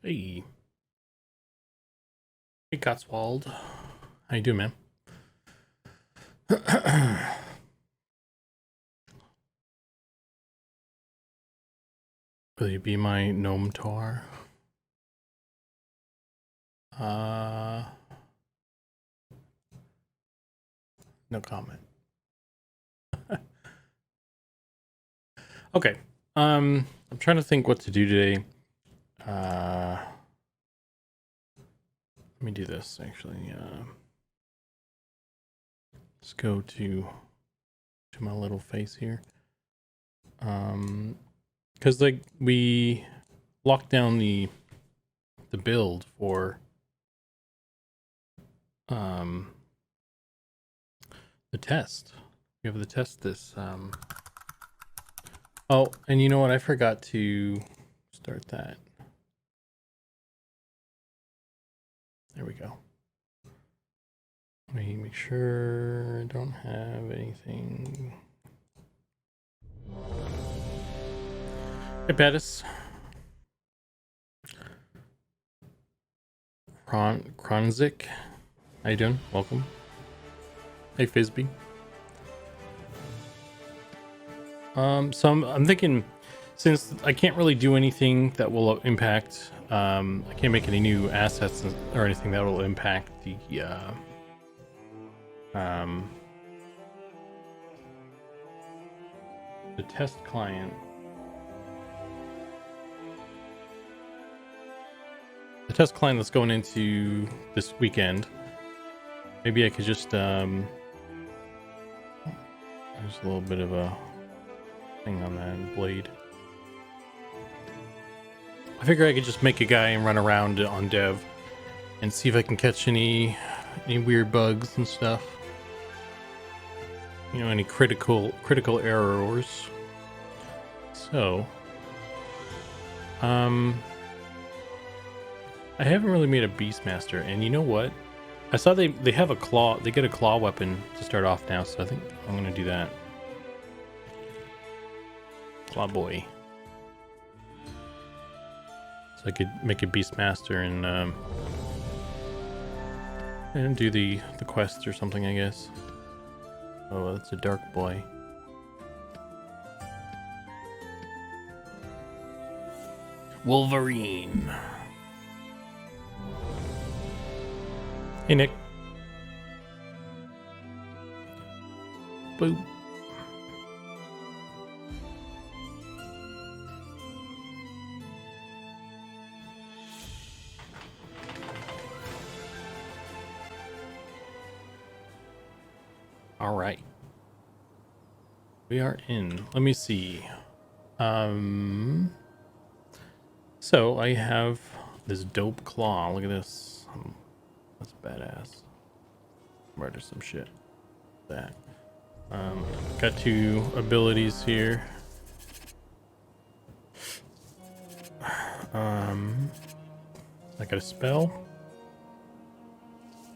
Hey. Hey, Cotswold. How you doing, man? Will you be my gnome tar? No comment. Okay. I'm trying to think what to do today. Let me do this actually. Let's go to my little face here. Because like we locked down the build for the test. We have the test this Oh, and you know what? I forgot to start that. There we go. Let me make sure I don't have anything. Hey, Bettis. Kronzik. How you doing? Welcome. Hey, Fizby. So I'm thinking, since I can't really do anything that will impact, I can't make any new assets or anything that will impact the test client. The test client that's going into this weekend. Maybe I could just there's a little bit of a thing on that blade. I figure I could just make a guy and run around on dev and see if I can catch any weird bugs and stuff. You know, any critical errors. So I haven't really made a Beastmaster, and you know what? I saw they have a claw. They get a claw weapon to start off now, so I think I'm gonna do that. Claw boy. So I could make a Beastmaster and do the quest or something, I guess. Oh, that's a dark boy. Wolverine. Hey, Nick. Boop. All right. We are in. Let me see. So I have this dope claw. Look at this. That's badass. Murder some shit. That. Got two abilities here. I got a spell.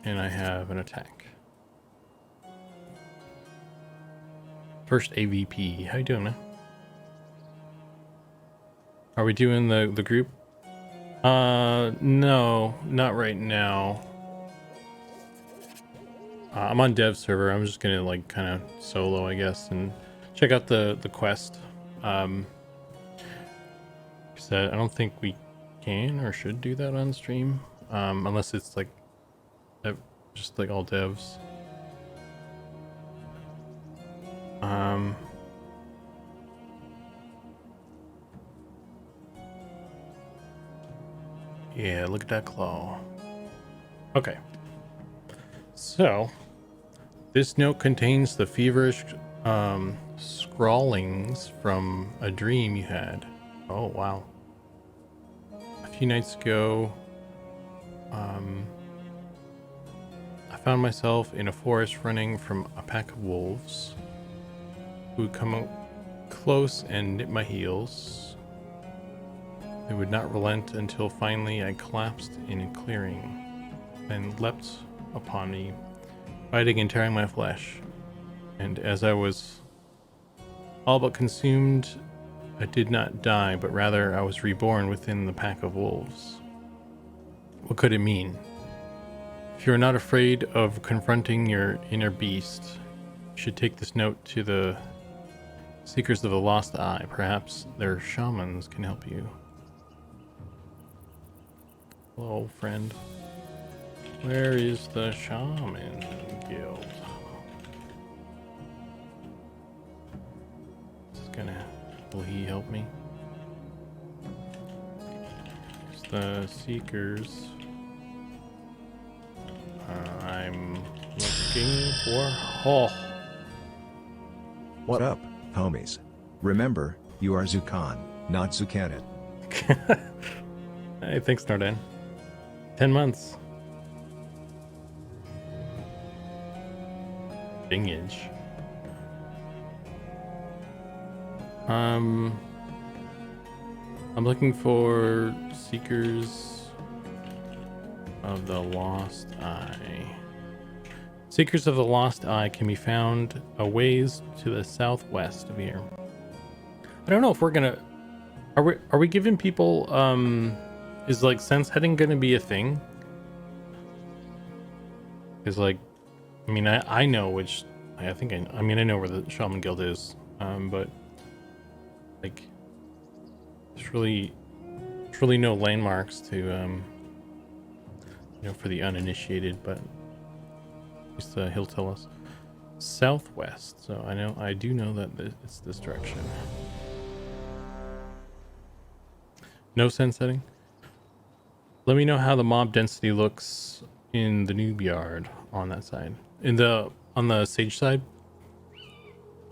And I have an attack. First AVP. How you doing, man? Are we doing the group? No, not right now. I'm on dev server. I'm just gonna like kind of solo, I guess, and check out the quest. Because I don't think we can or should do that on stream, unless it's like just like all devs. Yeah, look at that claw. Okay. So, this note contains the feverish scrawlings from a dream you had. Oh, wow. A few nights ago, I found myself in a forest running from a pack of wolves who would come up close and nip my heels. They would not relent until finally I collapsed in a clearing and leapt upon me, biting and tearing my flesh. And as I was all but consumed, I did not die, but rather I was reborn within the pack of wolves. what could it mean? If you're not afraid of confronting your inner beast, you should take this note to the Seekers of the Lost Eye. Perhaps their shamans can help you. Hello, friend. Where is the Shaman Guild? Will he help me? It's the Seekers. I'm looking for... Oh! What up, homies? Remember, you are Zukan, not Zukanet. Hey, thanks, Nardan. 10 months. Dingage. I'm looking for Seekers of the Lost Eye. Seekers of the Lost Eye can be found a ways to the southwest of here. I don't know if we're gonna... Are we giving people... Is, like, sense heading gonna be a thing? Is, like... I mean, I know which... I know where the Shaman Guild is. But... Like... There's really no landmarks to, you know, for the uninitiated, but... At least he'll tell us. Southwest. So I do know that it's this direction. No sense setting? Let me know how the mob density looks in the noob yard on that side. On the sage side?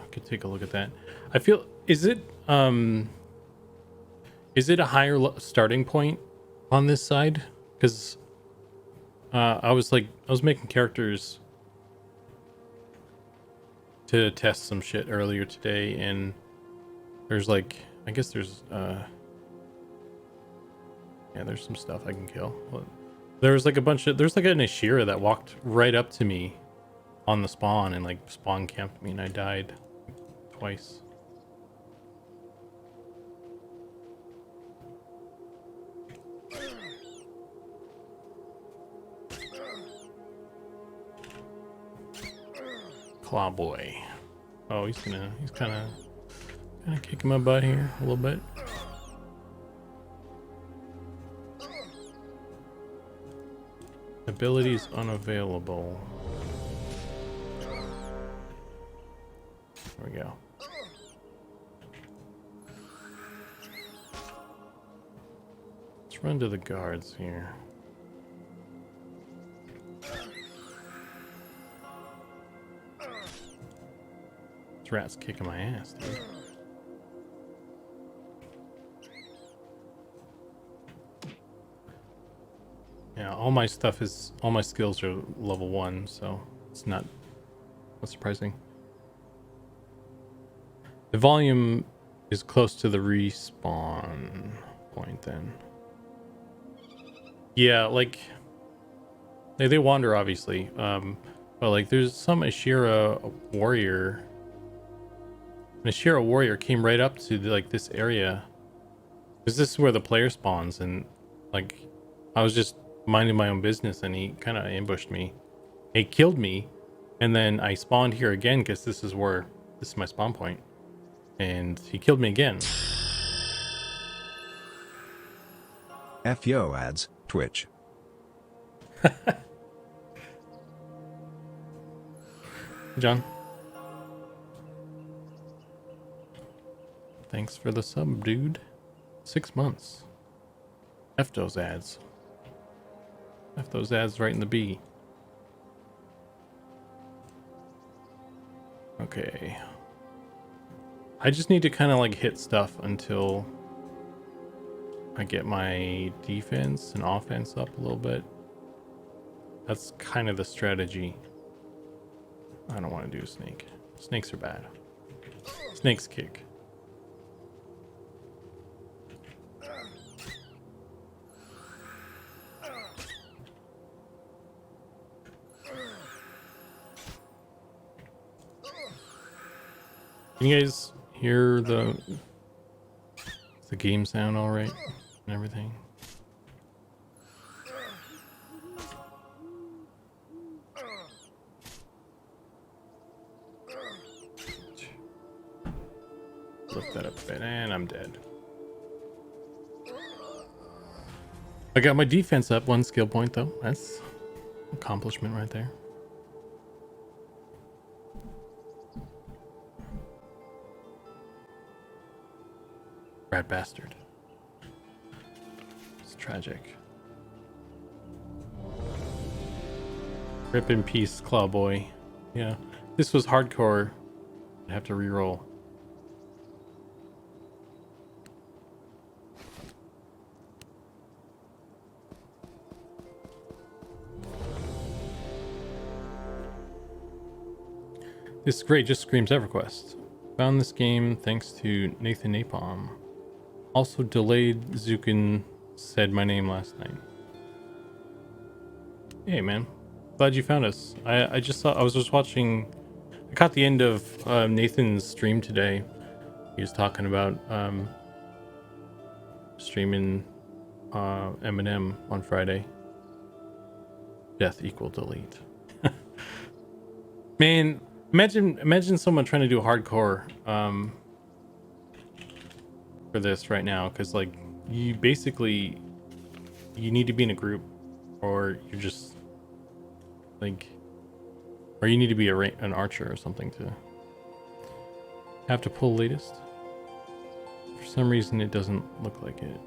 I could take a look at that. I feel... Is it a higher starting point on this side? Because I was making characters to test some shit earlier today, and there's like, I guess there's there's some stuff I can kill. There's like there's like an Ashira that walked right up to me on the spawn and like spawn camped me, and I died twice. Claw boy. Oh, he's kind of kicking my butt here a little bit. Abilities unavailable. There we go. Let's run to the guards here. This rat's kicking my ass, dude. Yeah, all my skills are level 1, so it's not surprising. The volume is close to the respawn point then. Yeah, like they wander obviously. But like there's some Ashira warrior. An Ashira warrior came right up to like this area. Because this is where the player spawns, and like I was just minding my own business and he kind of ambushed me. He killed me, and then I spawned here again because this is my spawn point, and he killed me again. FYO ads, Twitch. John, thanks for the sub, dude. 6 months. F those ads. F those ads right in the B. Okay. I just need to kind of like hit stuff until I get my defense and offense up a little bit. That's kind of the strategy. I don't want to do a snake. Snakes are bad. Snakes kick. Can you guys hear the game sound all right and everything? lift that up a bit, and I'm dead. I got my defense up 1 skill point though. That's accomplishment right there. Rat bastard. It's tragic. Rip in peace, Clawboy. Yeah, this was hardcore. I'd have to reroll. This is great, just screams EverQuest. Found this game thanks to Nathan Napalm. Also delayed Zukan said my name last night. Hey man, glad you found us. I was just watching, I caught the end of Nathan's stream today. He was talking about streaming Eminem on Friday. Death equal delete. Man, imagine someone trying to do hardcore for this right now, because like you basically need to be in a group, or you're just like, or you need to be an archer or something to have to pull latest. For some reason it doesn't look like it.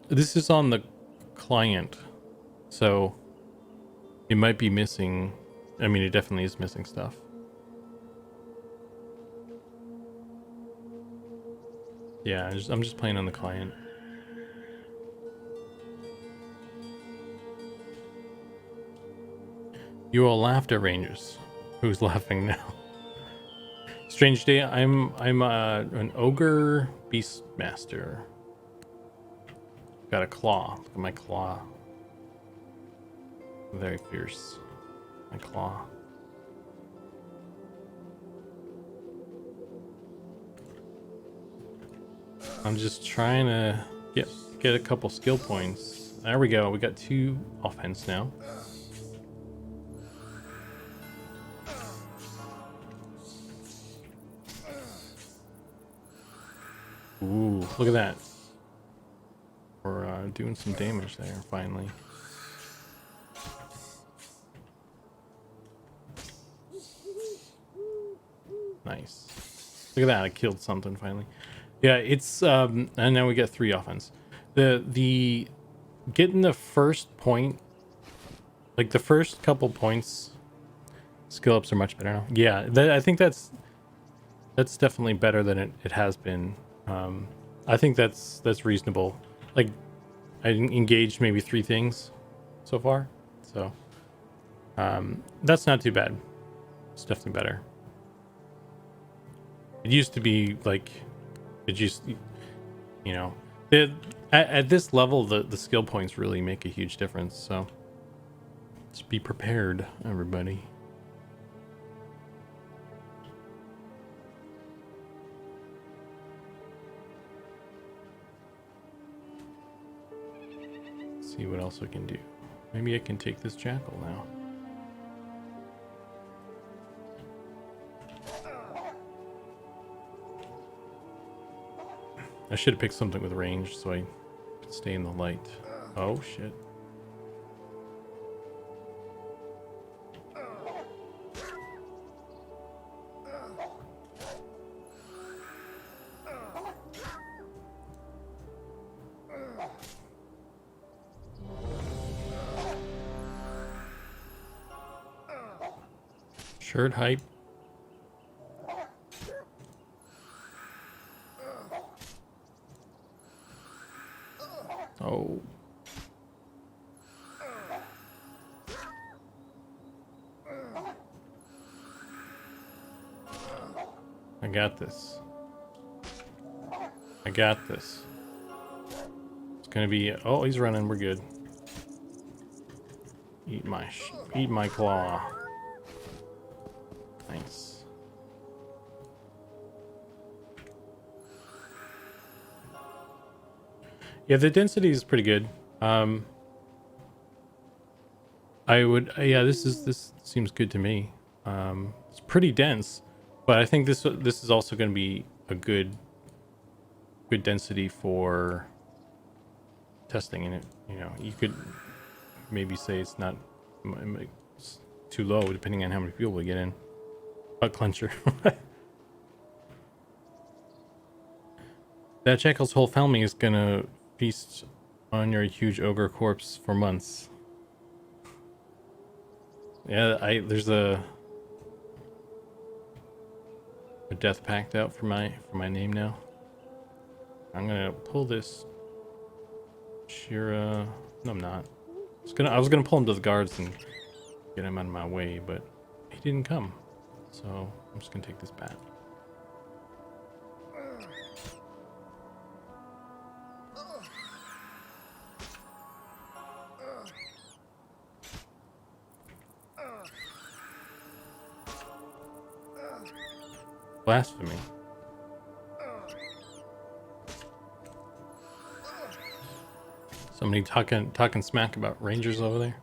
This is on the client, so it might be missing. I mean, it definitely is missing stuff. Yeah, I'm just playing on the client. You all laughed at Rangers. Who's laughing now? Strange day. I'm an ogre Beastmaster. Got a claw. Look at my claw. Very fierce. My claw. I'm just trying to get a couple skill points. There we go. We got 2 offense now. Ooh, look at that. We're doing some damage there, finally. Nice. Look at that, I killed something finally. Yeah, it's and now we get 3 offense. The getting the first point, like the first couple points, skill ups are much better now. Yeah, I think that's definitely better than it has been. I think that's reasonable. Like, I engaged maybe 3 things so far, so that's not too bad. It's definitely better. It used to be like, it just, you know, at this level the skill points really make a huge difference. So just be prepared, everybody. See what else we can do. Maybe I can take this jackal now. I should have picked something with range so I could stay in the light. Oh shit. Shirt hype. Oh. I got this. I got this. It's gonna be, oh, he's running, we're good. Eat my claw. Nice. Yeah, the density is pretty good. I would, yeah, this seems good to me. It's pretty dense. But I think this is also going to be a good density for testing in it. You know, you could maybe say it's not it's too low depending on how many people we get in. Butt clencher. That Jackal's whole family is gonna feast on your huge ogre corpse for months. Yeah, there's a death pact out for my name now. I'm gonna pull this Shira. No, I'm not. I was gonna pull him to the guards and get him out of my way, but he didn't come. So I'm just gonna take this bat. Blasphemy. Somebody talking smack about rangers over there.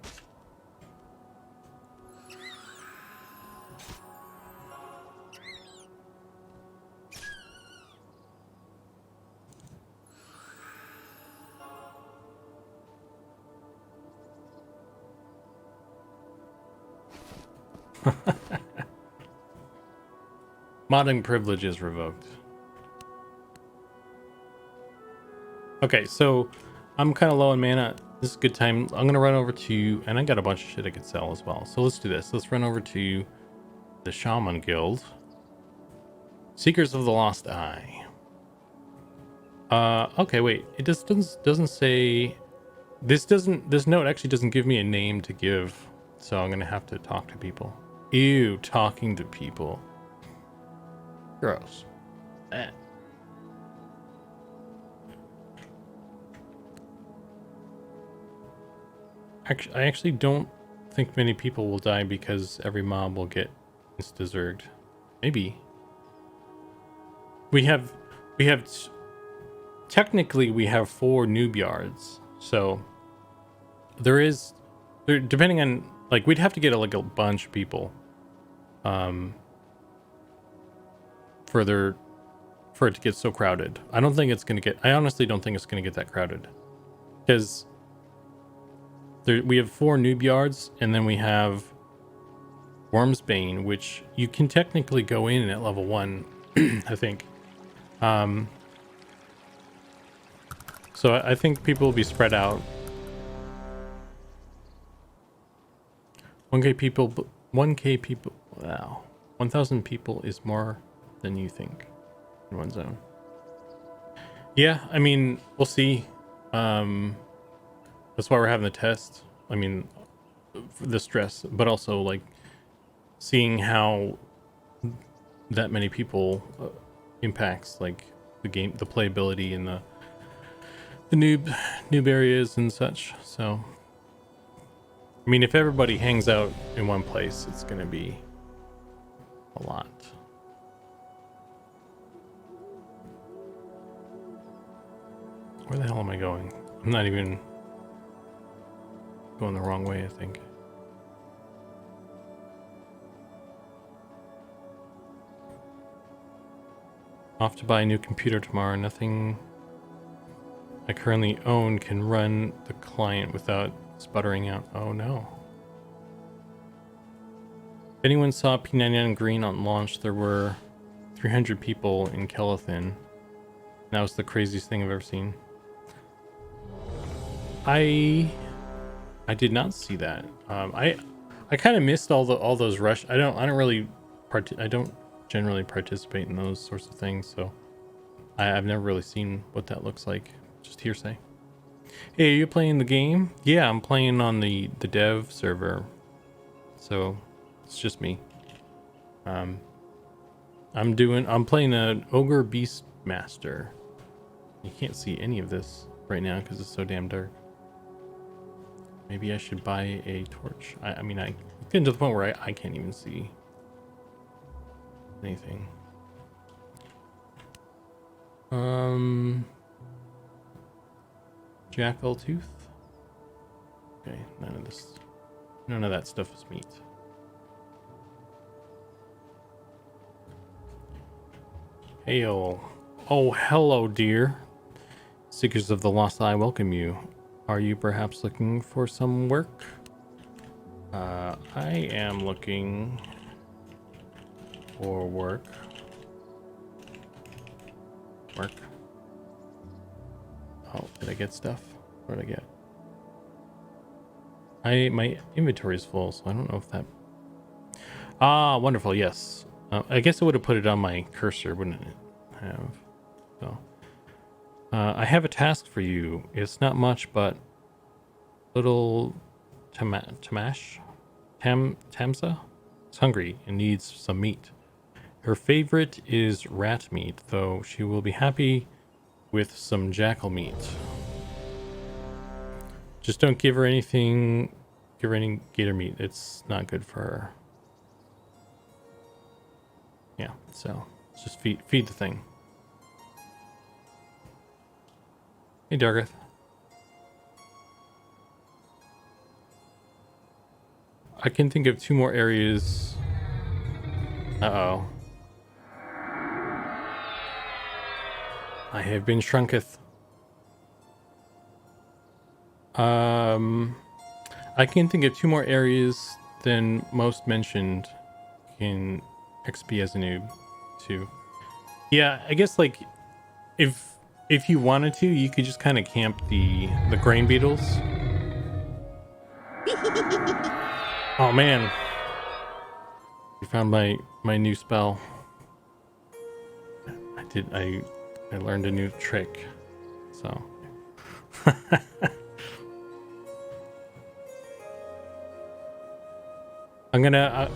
Modding privileges revoked. Okay, so I'm kind of low on mana. This is a good time. I'm going to run over to, and I got a bunch of shit I could sell as well. So let's do this. Let's run over to the Shaman Guild. Seekers of the Lost Eye. Okay, wait. It just doesn't say, this note actually doesn't give me a name to give. So I'm going to have to talk to people. Ew, talking to people. Gross. Eh. I actually don't think many people will die because every mob will get insta-zerged. Maybe. We have technically we have 4 noob yards. So there depending on, like, we'd have to get like a bunch of people for it to get so crowded. I honestly don't think it's gonna get that crowded. Because we have 4 noob yards, and then we have Worm's Bane, which you can technically go in at level 1, I think. So I think people will be spread out. 1k people, wow. 1,000 people is more than you think in one zone. Yeah, I mean, we'll see. That's why we're having the test. I mean, the stress, but also like seeing how that many people impacts like the game, the playability, and the noob areas and such. So, I mean, if everybody hangs out in one place, it's gonna be a lot. Where the hell am I going? I'm not even going the wrong way, I think. Off to buy a new computer tomorrow. Nothing I currently own can run the client without sputtering out. Oh no. If anyone saw P99 Green on launch, there were 300 people in Kelathin. That was the craziest thing I've ever seen. I did not see that. I kind of missed all those rush. I don't generally participate in those sorts of things, so I've never really seen what that looks like. Just hearsay. Hey, are you playing the game? Yeah, I'm playing on the dev server, so it's just me. I'm playing an ogre Beastmaster. You can't see any of this right now because it's so damn dark. Maybe I should buy a torch. I mean, I get to the point where I can't even see anything. Jackal tooth. Okay, none of that stuff is meat. Hail. Oh, hello, dear. Seekers of the Lost Eye welcome you. Are you perhaps looking for some work? I am looking for work. Work. Oh, did I get stuff? What did I get? My inventory is full, so I don't know if that... Ah, wonderful, yes. I guess I would have put it on my cursor, wouldn't it have? So, I have a task for you. It's not much, but little Tamsa is hungry and needs some meat. Her favorite is rat meat, though she will be happy with some jackal meat. Just don't give her anything. Give her any gator meat. It's not good for her. Yeah, so just feed the thing. Hey, Dargath. I can think of 2 more areas. Uh-oh. I have been shrunketh. I can think of 2 more areas than most mentioned in XP as a noob too. Yeah, I guess like if you wanted to, you could just kind of camp the grain beetles. Oh man, you found my new spell. I learned a new trick, so. I'm gonna.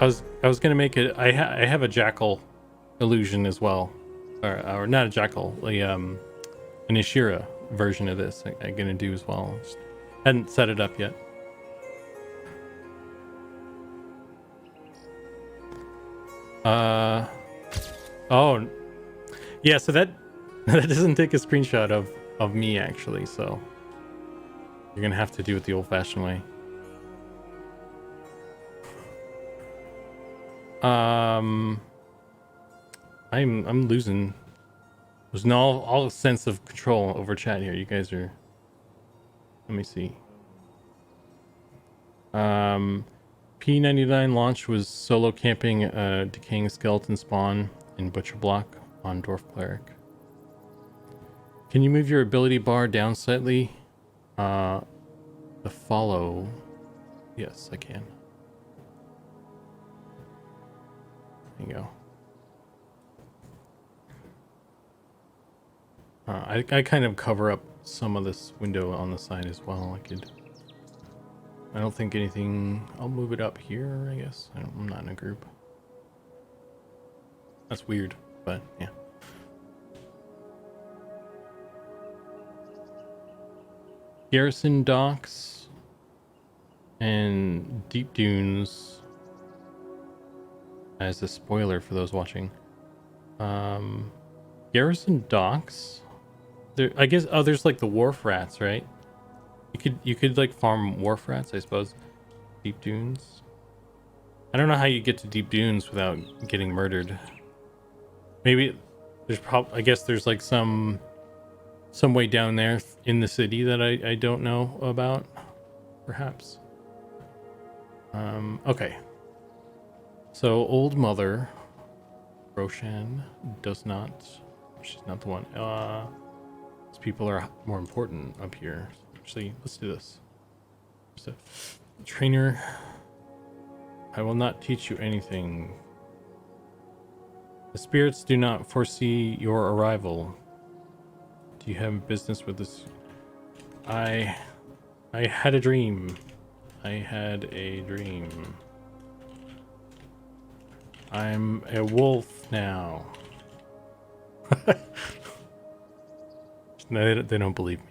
I was gonna make it. I have a jackal illusion as well, or not a jackal, an Ishira version of this. I'm gonna do as well. Just hadn't set it up yet. Oh, yeah. So that doesn't take a screenshot of me actually. So you're gonna have to do it the old-fashioned way. I'm losing all sense of control over chat here. You guys are. Let me see. P99 launch was solo camping a decaying skeleton spawn in Butcher Block on Dwarf Cleric. Can you move your ability bar down slightly? The follow. Yes, I can. There you go. I kind of cover up some of this window on the side as well. I don't think anything. I'll move it up here, I guess. I'm not in a group. That's weird, but yeah. Garrison Docks and Deep Dunes as a spoiler for those watching. Garrison Docks. There, I guess. Oh, there's like the wharf rats, right? You could like farm wharf rats, I suppose. Deep Dunes. I don't know how you get to Deep Dunes without getting murdered. Maybe there's I guess there's like some way down there in the city that I don't know about. Perhaps. Okay. So old mother Roshan does not. She's not the one. These people are more important up here. Actually, let's do this. So, trainer, I will not teach you anything. The spirits do not foresee your arrival. Do you have business with this? I had a dream. I had a dream. I'm a wolf now. No, they don't believe me.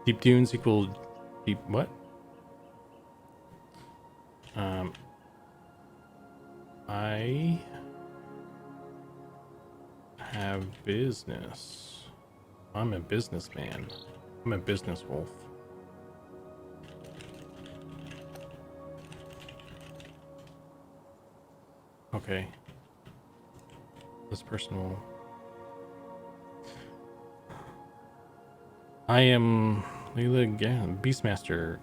Deep Dunes equal deep what? I have business. I'm a businessman. I'm a business wolf. Okay. This person will... I am Leela again, Beastmaster.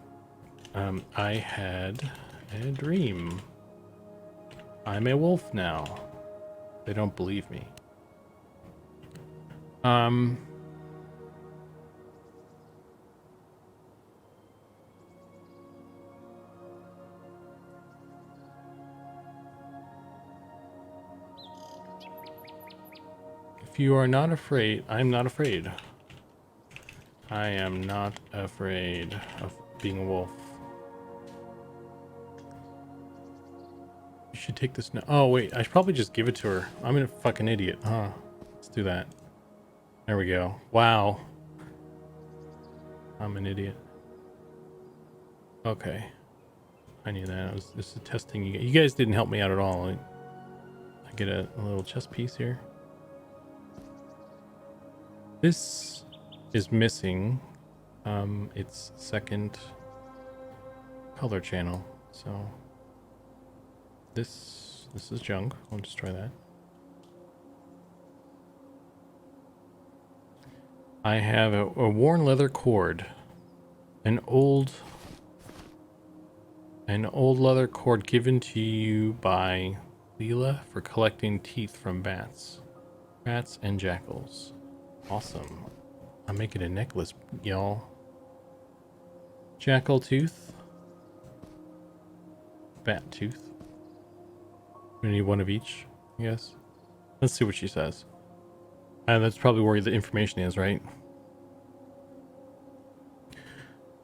I had a dream. I'm a wolf now. They don't believe me. If you are not afraid, I'm not afraid. I am not afraid of being a wolf. You should take this now. Oh, wait. I should probably just give it to her. I'm a fucking idiot, huh? Let's do that. There we go. Wow. I'm an idiot. Okay. I knew that. This is testing you. You guys didn't help me out at all. I get a little chest piece here. This is missing its second color channel. So this is junk. I'll just try that. I have a worn leather cord, an old leather cord given to you by Leela for collecting teeth from bats and jackals. Awesome. I'm making a necklace, y'all. Jackal tooth, bat tooth. We need one of each, I guess. Let's see what she says. And that's probably where the information is, right?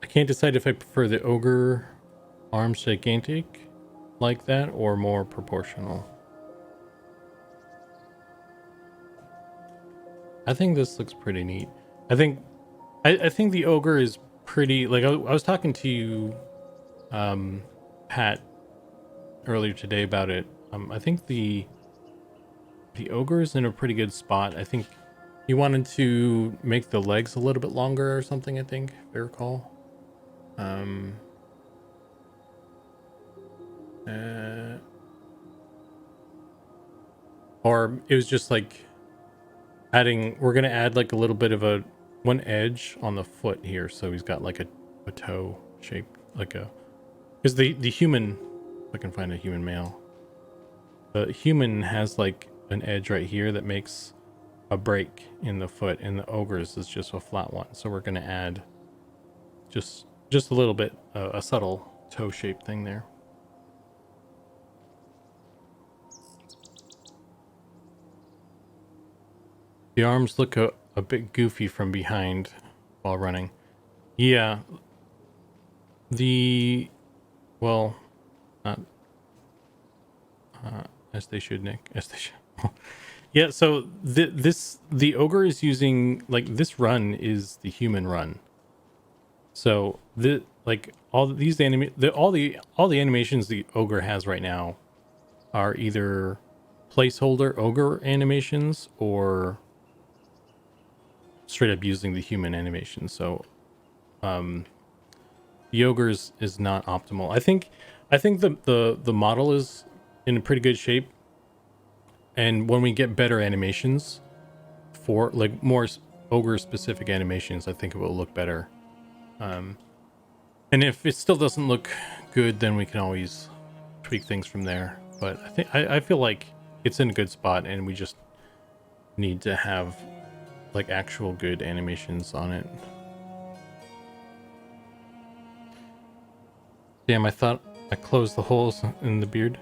I can't decide if I prefer the ogre arms gigantic like that or more proportional. I think this looks pretty neat. I think the ogre is pretty, like I was talking to you, Pat, earlier today about it. I think the ogre is in a pretty good spot. I think he wanted to make the legs a little bit longer or something, I think, if I recall. Or it was just like we're gonna add like a little bit of one edge on the foot here, so he's got like a toe shape, like because the human, if I can find a human male, the human has like an edge right here that makes a break in the foot, and the ogre's is just a flat one. So we're gonna add just a little bit, a subtle toe shape thing there. The arms look a bit goofy from behind while running. Yeah. Well, not, as they should, Nick. As they should. Yeah, so the ogre is using, like, this run is the human run. So all the animations the ogre has right now are either placeholder ogre animations or straight up using the human animation. So the ogre is not optimal. I think the model is in a pretty good shape, and when we get better animations for like more ogre specific animations, I think it will look better. And if it still doesn't look good, then we can always tweak things from there. But I feel like it's in a good spot, and we just need to have like actual good animations on it. Damn, I thought I closed the holes in the beard.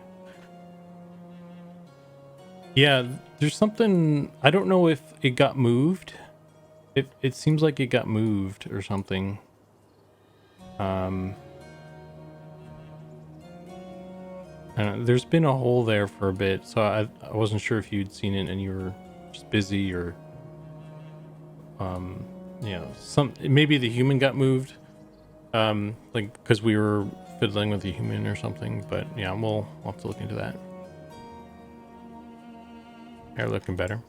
Yeah, there's something, I don't know if it got moved. It seems like it got moved or something. There's been a hole there for a bit, so I wasn't sure if you'd seen it and you were just busy, or maybe the human got moved, like because we were fiddling with the human or something. But yeah, we'll have to look into that. Hair looking better.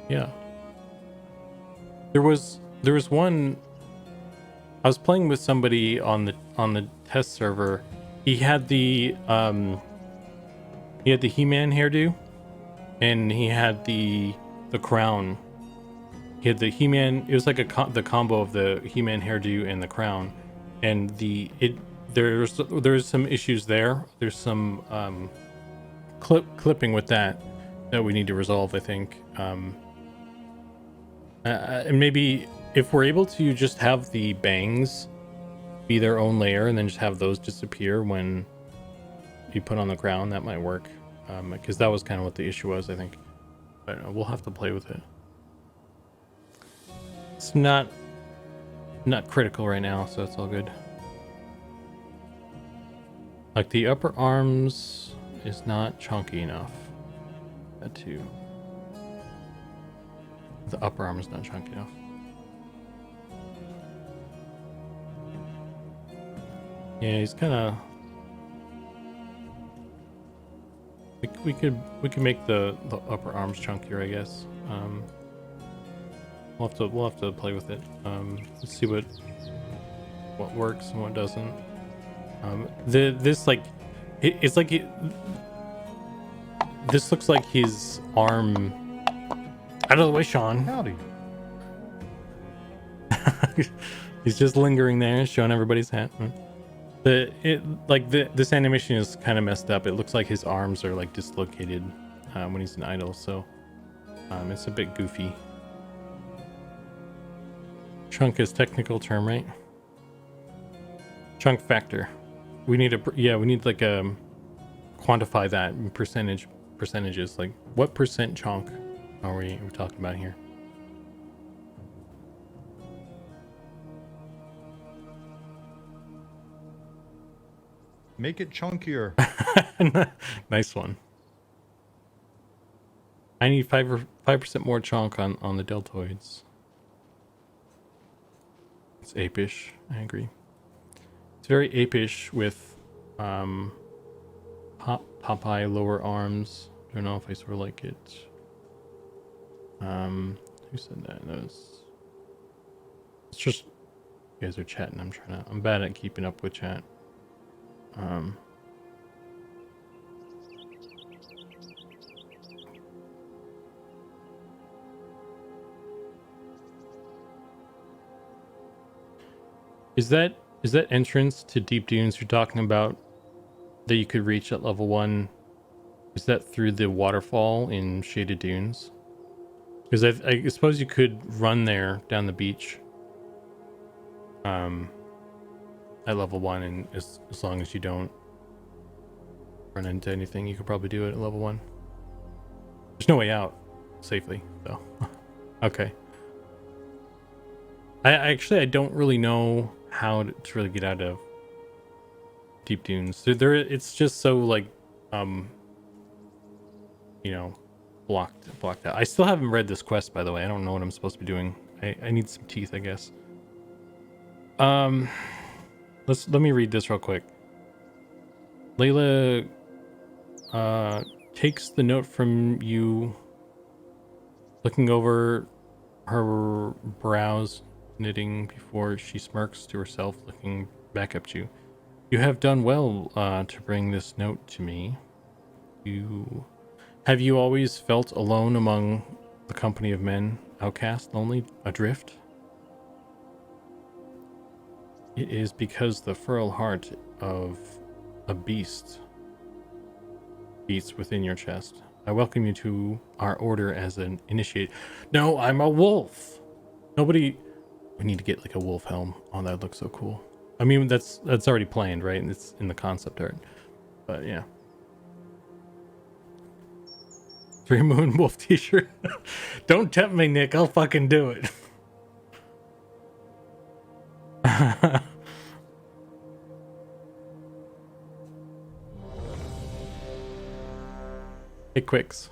Yeah, there was one. I was playing with somebody on the test server. He had the He had the He-Man hairdo, and he had the crown. He had the He-Man. It was like the combo of the He-Man hairdo and the crown, and there's some issues there. There's some clipping with that we need to resolve, I think. And maybe if we're able to just have the bangs be their own layer and then just have those disappear when you put on the crown, that might work. Because that was kind of what the issue was, I think. But we'll have to play with it. It's not critical right now, so it's all good. Like the upper arms is not chunky enough. That too. The upper arm is not chunky enough. Yeah, he's kind of. We could make the upper arms chunkier, I guess. We'll have to play with it. Let's see what works and what doesn't. This like it's like this looks like his arm. Out of the way, Sean. Howdy. He's just lingering there, showing everybody's hat. This animation is kind of messed up. It looks like his arms are like dislocated when he's an idol, so it's a bit goofy. Chunk is technical term, right? Chunk factor. We need like a quantify that in percentages. Like what percent chunk are we talking about here? Make it chunkier. Nice one. I need 5% more chunk on the deltoids. It's apish. I agree. It's very apish with Popeye lower arms. I don't know if I sort of like it. Who said that? It's just you guys are chatting. I'm bad at keeping up with chat. Is that entrance to Deep Dunes you're talking about that you could reach at level 1? Is that through the waterfall in Shaded Dunes? Because I suppose you could run there down the beach at level 1, and as long as you don't run into anything, you could probably do it at level 1. There's no way out safely, though. Okay. I don't really know how to really get out of Deep Dunes. It's just so like blocked out. I still haven't read this quest, by the way. I don't know what I'm supposed to be doing. I need some teeth, I guess. Let me read this real quick. Layla takes the note from you, looking over her brows, knitting before she smirks to herself, looking back at you. You have done well to bring this note to me. Have you always felt alone among the company of men, outcast, lonely, adrift? It is because the feral heart of a beast beats within your chest. I welcome you to our order as an initiate. No, I'm a wolf. We need to get like a wolf helm. Oh, that looks so cool. I mean, that's already planned, right? It's in the concept art. But yeah. 3 Moon Wolf t-shirt. Don't tempt me, Nick. I'll fucking do it. Hey, Quicks.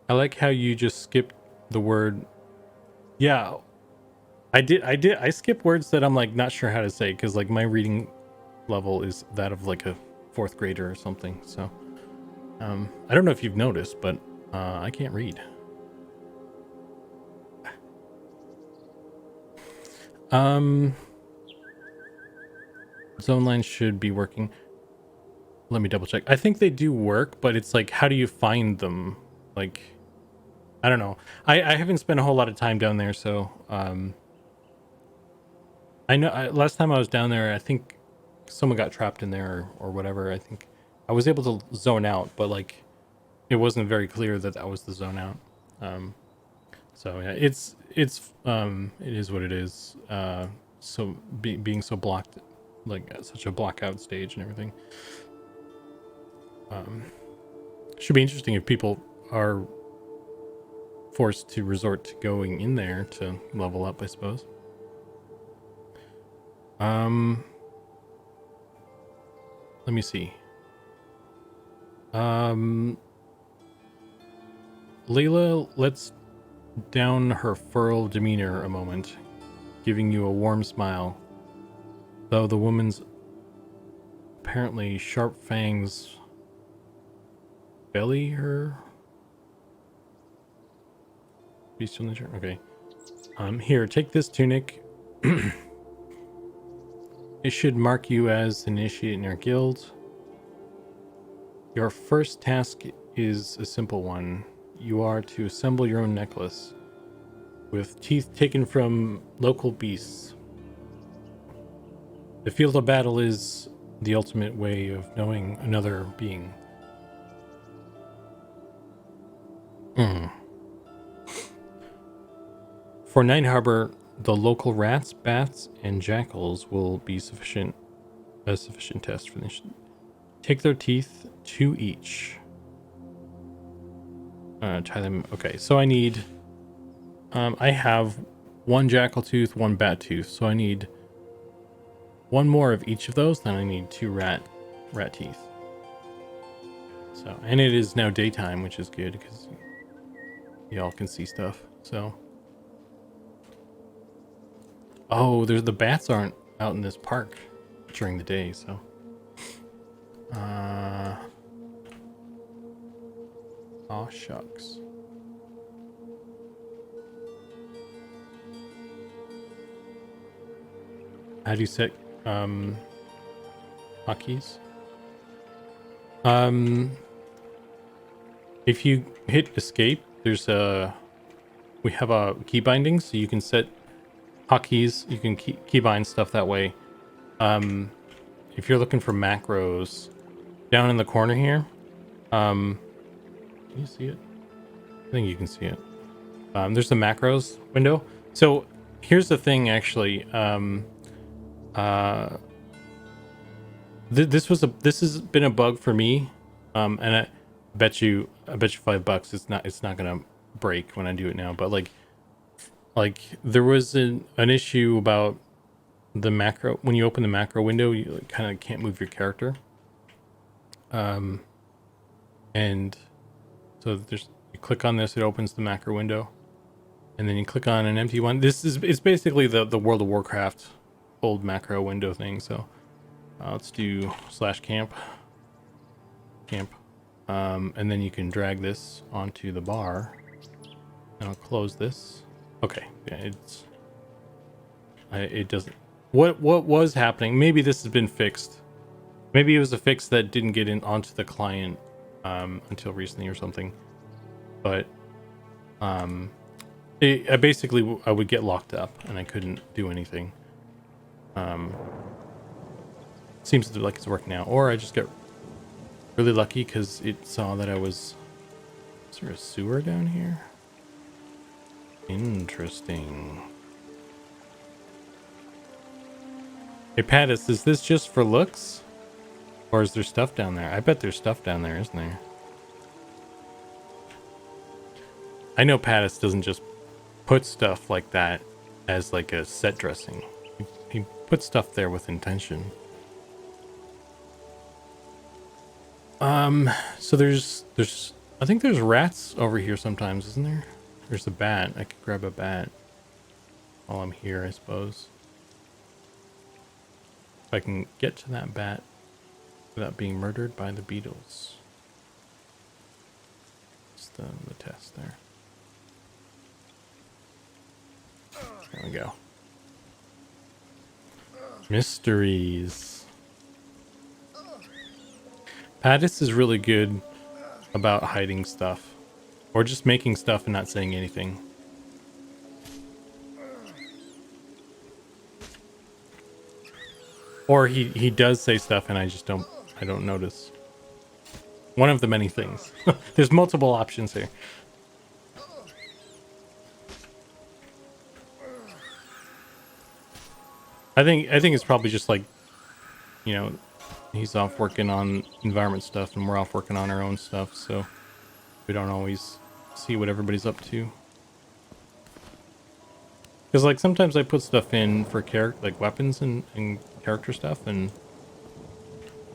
I like how you just skipped the word. Yeah, I skip words that I'm like not sure how to say, because like my reading level is that of like a 4th grader or something. So I don't know if you've noticed, but I can't read. Zone line should be working. Let me double check. I think they do work, but it's like, how do you find them? Like, I don't know. I haven't spent a whole lot of time down there, so I know last time I was down there, I think someone got trapped in there or whatever. I think I was able to zone out, but like it wasn't very clear that that was the zone out. So yeah, it is what it is. So being so blocked, like at such a blackout stage and everything. Should be interesting if people are forced to resort to going in there to level up, I suppose. Let me see. Layla lets down her furrowed demeanor a moment, giving you a warm smile, though the woman's apparently sharp fangs belly her. Beast on the turn. Okay. Here, take this tunic. It should mark you as an initiate in our guild. Your first task is a simple one. You are to assemble your own necklace with teeth taken from local beasts. The field of battle is the ultimate way of knowing another being. For Night Harbor, the local rats, bats, and jackals will be a sufficient test for this. Take their teeth, 2 each. Tie them. Okay, so I need. I have 1 jackal tooth, 1 bat tooth, so I need 1 more of each of those. Then I need 2 rat teeth. So, and it is now daytime, which is good because y'all can see stuff. So, oh, there's the bats aren't out in this park during the day, so. Aw, shucks. How do you set hotkeys? If you hit escape, there's we have a key binding, so you can set hotkeys. You can keybind stuff that way. If you're looking for macros, down in the corner here, can you see it? I think you can see it. There's the macros window. So here's the thing, actually. This has been a bug for me, and I bet you $5 it's not gonna break when I do it now. But like there was an issue about the macro. When you open the macro window, you kind of can't move your character. And so you click on this, it opens the macro window, and then you click on an empty one. It's basically the World of Warcraft old macro window thing. So let's do /camp, and then you can drag this onto the bar, and I'll close this. Okay, yeah, it doesn't. What was happening? Maybe this has been fixed. Maybe it was a fix that didn't get in onto the client until recently or something. But I would get locked up and I couldn't do anything. Seems like it's working now, or I just got really lucky because it saw that I was. Is there a sewer down here? Interesting. Hey Pattis, is this just for looks? Or is there stuff down there? I bet there's stuff down there, isn't there? I know Pattis doesn't just put stuff like that as like a set dressing. He puts stuff there with intention. So there's I think there's rats over here sometimes, isn't there? There's a bat. I could grab a bat while I'm here, I suppose. If I can get to that bat without being murdered by the beetles. It's the test there. There we go. Mysteries. Pattis is really good about hiding stuff. Or just making stuff and not saying anything. Or he does say stuff and I don't notice. One of the many things. There's multiple options here. I think it's probably just like, you know, he's off working on environment stuff and we're off working on our own stuff, so we don't always see what everybody's up to. Because like sometimes I put stuff in for character, like weapons and character stuff, and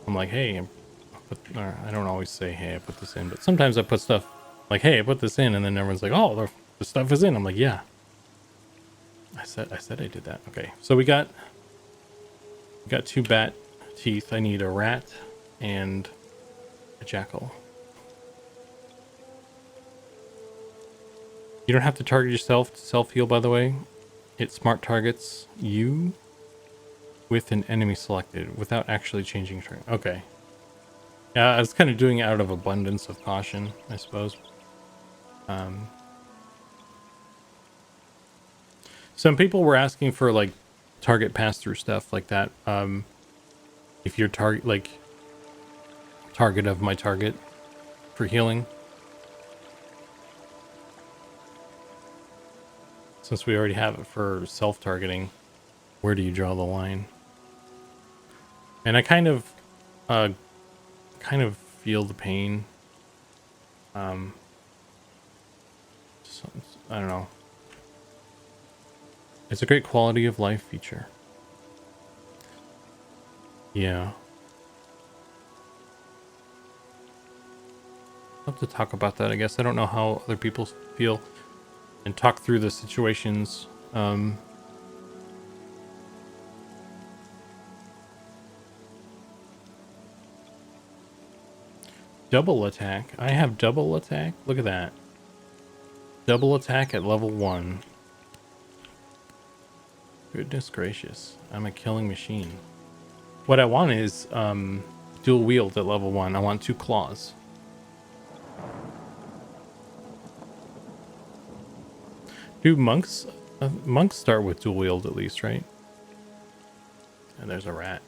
I'm like, hey, I don't always say, hey, I put this in, but sometimes I put stuff like, hey, I put this in, and then everyone's like, oh, the stuff is in. I'm like, yeah, I said I did that. Okay, so we got 2 bat teeth. I need a rat and a jackal. You don't have to target yourself to self-heal, by the way. It smart targets you with an enemy selected without actually changing turn. Okay. Yeah, I was kind of doing it out of abundance of caution, I suppose. Some people were asking for like target pass-through stuff like that. If your target of my target for healing. Since we already have it for self-targeting, where do you draw the line? And I kind of feel the pain. I don't know. It's a great quality of life feature. Yeah. I'll have to talk about that, I guess. I don't know how other people feel and talk through the situations. Double attack. I have double attack. Look at that. Double attack at level 1. Goodness gracious. I'm a killing machine. What I want is dual wield at level 1. I want 2 claws. Do monks start with dual wield at least, right? And there's a rat.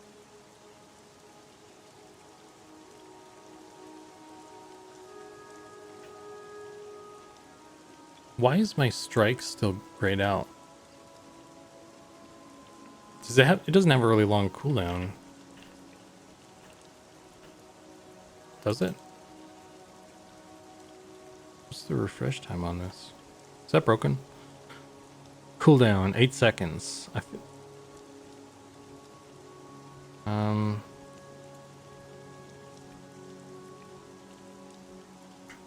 Why is my strike still grayed out? Does it have? It doesn't have a really long cooldown. Does it? What's the refresh time on this? Is that broken? Cooldown 8 seconds. Why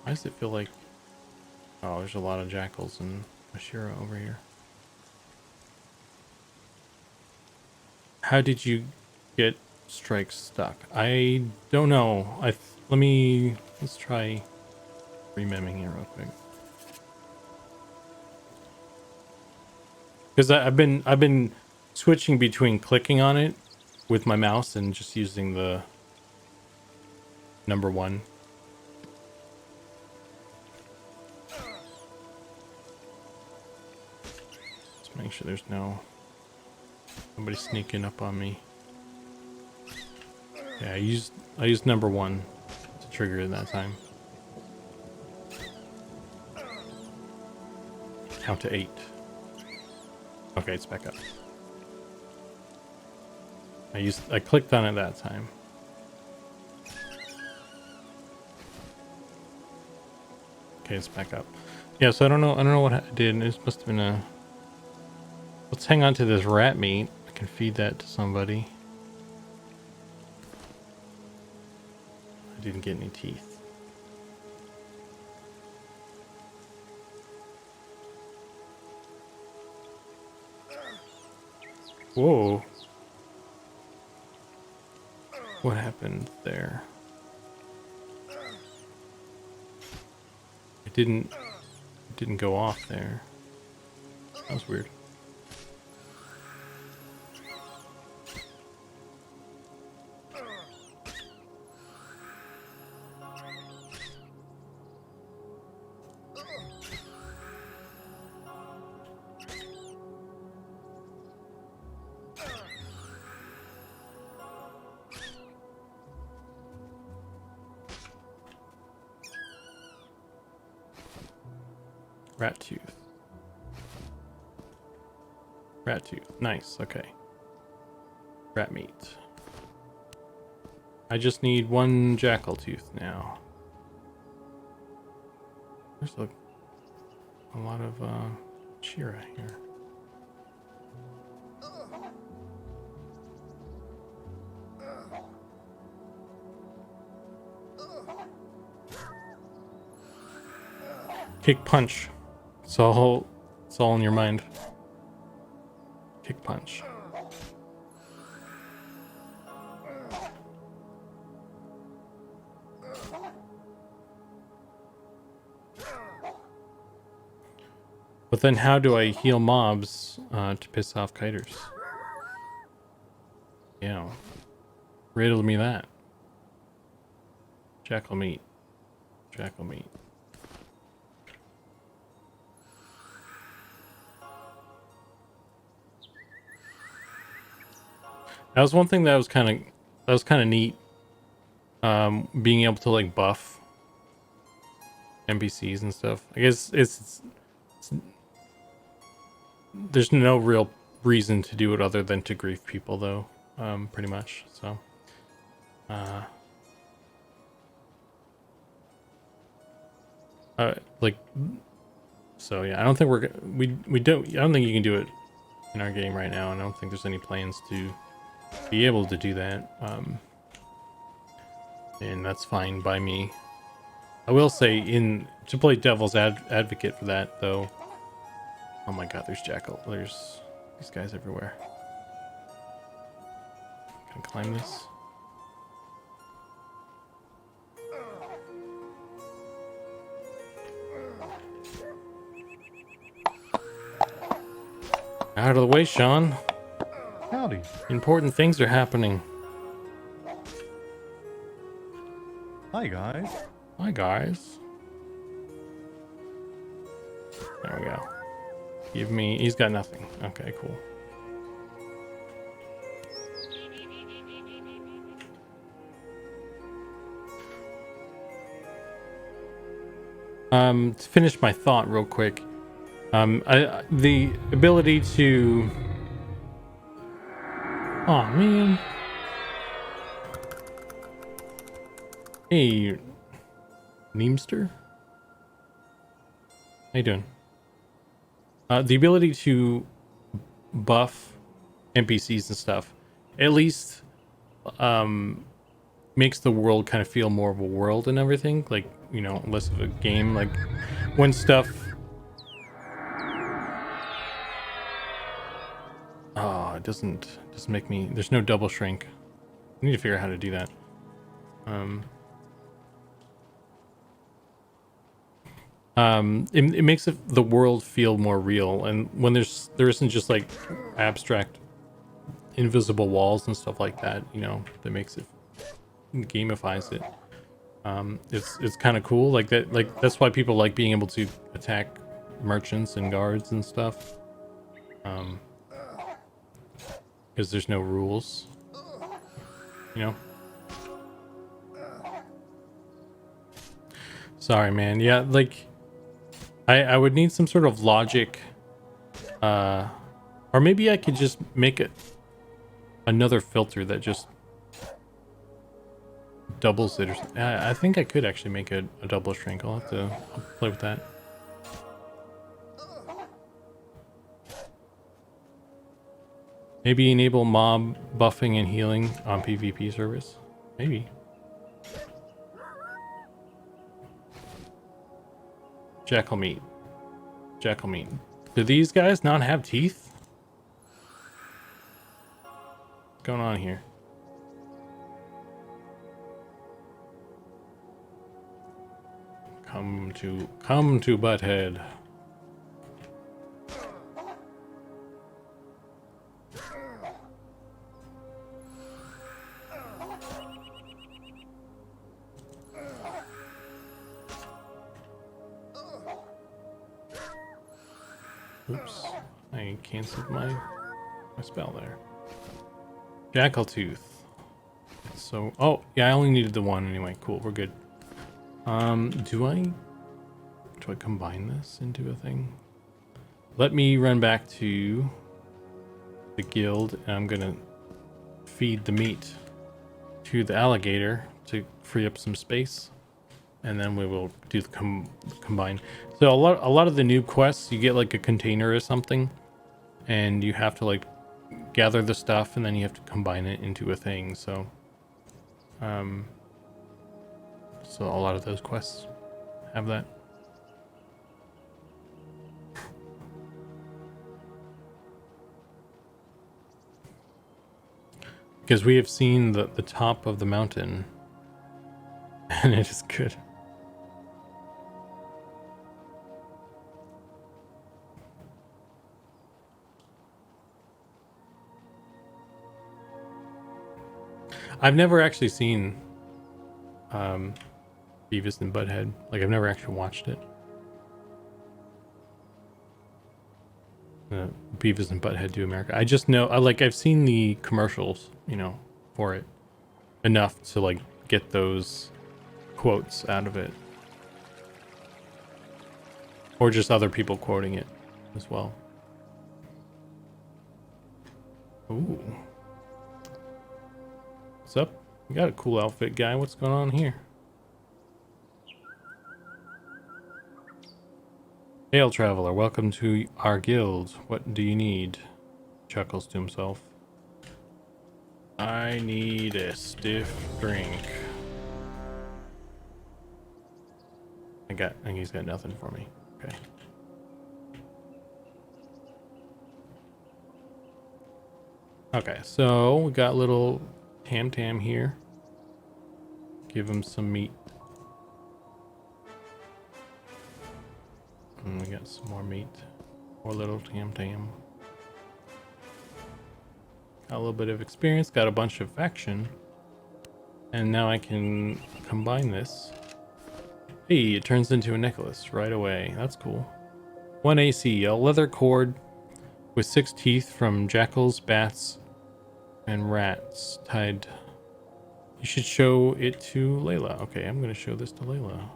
does it feel like? Oh, there's a lot of jackals and Ashira over here. How did you get strikes stuck? I don't know. Let's try rememming here real quick. Because I've been switching between clicking on it with my mouse and just using the number 1. Let's make sure there's nobody sneaking up on me. Yeah, I used number 1 to trigger it that time. Count to 8. Okay, it's back up. I clicked on it that time. Okay, it's back up. Yeah, so I don't know what I did. It must have been a. Let's hang on to this rat meat. I can feed that to somebody. I didn't get any teeth. Whoa. What happened there? It didn't go off there. That was weird. Rat tooth. Rat tooth. Nice. Okay. Rat meat. I just need one jackal tooth now. There's a lot of Shira here. Kick punch. It's all in your mind. Kick punch. But then how do I heal mobs to piss off kiters? Yeah. Riddle me that. Jackal meat. Jackal meat. That was one thing that was kind of neat. Being able to like buff NPCs and stuff. I guess it's there's no real reason to do it other than to grief people, though. Pretty much. So, like, so yeah. I don't think we don't. I don't think you can do it in our game right now. And I don't think there's any plans to be able to do that. And that's fine by me. I will say, to play devil's advocate for that, though. Oh my god, there's jackal. There's these guys everywhere. Can I climb this? Out of the way, Sean. Howdy. Important things are happening. Hi, guys. Hi, guys. There we go. Give me... He's got nothing. Okay, cool. To finish my thought real quick. The ability to... Oh, man. Hey, Neemster? How you doing? The ability to buff NPCs and stuff, at least, makes the world kind of feel more of a world and everything. Like, you know, less of a game. Like, when stuff... Oh, it doesn't make me... There's no double shrink. I need to figure out how to do that. It makes the world feel more real, and when there isn't just like abstract invisible walls and stuff like that, you know, that makes it gamifies it. It's kind of cool, like that. Like that's why people like being able to attack merchants and guards and stuff, because there's no rules, you know. Sorry, man. Yeah, like I would need some sort of logic, or maybe I could just make another filter that just doubles it. Or I think I could actually make a double shrink. I'll play with that. Maybe enable mob buffing and healing on PvP service. Maybe. Jackal meat. Jackal meat. Do these guys not have teeth? What's going on here? Come to Butthead. Oops, I canceled my spell there. Jackal tooth. So, oh yeah, I only needed the one anyway. Cool, we're good. Do I I combine this into a thing? Let me run back to the guild, and I'm gonna feed the meat to the alligator to free up some space, and then we will do the combine. So a lot of the noob quests, you get like a container or something, and you have to like gather the stuff, and then you have to combine it into a thing. So so a lot of those quests have that. Because we have seen the top of the mountain, and it is good. I've never actually seen Beavis and Butthead. Like, I've never actually watched it. Beavis and Butthead Do America. I just know, I've seen the commercials, you know, for it enough to like get those quotes out of it, or just other people quoting it as well. Ooh, what's up? You got a cool outfit, guy. What's going on here? Hail, traveler. Welcome to our guild. What do you need? Chuckles to himself. I need a stiff drink. I think he's got nothing for me. Okay. Okay, so we got little Tam here. Give him some meat. And we got some more meat. Poor little Tam. Got a little bit of experience, got a bunch of action. And now I can combine this. Hey, it turns into a necklace right away. That's cool. 1 AC, a leather cord with 6 teeth from jackals, bats, and rats tied. You should show it to Layla. Okay, I'm going to show this to Layla.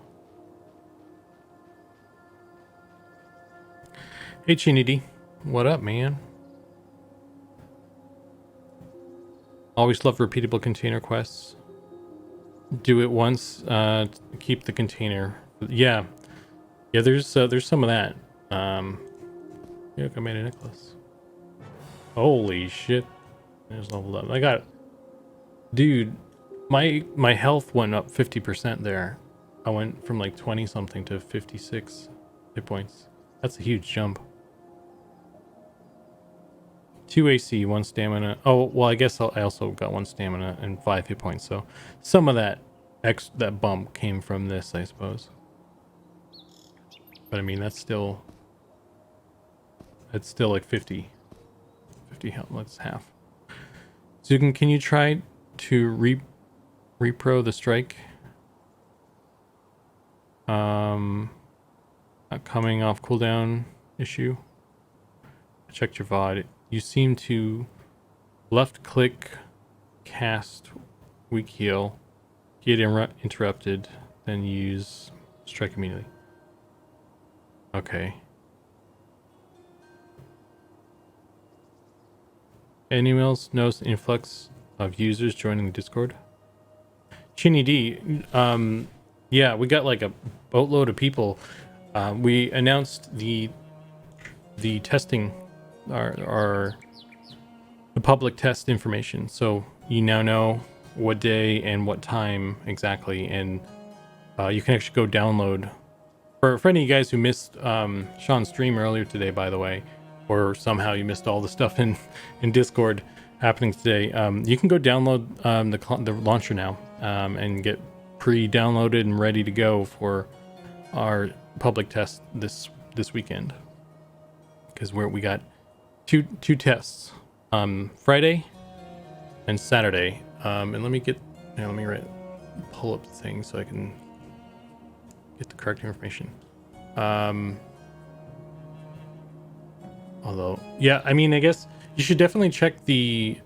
Hey, Chinity. What up, man? Always love repeatable container quests. Do it once, keep the container. Yeah, there's some of that. Yeah, look, I made a necklace. Holy shit. There's leveled up. I got, dude, my health went up 50% there. I went from like 20 something to 56 hit points. That's a huge jump. 2 AC, 1 stamina. Oh, well, I guess I also got 1 stamina and 5 hit points. So some of that that bump came from this, I suppose. But I mean, that's still like 50 health. That's half. Zukan, can you try to repro the strike? Not coming off cooldown issue. I checked your VOD. You seem to left click, cast, weak heal, get interrupted, then use strike immediately. Okay. Anyone else notice the influx of users joining the Discord? Chinny D, yeah, we got like a boatload of people. We announced the testing, the public test information. So you now know what day and what time exactly, and you can actually go download. For any of you guys who missed Sean's stream earlier today, by the way, or somehow you missed all the stuff in Discord happening today, you can go download the launcher now and get pre-downloaded and ready to go for our public test this weekend. Because we got two tests, Friday and Saturday. And let me pull up the thing so I can get the correct information. Although, yeah, I mean, I guess you should definitely check the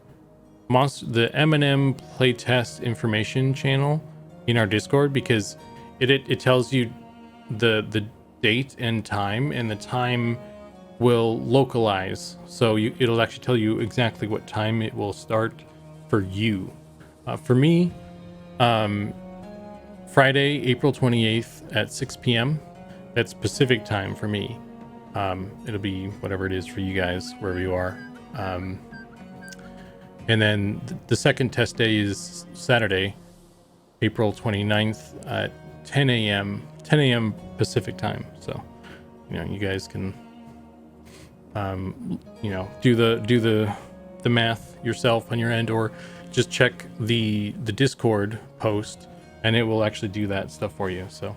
M&M playtest information channel in our Discord, because it tells you the date and time, and the time will localize. So it'll actually tell you exactly what time it will start for you. For me, Friday, April 28th at 6 p.m. That's Pacific time for me. It'll be whatever it is for you guys, wherever you are. And then the second test day is Saturday, April 29th at 10 a.m. Pacific time. So, you guys can, do the math yourself on your end, or just check the Discord post, and it will actually do that stuff for you. So.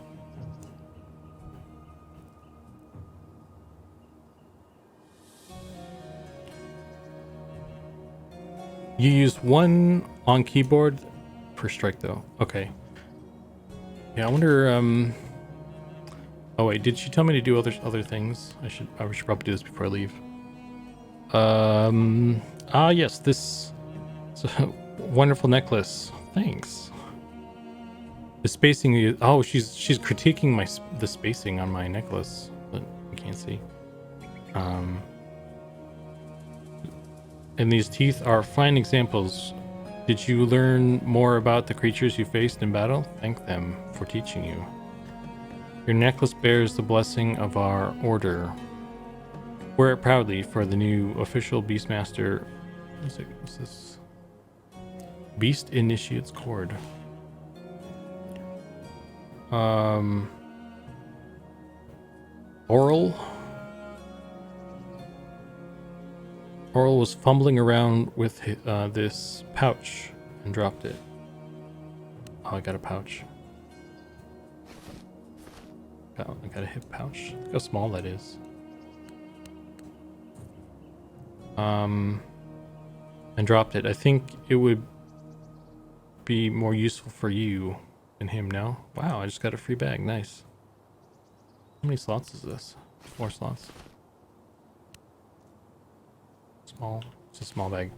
You use one on keyboard per strike, though. Okay. Yeah, I wonder. Oh wait, did she tell me to do other things? I should probably do this before I leave. Yes, this. It's a wonderful necklace. Thanks. The spacing is. Oh, she's critiquing the spacing on my necklace, but you can't see. And these teeth are fine examples. Did you learn more about the creatures you faced in battle? Thank them for teaching you. Your necklace bears the blessing of our order. Wear it proudly for the new official Beastmaster. What's this? Beast Initiate's cord. Oral was fumbling around with this pouch and dropped it. Oh, I got a pouch. I got a hip pouch. Look how small that is. And dropped it. I think it would be more useful for you than him now. Wow, I just got a free bag. Nice. How many slots is this? 4 slots. Small. It's a small bag.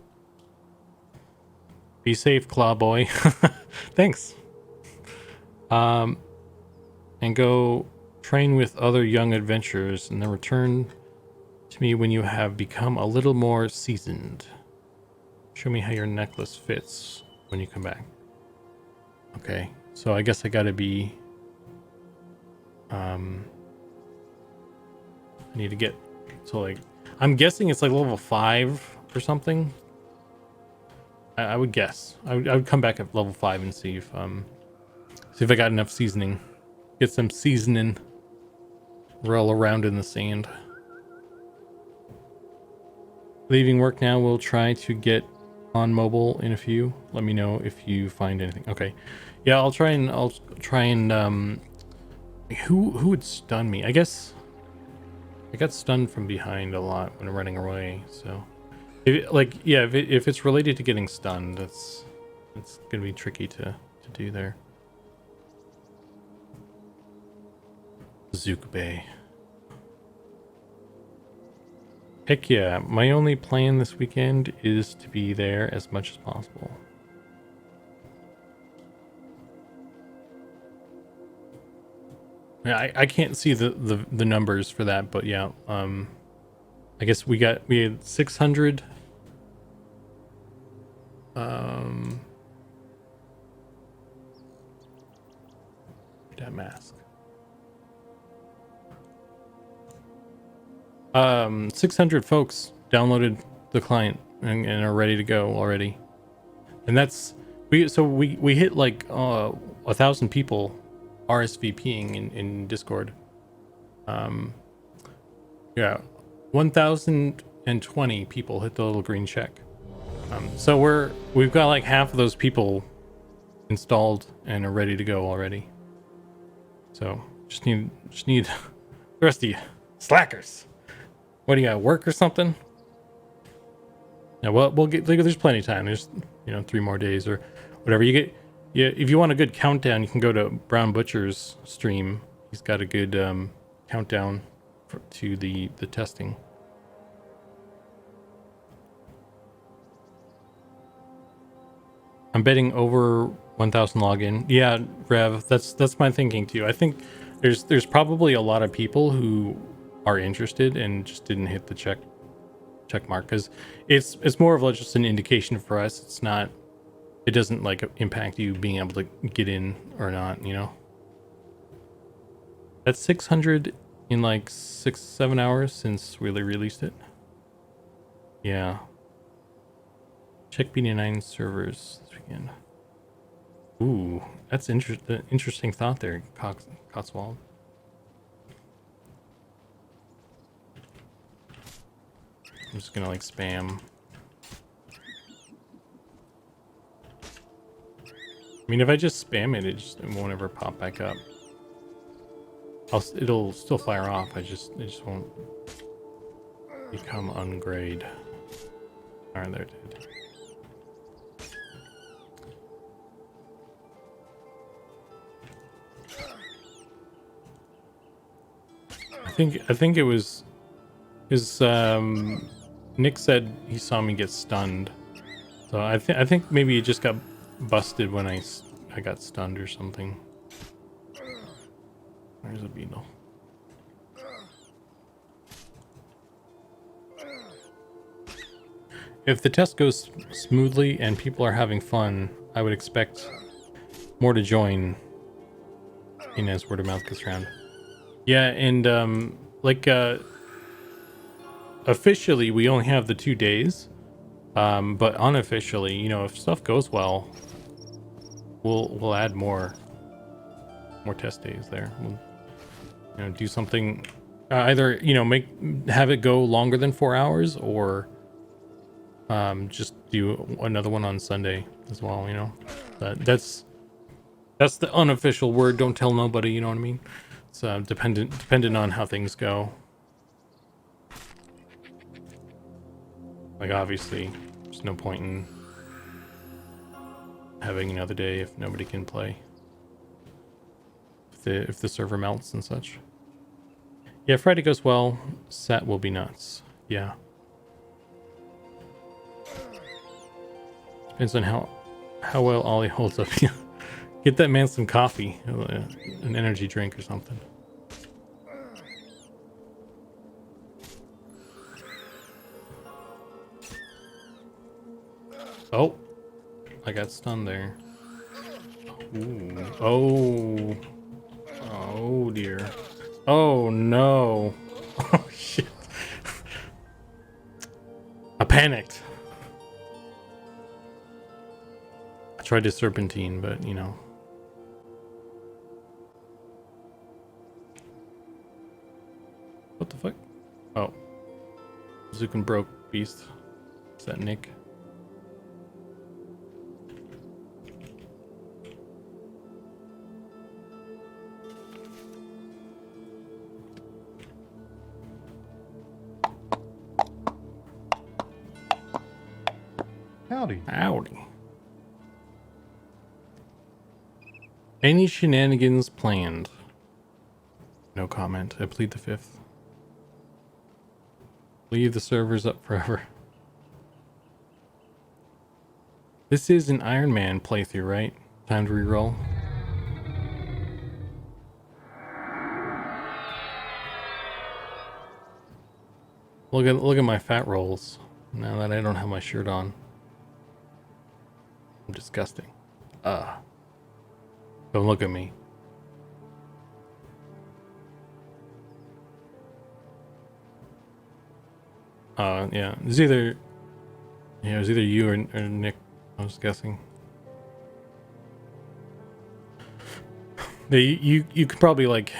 Be safe, Claw Boy. Thanks. And go train with other young adventurers, and then return to me when you have become a little more seasoned. Show me how your necklace fits when you come back. Okay, so I guess I gotta be... I need to get... So, like... I'm guessing it's like level 5 or something. I would guess. I would come back at level 5 and see if I got enough seasoning. Get some seasoning. Roll around in the sand. Leaving work now. We'll try to get on mobile in a few. Let me know if you find anything. Okay. Yeah, I'll try and who would stun me? I guess I got stunned from behind a lot when running away, so if it's related to getting stunned, it's gonna be tricky to do there. Zuka Bay. Heck yeah, my only plan this weekend is to be there as much as possible. Yeah, I can't see the numbers for that, but yeah, I guess we had 600. That mask. 600 folks downloaded the client and are ready to go already, and that's we hit like 1,000 people RSVPing in Discord. Yeah, 1,020 people hit the little green check. So we've got like half of those people installed and are ready to go already. So just need the rest of you slackers. What do you got, work or something? Yeah, well, we'll get. There's plenty of time. There's 3 more days or whatever. You get. Yeah, if you want a good countdown, you can go to Brown Butcher's stream. He's got a good countdown to the testing. I'm betting over 1,000 login. Yeah, Rev, that's my thinking too. I think There's probably a lot of people who are interested and just didn't hit the check mark, because it's more of like just an indication for us. It's not, it doesn't like impact you being able to get in or not, you know. That's 600 in like 6-7 hours since we released it. Yeah. Check BD9 servers this weekend. Ooh, that's interesting thought there, Cotswold. I'm just gonna like spam. I mean, if I just spam it, it won't ever pop back up. It'll still fire off. It just won't become ungrade. Alright, there it did. I think it was his Nick said he saw me get stunned. So I think maybe it just got busted when I got stunned or something. There's a beetle. If the test goes smoothly and people are having fun, I would expect more to join in as word of mouth gets around. Yeah, and officially we only have the 2 days, but unofficially, you know, if stuff goes well, we'll add more test days there. We'll, you know, do something, either, you know, have it go longer than 4 hours, or just do another one on Sunday as well, you know. That's the unofficial word. Don't tell nobody, you know what I mean? It's dependent on how things go. Like, obviously there's no point in having another day if nobody can play, if the server melts and such. Yeah, Friday goes well, Sat will be nuts. Yeah, depends on how well Ollie holds up. Get that man some coffee, an energy drink or something. Oh, I got stunned there. Ooh. Oh. Oh dear. Oh no. Oh shit. I panicked. I tried to serpentine, but you know. What the fuck? Oh. Zukan broke beast. Is that Nick? Howdy. Howdy. Any shenanigans planned? No comment. I plead the fifth. Leave the servers up forever. This is an Iron Man playthrough, right? Time to reroll. Look at my fat rolls. Now that I don't have my shirt on. I'm disgusting. Don't look at me. Yeah. It was either you or Nick, I was guessing. You could probably like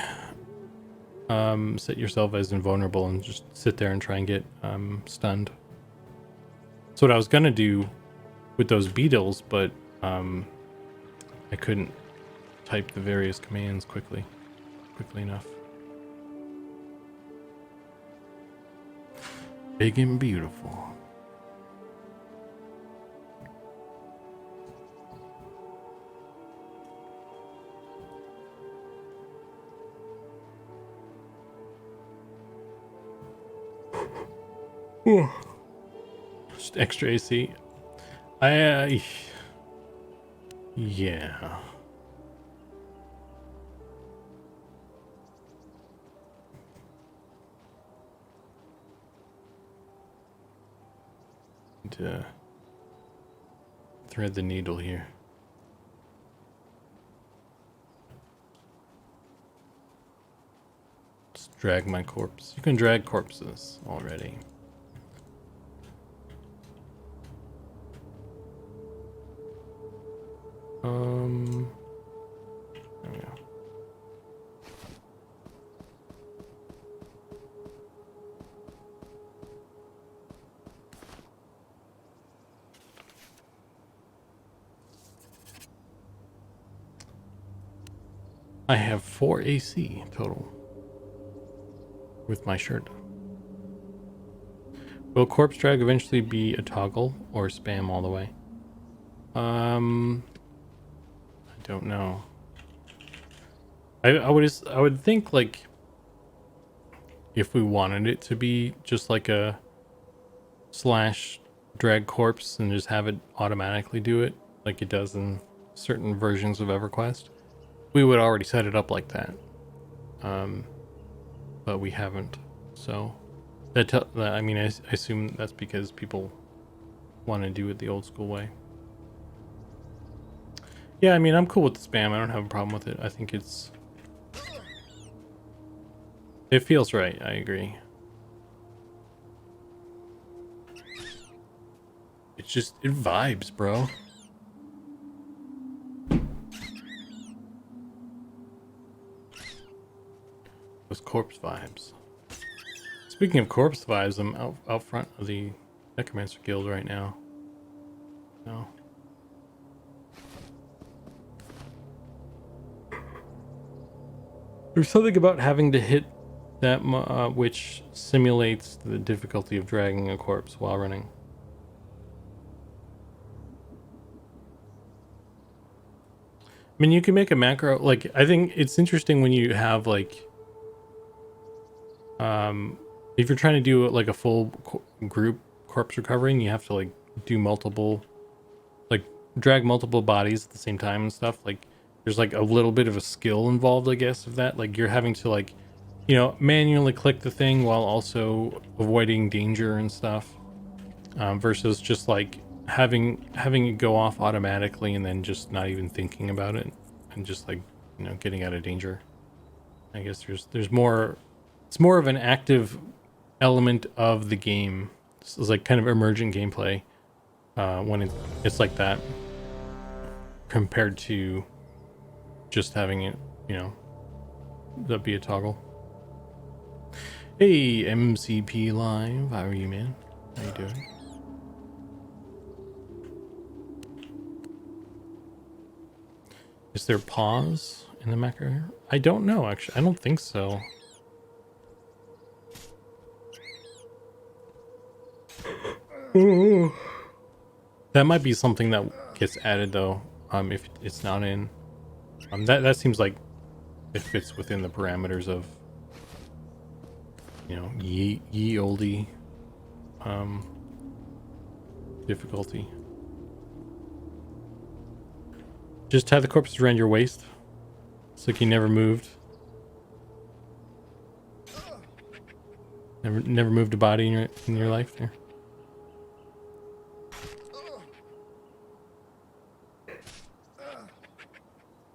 set yourself as invulnerable and just sit there and try and get stunned. That's what I was gonna do with those beetles, but I couldn't type the various commands quickly enough. Big and beautiful. Just extra AC. Yeah. To thread the needle here. Just drag my corpse. You can drag corpses already. There we go. I have 4 AC total with my shirt. Will corpse drag eventually be a toggle or spam all the way? I don't know. I would think like if we wanted it to be just like a slash drag corpse and just have it automatically do it like it does in certain versions of EverQuest, we would already set it up like that. But we haven't. So I mean, I assume that's because people want to do it the old school way. Yeah, I mean, I'm cool with the spam. I don't have a problem with it. I think it feels right. I agree. It's just, it vibes, bro. Those corpse vibes. Speaking of corpse vibes, I'm out front of the Necromancer Guild right now. No. There's something about having to hit that which simulates the difficulty of dragging a corpse while running. I mean, you can make a macro, like, I think it's interesting when you have, like, if you're trying to do, like, a full group corpse recovery, and you have to, like, do multiple, like, drag multiple bodies at the same time and stuff, like, there's, like, a little bit of a skill involved, I guess, of that. Like, you're having to, like, you know, manually click the thing while also avoiding danger and stuff, versus just, like, having it go off automatically and then just not even thinking about it and just, like, you know, getting out of danger. I guess there's more, it's more of an active element of the game. It's like kind of emergent gameplay when it's like that, compared to just having it, you know, that be a toggle. Hey, MCP Live, how are you, man? How you doing? Is there pause in the macro here? I don't know, actually. I don't think so. Ooh. That might be something that gets added, though, if it's not in. That seems like it fits within the parameters of, you know, ye olde difficulty. Just tie the corpses around your waist. It's like you never moved. Never moved a body in your life there.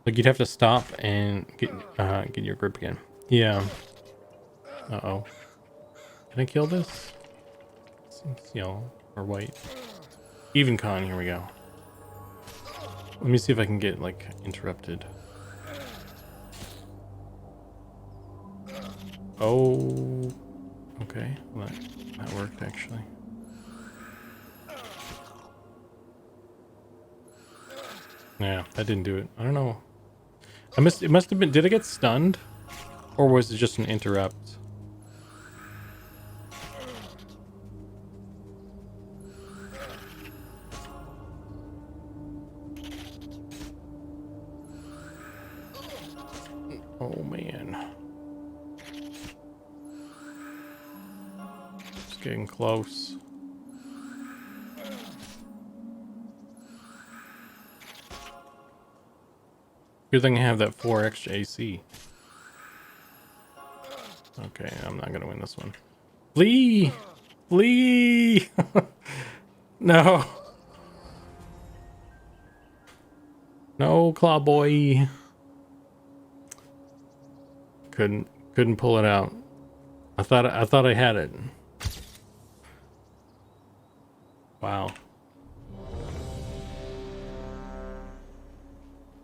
Like you'd have to stop and get your grip again. Yeah. Uh-oh. Can I kill this? It's yellow or white. Even con, here we go. Let me see if I can get, like, interrupted. Oh, okay. Well, that worked, actually. Yeah, that didn't do it. I don't know. It must have been, did I get stunned? Or was it just an interrupt? Oh man. It's getting close. Good thing I have that 4 extra AC. Okay, I'm not gonna win this one. Flee! Flee! No. No, Claw Boy. Couldn't pull it out. I thought I had it. Wow.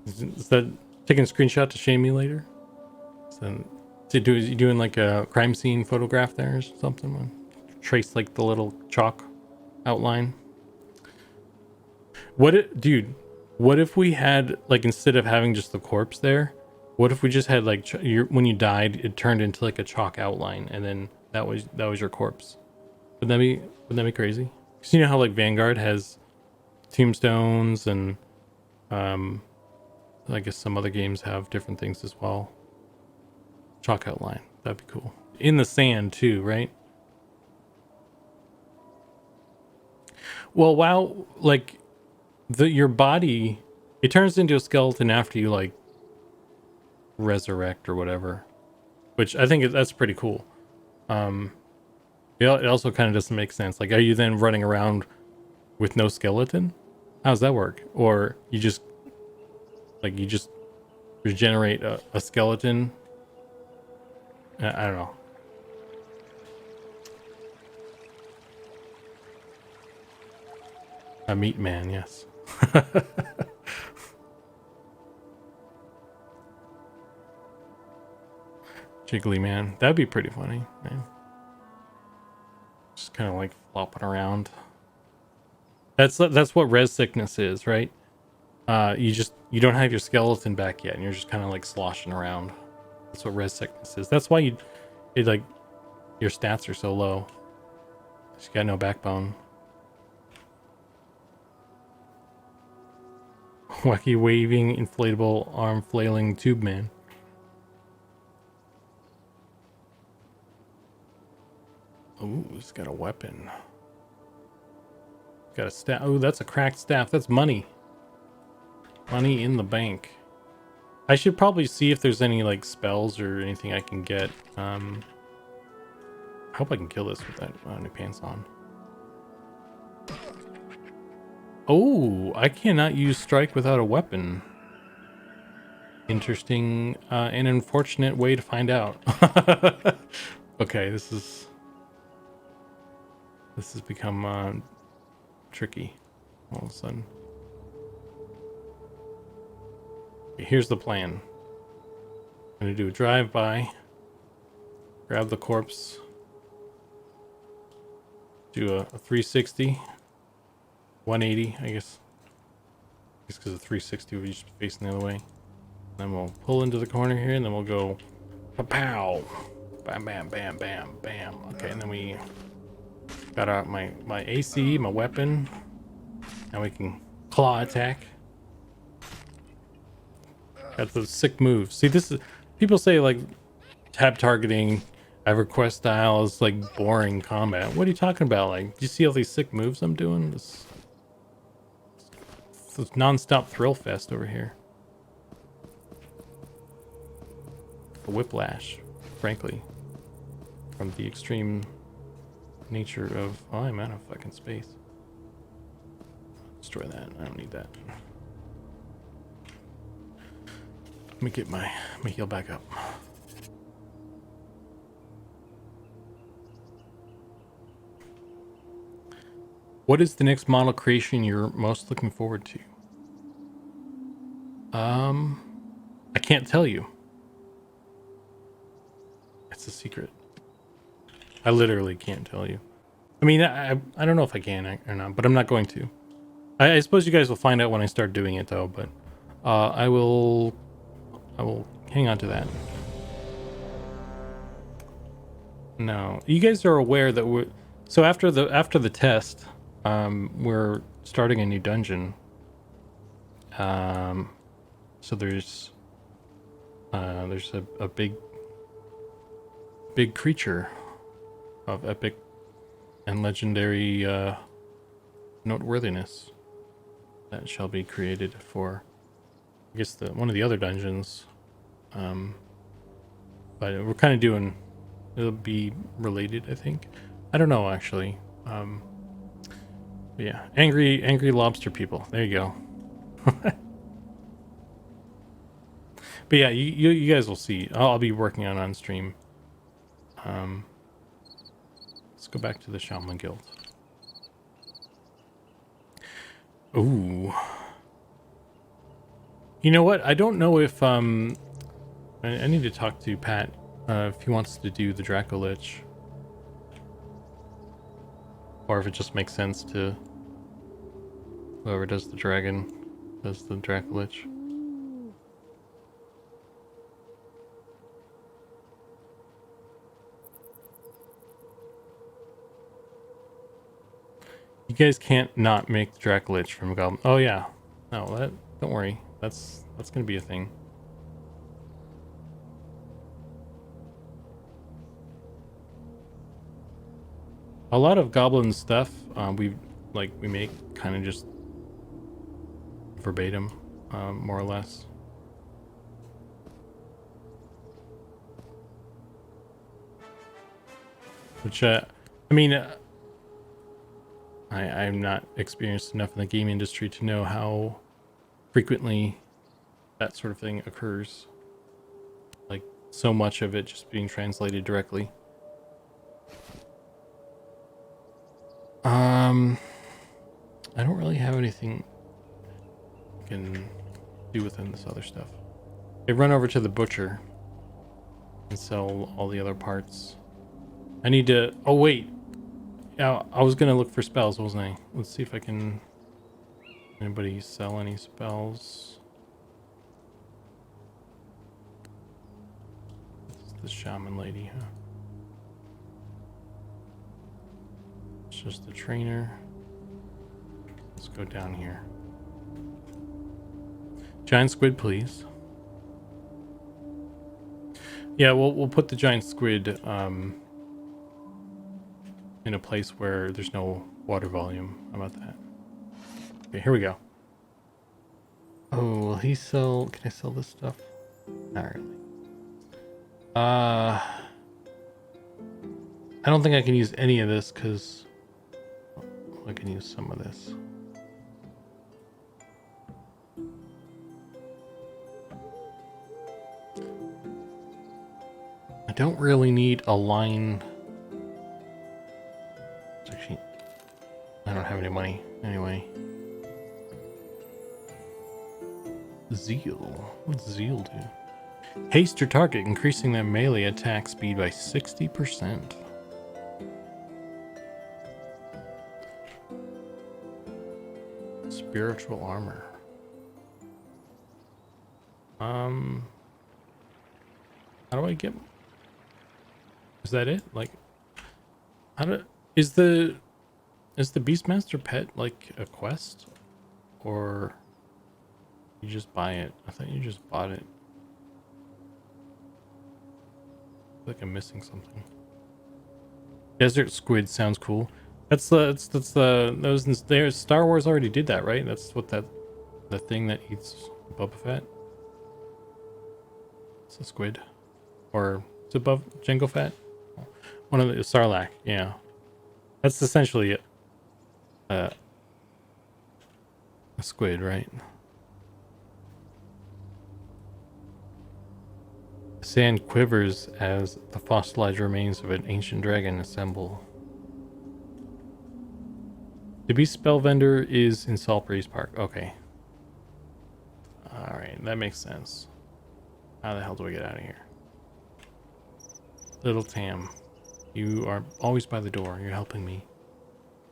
Is that taking a screenshot to shame me later? Is you doing like a crime scene photograph there or something? Trace like the little chalk outline. Dude, what if we had like, instead of having just the corpse there, what if we just had like when you died, it turned into like a chalk outline, and then that was your corpse? Wouldn't that be crazy? Because you know how like Vanguard has tombstones, and I guess some other games have different things as well. Chalk outline, that'd be cool. In the sand too, right? Well, wow, like your body, it turns into a skeleton after you like resurrect or whatever, which I think that's pretty cool. It also kind of doesn't make sense. Like, are you then running around with no skeleton? How does that work? Or you just regenerate a skeleton? I don't know. A meat man, yes. Jiggly man. That'd be pretty funny, man. Just kind of like flopping around. That's what res sickness is, right? You don't have your skeleton back yet, and you're just kind of like sloshing around. That's what res sickness is. That's why your stats are so low. You got no backbone. Wacky waving inflatable arm flailing tube man. Ooh, he's got a weapon. Got a staff. Oh, that's a cracked staff. That's money. Money in the bank. I should probably see if there's any like spells or anything I can get. I hope I can kill this with that new pants on. Oh, I cannot use strike without a weapon. Interesting and unfortunate way to find out. Okay, this has become tricky all of a sudden. Here's the plan. I'm gonna do a drive-by, grab the corpse, do a 360, 180, I guess because the 360 would be just facing the other way. Then we'll pull into the corner here, and then we'll go pow, bam, bam, bam, bam, bam. Okay, and then we got out my AC, my weapon, and we can claw attack. Got those sick moves. See, this is, people say like tab targeting, EverQuest style is like boring combat. What are you talking about? Like, do you see all these sick moves I'm doing? This non-stop thrill fest over here. A whiplash, frankly, from the extreme nature of. Oh, I'm out of fucking space. Destroy that. I don't need that. Let me get my heal back up. What is the next model creation you're most looking forward to? I can't tell you. It's a secret. I literally can't tell you. I mean, I don't know if I can or not, but I'm not going to. I suppose you guys will find out when I start doing it, though. But I will hang on to that. No, you guys are aware that we're so after the test, we're starting a new dungeon. So there's a big creature of epic and legendary noteworthiness that shall be created for, I guess, one of the other dungeons. But we're kind of doing, it'll be related, I think. I don't know, actually. Yeah, angry lobster people. There you go. But yeah, you guys will see. I'll be working on stream. Let's go back to the Shaman Guild. Ooh. You know what? I don't know if I need to talk to Pat if he wants to do the Draco Lich, or if it just makes sense to whoever does the dragon does the Draco Lich. You guys can't not make the Draco Lich from Goblin. Oh yeah, no, don't worry. That's gonna be a thing. A lot of Goblin stuff we make kind of just verbatim, more or less. Which I mean, I'm not experienced enough in the game industry to know how frequently that sort of thing occurs. Like so much of it just being translated directly. I don't really have anything I can do within this other stuff. I run over to the butcher and sell all the other parts. I need to. Oh wait, yeah, I was gonna look for spells, wasn't I? Let's see if I can. Anybody sell any spells? It's the shaman lady, huh? It's just the trainer. Let's go down here. Giant squid, please. Yeah, we'll put the giant squid in a place where there's no water volume. How about that? Okay, here we go. Oh, will he sell? Can I sell this stuff? Not really. I don't think I can use any of this because I can use some of this. I don't really need a line. Actually, I don't have any money anyway. Zeal. What's zeal do? Haste your target, increasing their melee attack speed by 60%. Spiritual armor. How do I get? Is that it? Like, is the Beastmaster pet like a quest, or you just buy it? I thought you just bought it. I feel like I'm missing something. Desert squid sounds cool. That's those there. Star Wars already did that, right? That's what the thing that eats Boba Fett. It's a squid, or is it Jango Fett? One of the Sarlacc. Yeah, that's essentially a squid, right? Sand quivers as the fossilized remains of an ancient dragon assemble. The beast spell vendor is in Salt Breeze Park. Okay. Alright, that makes sense. How the hell do I get out of here? Little Tam, you are always by the door. You're helping me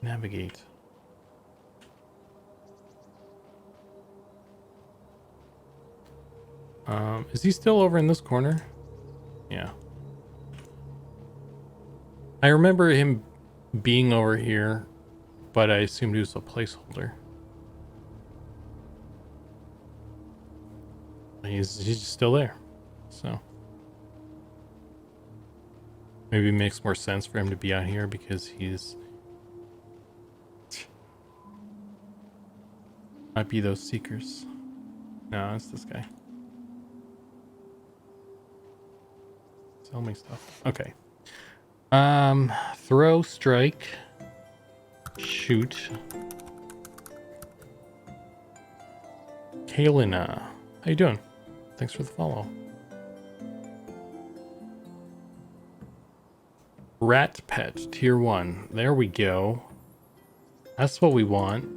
navigate. Is he still over in this corner? Yeah. I remember him being over here, but I assumed he was a placeholder. He's just still there, so maybe it makes more sense for him to be out here because he's might be those seekers. No, it's this guy. Sell me stuff. Okay. Throw, strike, shoot. Kalina, how you doing? Thanks for the follow. Rat pet tier 1. There we go. That's what we want.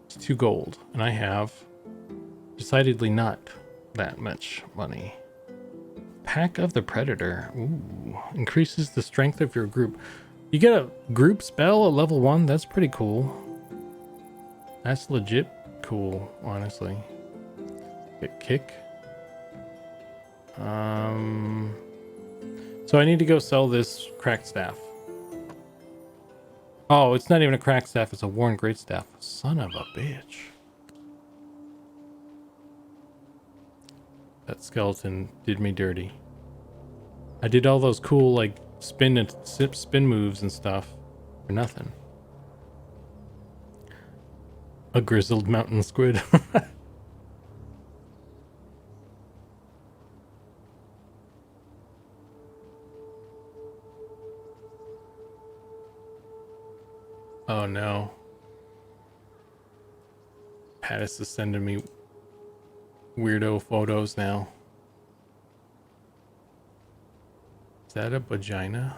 It's 2 gold, and I have decidedly not that much money. Pack of the Predator. Ooh, increases the strength of your group. You get a group spell at level 1. That's pretty cool. That's legit cool, honestly. Get kick. So I need to go sell this cracked staff. Oh, it's not even a cracked staff. It's a worn great staff. Son of a bitch. That skeleton did me dirty. I did all those cool like spin moves and stuff for nothing. A grizzled mountain squid. Oh no. Pattis is sending me weirdo photos now. Is that a vagina?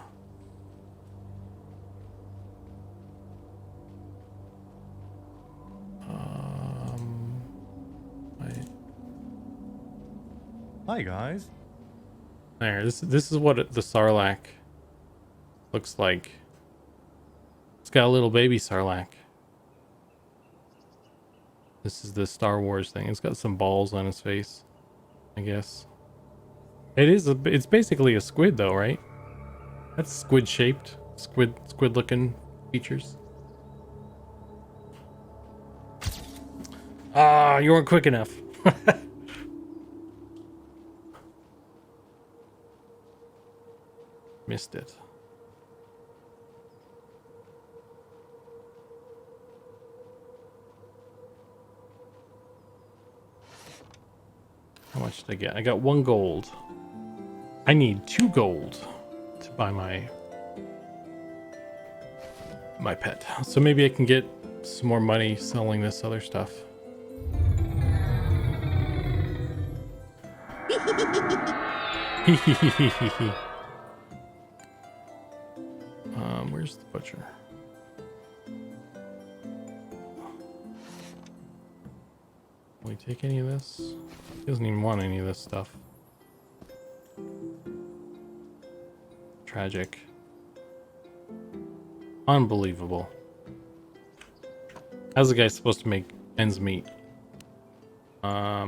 Wait. Hi guys. There, this is what the Sarlacc looks like. It's got a little baby Sarlacc. This is the Star Wars thing. It's got some balls on his face, I guess. It's basically a squid though, right? That's squid shaped, squid looking features. Ah, you weren't quick enough. Missed it. How much did I get? I got 1 gold. I need 2 gold to buy my pet. So maybe I can get some more money selling this other stuff. Where's the butcher? Will he take any of this? He doesn't even want any of this stuff. Tragic. Unbelievable. How's the guy supposed to make ends meet? I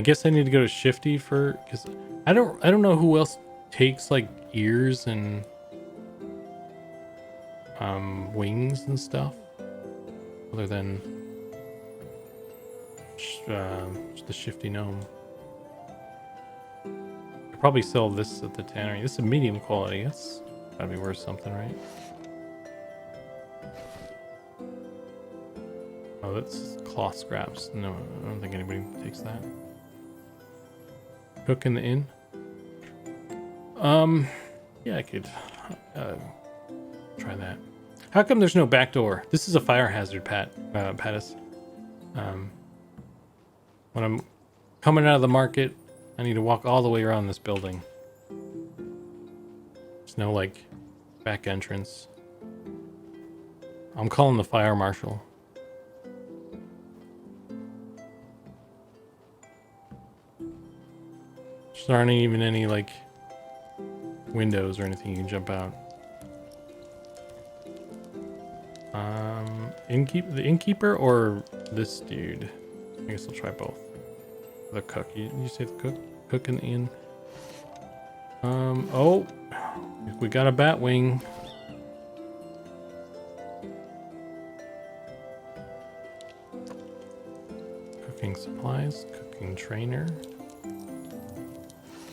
guess I need to go to Shifty because I don't know who else takes like ears and wings and stuff other than just the Shifty gnome. I'd probably sell this at the tannery. This is medium quality. That's gotta be worth something, right? Oh, that's cloth scraps. No, I don't think anybody takes that. Cook in the inn. Yeah, I could try that. How come there's no back door? This is a fire hazard, Pattis. When I'm coming out of the market, I need to walk all the way around this building. There's no like back entrance. I'm calling the fire marshal. There aren't even any like windows or anything you can jump out. The innkeeper or this dude? I guess I'll try both. The cook. You say the cook in the inn. Oh, we got a bat wing. Cooking supplies, cooking trainer.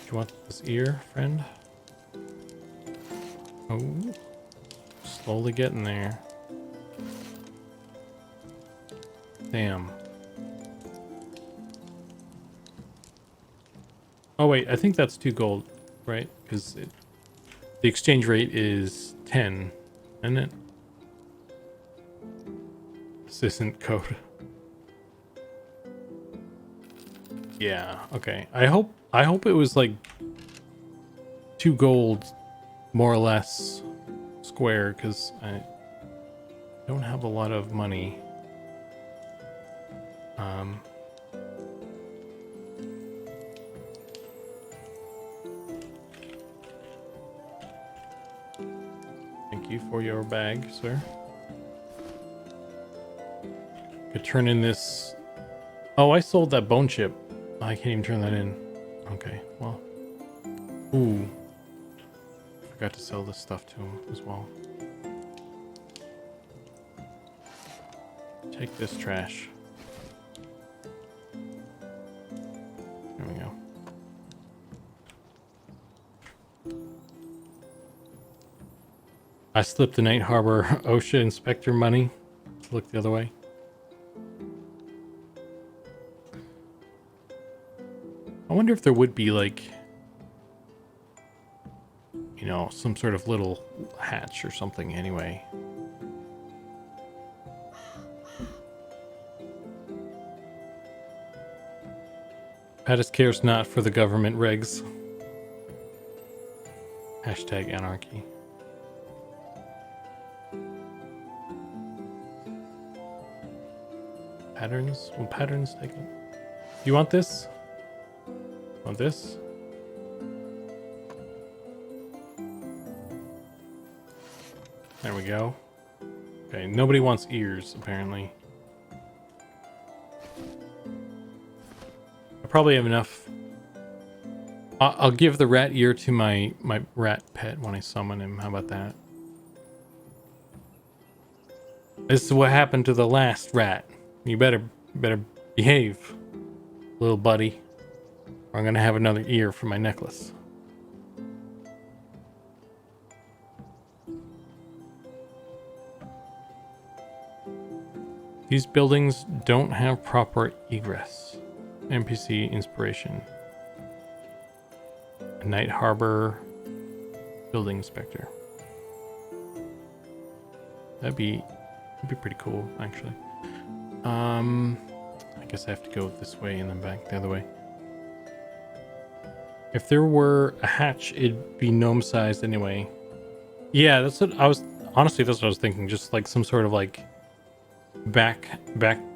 You want this ear, friend? Oh, slowly getting there. Damn. Oh wait, I think that's 2 gold, right? Because the exchange rate is 10, isn't it? This isn't code. Yeah, okay. I hope it was like 2 gold more or less square, because I don't have a lot of money. Thank you for your bag, sir. Could turn in this. Oh, I sold that bone chip. I can't even turn that in. Okay, well. Ooh. Forgot to sell this stuff to him as well. Take this trash. There we go. I slipped the Night Harbor OSHA inspector money. Look the other way. I wonder if there would be like, you know, some sort of little hatch or something anyway. Pattis cares not for the government regs. Hashtag anarchy. Patterns? Will patterns take it? You want this? Want this? There we go. Okay, nobody wants ears, apparently. I probably have enough. I'll give the rat ear to my rat pet when I summon him. How about that? This is what happened to the last rat. You better behave, little buddy, or I'm gonna have another ear for my necklace. These buildings don't have proper egress. NPC inspiration. A Night Harbor building inspector. That'd be pretty cool, actually. I guess I have to go this way and then back the other way. If there were a hatch, it'd be gnome-sized anyway. Yeah, that's what I was. Honestly, that's what I was thinking. Just like some sort of like back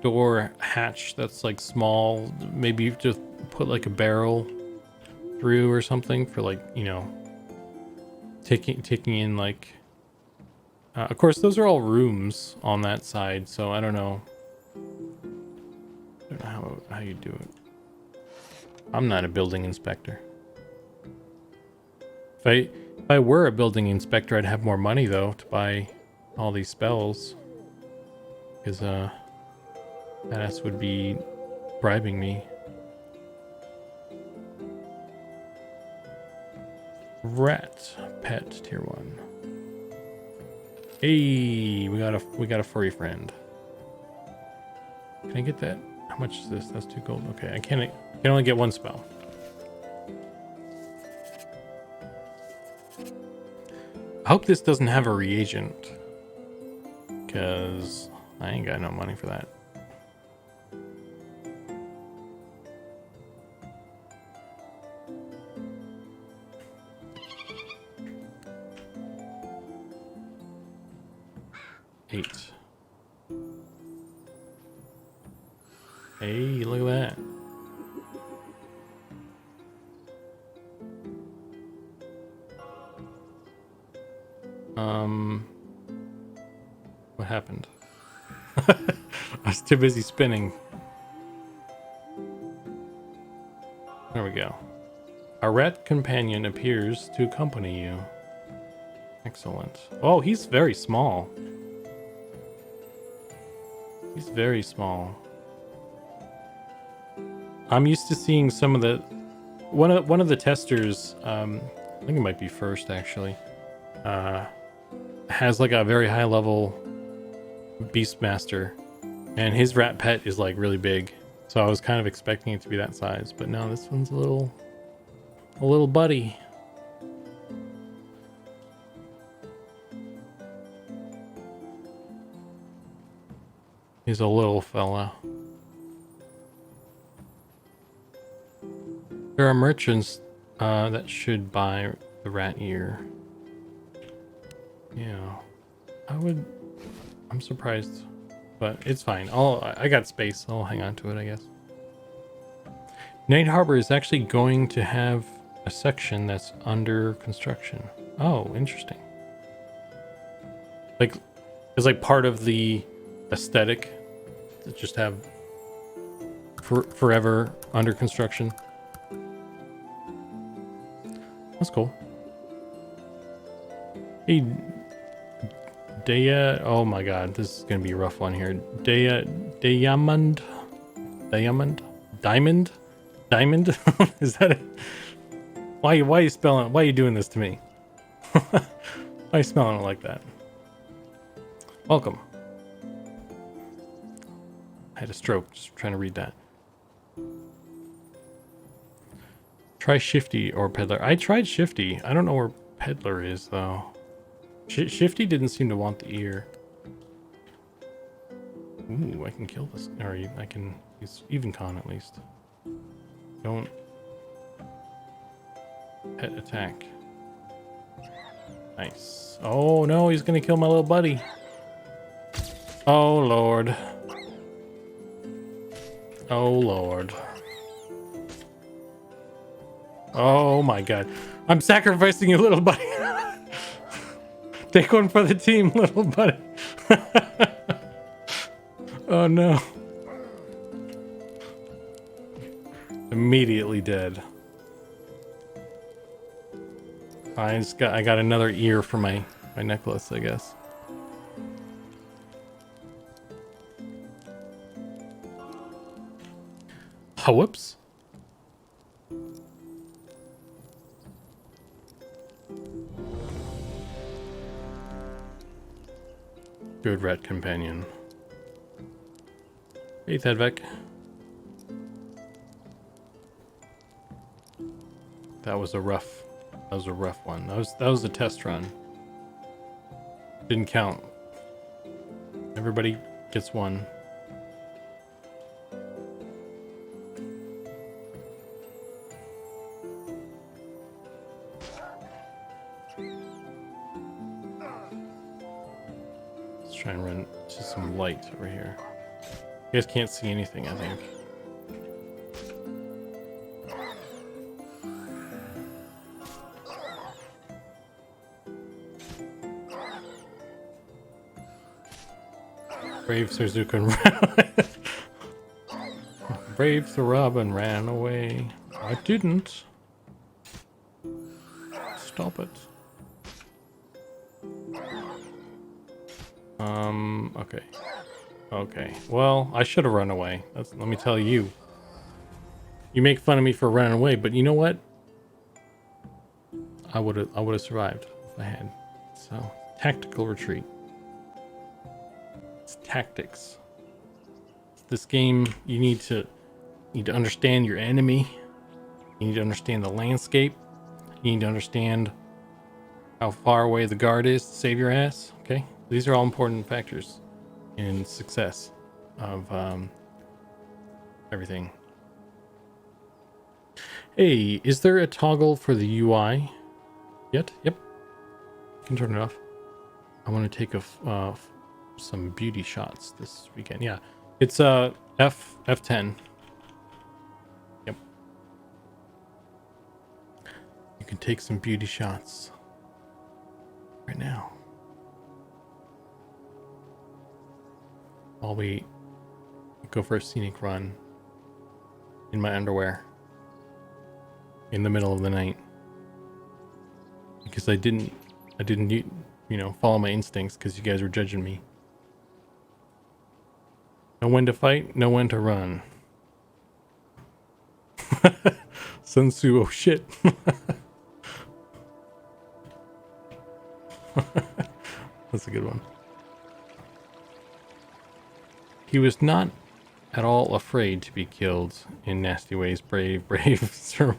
door hatch that's like small. Maybe you just put like a barrel through or something for like, you know, taking in like. Of course, those are all rooms on that side, so I don't know. I don't know how you do it. I'm not a building inspector. If I were a building inspector, I'd have more money though to buy all these spells, because badass would be bribing me. Rat pet tier 1. Hey, we got a furry friend. Can I get that? How much is this? That's 2 gold. Okay, I can only get 1 spell. I hope this doesn't have a reagent, because I ain't got no money for that. Eight. Hey, look at that. What happened? I was too busy spinning. There we go. A rat companion appears to accompany you. Excellent. Oh, he's very small. He's very small. I'm used to seeing some of the one of the testers, I think it might be first actually, has like a very high level Beastmaster, and his rat pet is like really big. So I was kind of expecting it to be that size, but no, this one's a little buddy. He's a little fella. There are merchants that should buy the rat ear. Yeah, I'm surprised, but it's fine. I got space. I'll hang on to it, I guess. Night Harbor is actually going to have a section that's under construction. Oh, interesting. Like, it's like part of the aesthetic to just have forever under construction. That's cool. Hey, Daya. Oh my god, this is gonna be a rough one here. Diamond. Is that it? Why are you spelling? Why are you doing this to me? Why are you spelling it like that? Welcome. I had a stroke just trying to read that. Try Shifty or Peddler. I tried Shifty. I don't know where Peddler is though. Shifty didn't seem to want the ear. Ooh, I can kill this. Or I can use even con at least. Don't pet attack. Nice. Oh no, he's gonna kill my little buddy. Oh lord. Oh lord. Oh my god. I'm sacrificing you, little buddy. Take one for the team, little buddy. Oh no. Immediately dead. I got another ear for my necklace, I guess. Oh, whoops. Good rat companion. Hey, Thedvek. That was a rough one. That was a test run. Didn't count. Everybody gets one. Let's try and run to some light over here. You guys can't see anything, I think. Brave Sir Zukan ran away. Brave Sir Robin ran away. I didn't. Stop it. Okay. Okay. Well, I should have run away. Let me tell you. You make fun of me for running away, but you know what? I would have survived if I had. So, tactical retreat. It's tactics. This game, you need to understand your enemy. You need to understand the landscape. You need to understand how far away the guard is to save your ass. Okay, these are all important factors in success of everything. Hey, is there a toggle for the UI yet? Yep, you can turn it off. I want to take some beauty shots this weekend. Yeah, it's F10. Yep, you can take some beauty shots right now while we go for a scenic run in my underwear in the middle of the night, because I didn't follow my instincts because you guys were judging me. Know when to fight, know when to run. Sun Tzu, oh shit. That's a good one. He was not at all afraid to be killed in nasty ways. Brave Sir.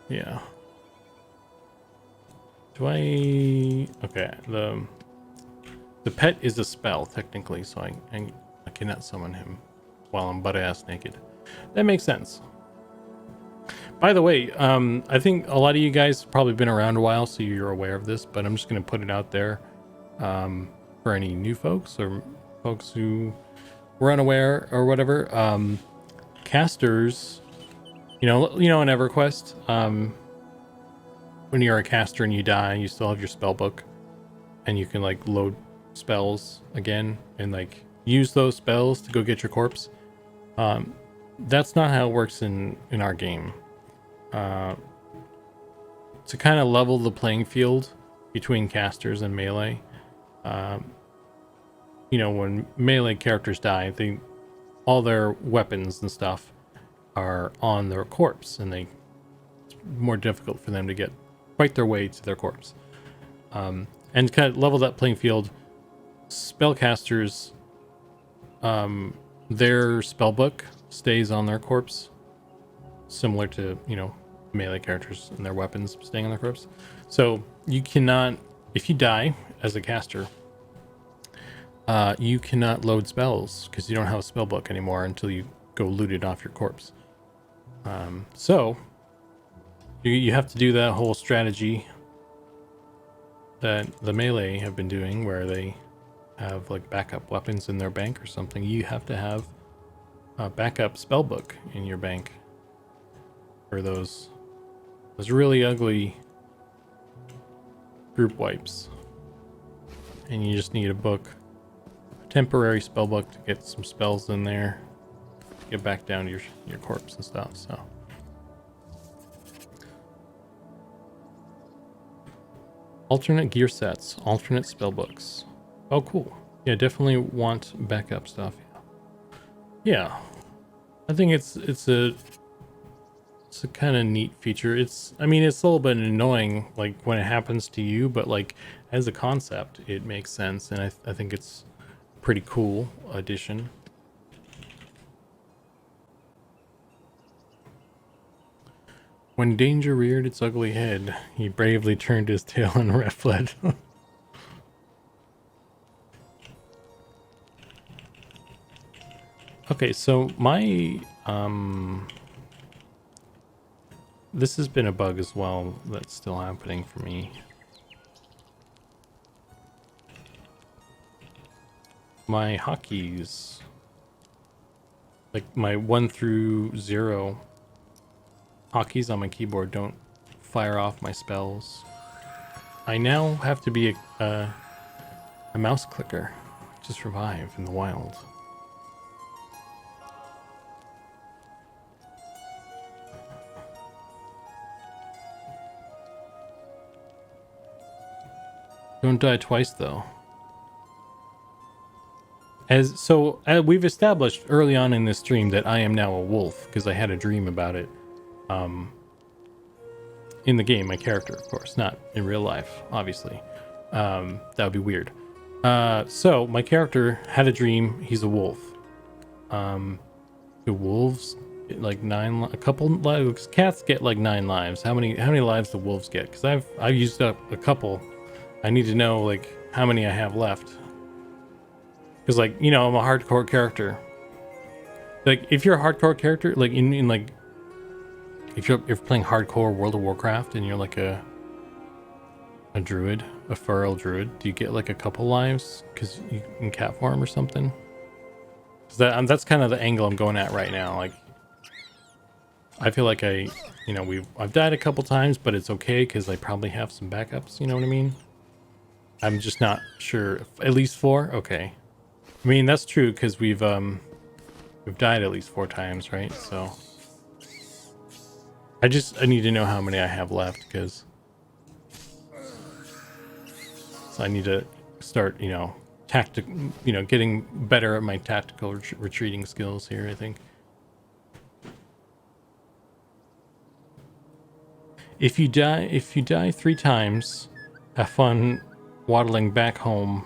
Yeah. Do I... Okay, The pet is a spell technically, so I cannot summon him while I'm butt ass naked. That makes sense. By the way, I think a lot of you guys have probably been around a while, so you're aware of this, but I'm just going to put it out there for any new folks or folks who were unaware or whatever. Casters, in EverQuest, when you're a caster and you die, you still have your spell book, and you can like load spells again and like use those spells to go get your corpse. That's not how it works in our game. To kind of level the playing field between casters and melee, when melee characters die, all their weapons and stuff are on their corpse, and it's more difficult for them to fight their way to their corpse. And to kind of level that playing field, spellcasters, their spell book stays on their corpse, similar to melee characters and their weapons staying on their corpse. So you cannot, if you die as a caster, you cannot load spells because you don't have a spell book anymore until you go loot it off your corpse. So you have to do that whole strategy that the melee have been doing, where they have like backup weapons in their bank or something. You have to have a backup spell book in your bank for those really ugly group wipes, and you just need a book, a temporary spell book, to get some spells in there, get back down to your corpse and stuff. So alternate gear sets, alternate spell books. Oh, cool. Yeah, definitely want backup stuff. Yeah, I think it's a kind of neat feature. It's a little bit annoying like when it happens to you, but like as a concept it makes sense, and I think it's a pretty cool addition. When danger reared its ugly head, he bravely turned his tail and fled. Okay, so my this has been a bug as well that's still happening for me. My hotkeys, like my 1 through 0 hotkeys on my keyboard, don't fire off my spells. I now have to be a mouse clicker to survive in the wild. Don't die twice though. We've established early on in this stream that I am now a wolf because I had a dream about it. In the game, my character, of course, not in real life, obviously. That would be weird. So my character had a dream. He's a wolf. The wolves get like 9 a couple lives. Cats get like 9 lives. How many lives do wolves get? Because I've used up a couple. I need to know like how many I have left. Because like, I'm a hardcore character. Like if you're a hardcore character, like in like if you're playing hardcore World of Warcraft and you're like a druid, a feral druid, do you get like a couple lives because you in cat form or something? That's kind of the angle I'm going at right now. Like I feel like I've died a couple times, but it's okay because I probably have some backups. You know what I mean? I'm just not sure. At least 4? Okay. I mean, that's true because we've died at least 4 times, right? So I need to know how many I have left, because I need to start, getting better at my tactical retreating skills here, I think. If you die 3 times, have fun waddling back home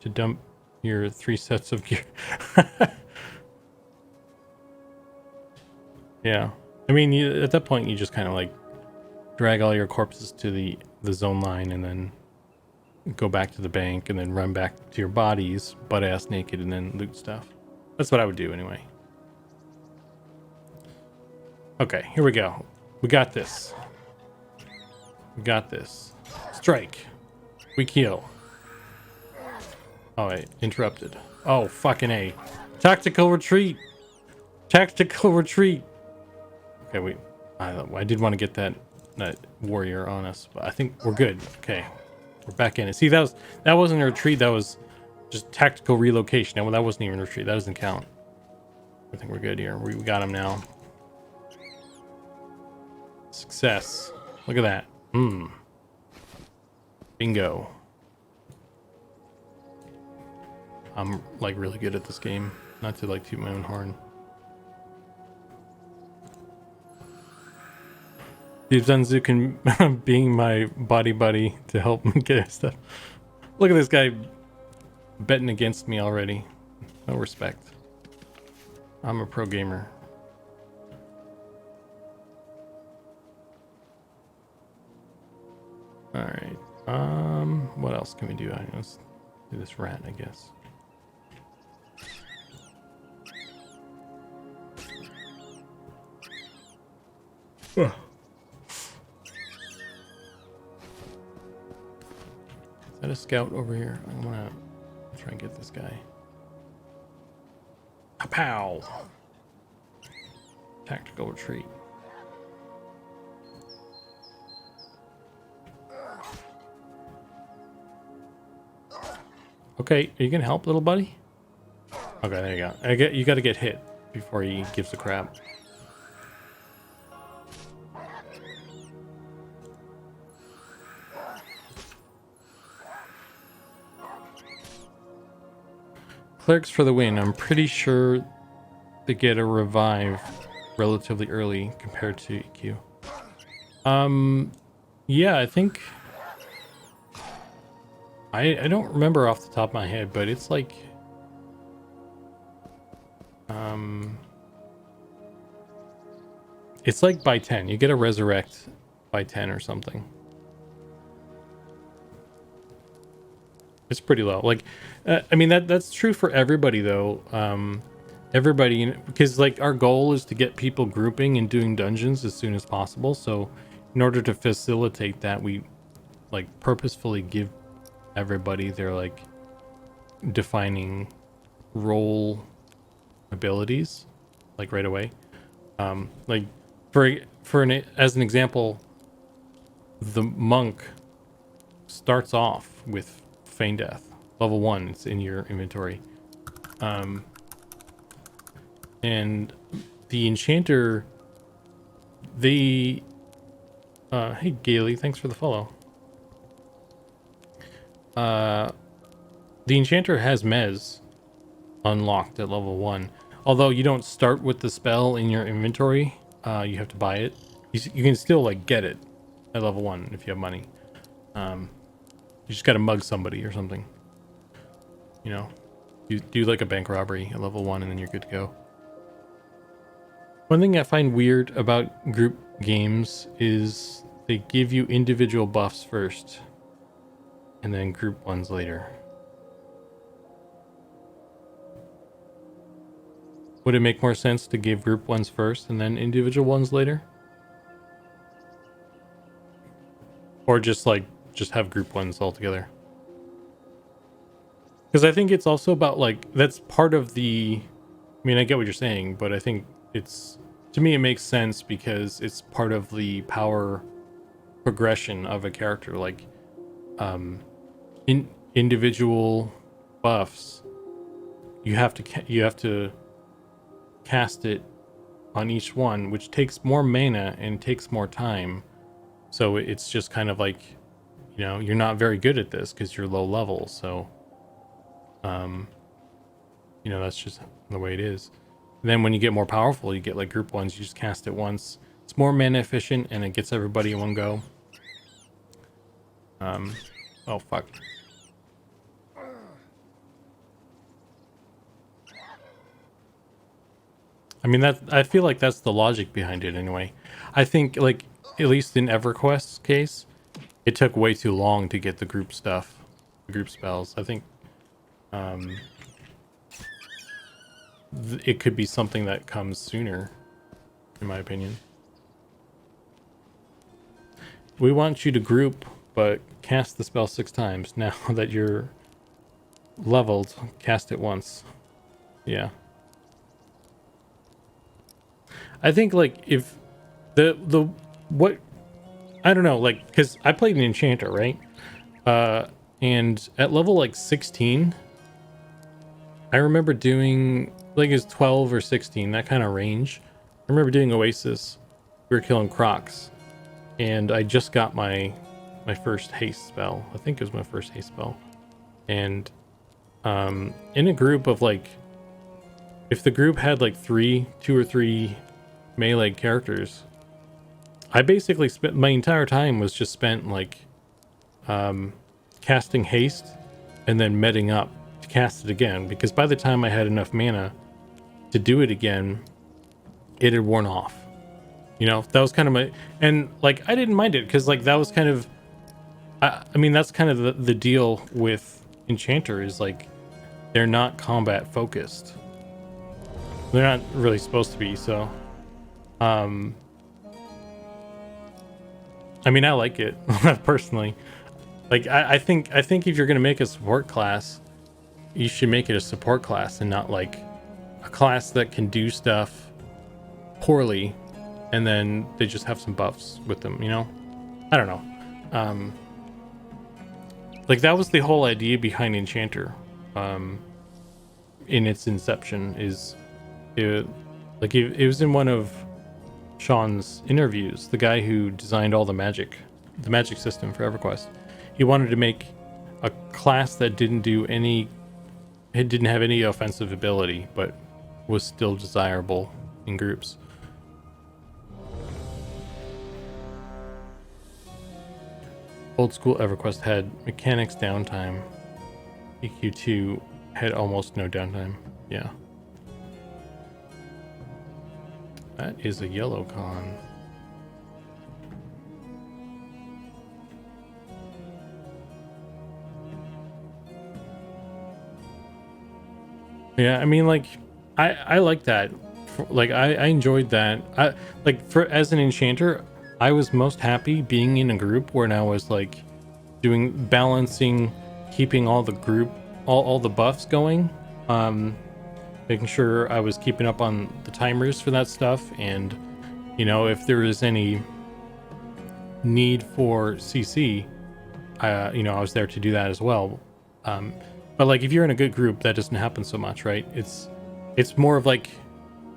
to dump your 3 sets of gear. Yeah. I mean, at that point, you just kind of like drag all your corpses to the zone line and then go back to the bank and then run back to your bodies, butt ass naked, and then loot stuff. That's what I would do anyway. Okay, here we go. We got this. We got this. Strike. We kill. Oh, wait. Interrupted. Oh, fucking A. Tactical retreat. Tactical retreat. Okay, wait. I did want to get that warrior on us, but I think we're good. Okay. We're back in it. See, that wasn't a retreat. That was just tactical relocation. That wasn't even a retreat. That doesn't count. I think we're good here. We got him now. Success. Look at that. Bingo. I'm like really good at this game. Not to like toot my own horn. You've done Zukan being my body buddy to help me get his stuff. Look at this guy betting against me already. No respect. I'm a pro gamer. All right. What else can we do? Let's do this rat, I guess. Ugh. Is that a scout over here? I want to try and get this guy. Pow! Tactical retreat. Okay, are you gonna help, little buddy? Okay, there you go. You gotta get hit before he gives a crap. Clerics for the win. I'm pretty sure they get a revive relatively early compared to EQ. Yeah, I think I don't remember off the top of my head, but it's like it's like by 10. You get a resurrect by 10 or something. It's pretty low. Like, I mean, that's true for everybody though. Everybody, because like our goal is to get people grouping and doing dungeons as soon as possible. So in order to facilitate that, we like purposefully give everybody their like defining role abilities like right away. Like as an example, the monk starts off with feign death level 1. It's in your inventory. And the enchanter, hey Gailey, thanks for the follow. The enchanter has Mez unlocked at level 1. Although you don't start with the spell in your inventory, you have to buy it. You can still like get it at level 1 if you have money. You just gotta mug somebody or something. You know, you do like a bank robbery at level 1 and then you're good to go. One thing I find weird about group games is they give you individual buffs first and then group ones later. Would it make more sense to give group ones first and then individual ones later? Or just have group ones altogether? Because I think it's also about like, that's part of the, I mean, I get what you're saying, but I think it's, to me, it makes sense because it's part of the power progression of a character. Like, in individual buffs, you have to cast it on each one, which takes more mana and takes more time. So it's just kind of like, you know, you're not very good at this because you're low level. So, you know, that's just the way it is. And then when you get more powerful, you get like group ones, you just cast it once. It's more mana efficient and it gets everybody in one go. Oh fuck. I mean, I feel like that's the logic behind it anyway. I think like, at least in EverQuest's case, it took way too long to get the group stuff. group spells. I think it could be something that comes sooner, in my opinion. We want you to group, but cast the spell 6 times. Now that you're leveled, cast it once. Yeah. I think like if the what I don't know, like, because I played an enchanter, right? And at level like 16, I remember doing like it's 12 or 16, that kind of range. I remember doing Oasis. We were killing crocs, and I just got my first haste spell. I think it was my first haste spell. And in a group of like, if the group had like 2 or 3 melee characters, I basically spent my entire time was just spent like casting haste and then meting up to cast it again, because by the time I had enough mana to do it again, it had worn off. You know, that was kind of my, and like I didn't mind it because like that was kind of I mean that's kind of the deal with enchanter is like they're not combat focused. They're not really supposed to be, so I mean I like it personally. Like I think if you're gonna make a support class, you should make it a support class and not like a class that can do stuff poorly and then they just have some buffs with them, you know? I don't know. Like that was the whole idea behind enchanter in its inception. Is it was in one of Sean's interviews, the guy who designed all the magic system for EverQuest. He wanted to make a class that didn't have any offensive ability but was still desirable in groups. Old school EverQuest had mechanics downtime. EQ2 had almost no downtime. Yeah. That is a yellow con. Yeah, I mean, like, I like that. Like, I enjoyed that. As an enchanter, I was most happy being in a group where I was like balancing, keeping all the group, all the buffs going, making sure I was keeping up on the timers for that stuff, and you know, if there was any need for CC, you know, I was there to do that as well. But like if you're in a good group, that doesn't happen so much, right? It's more of like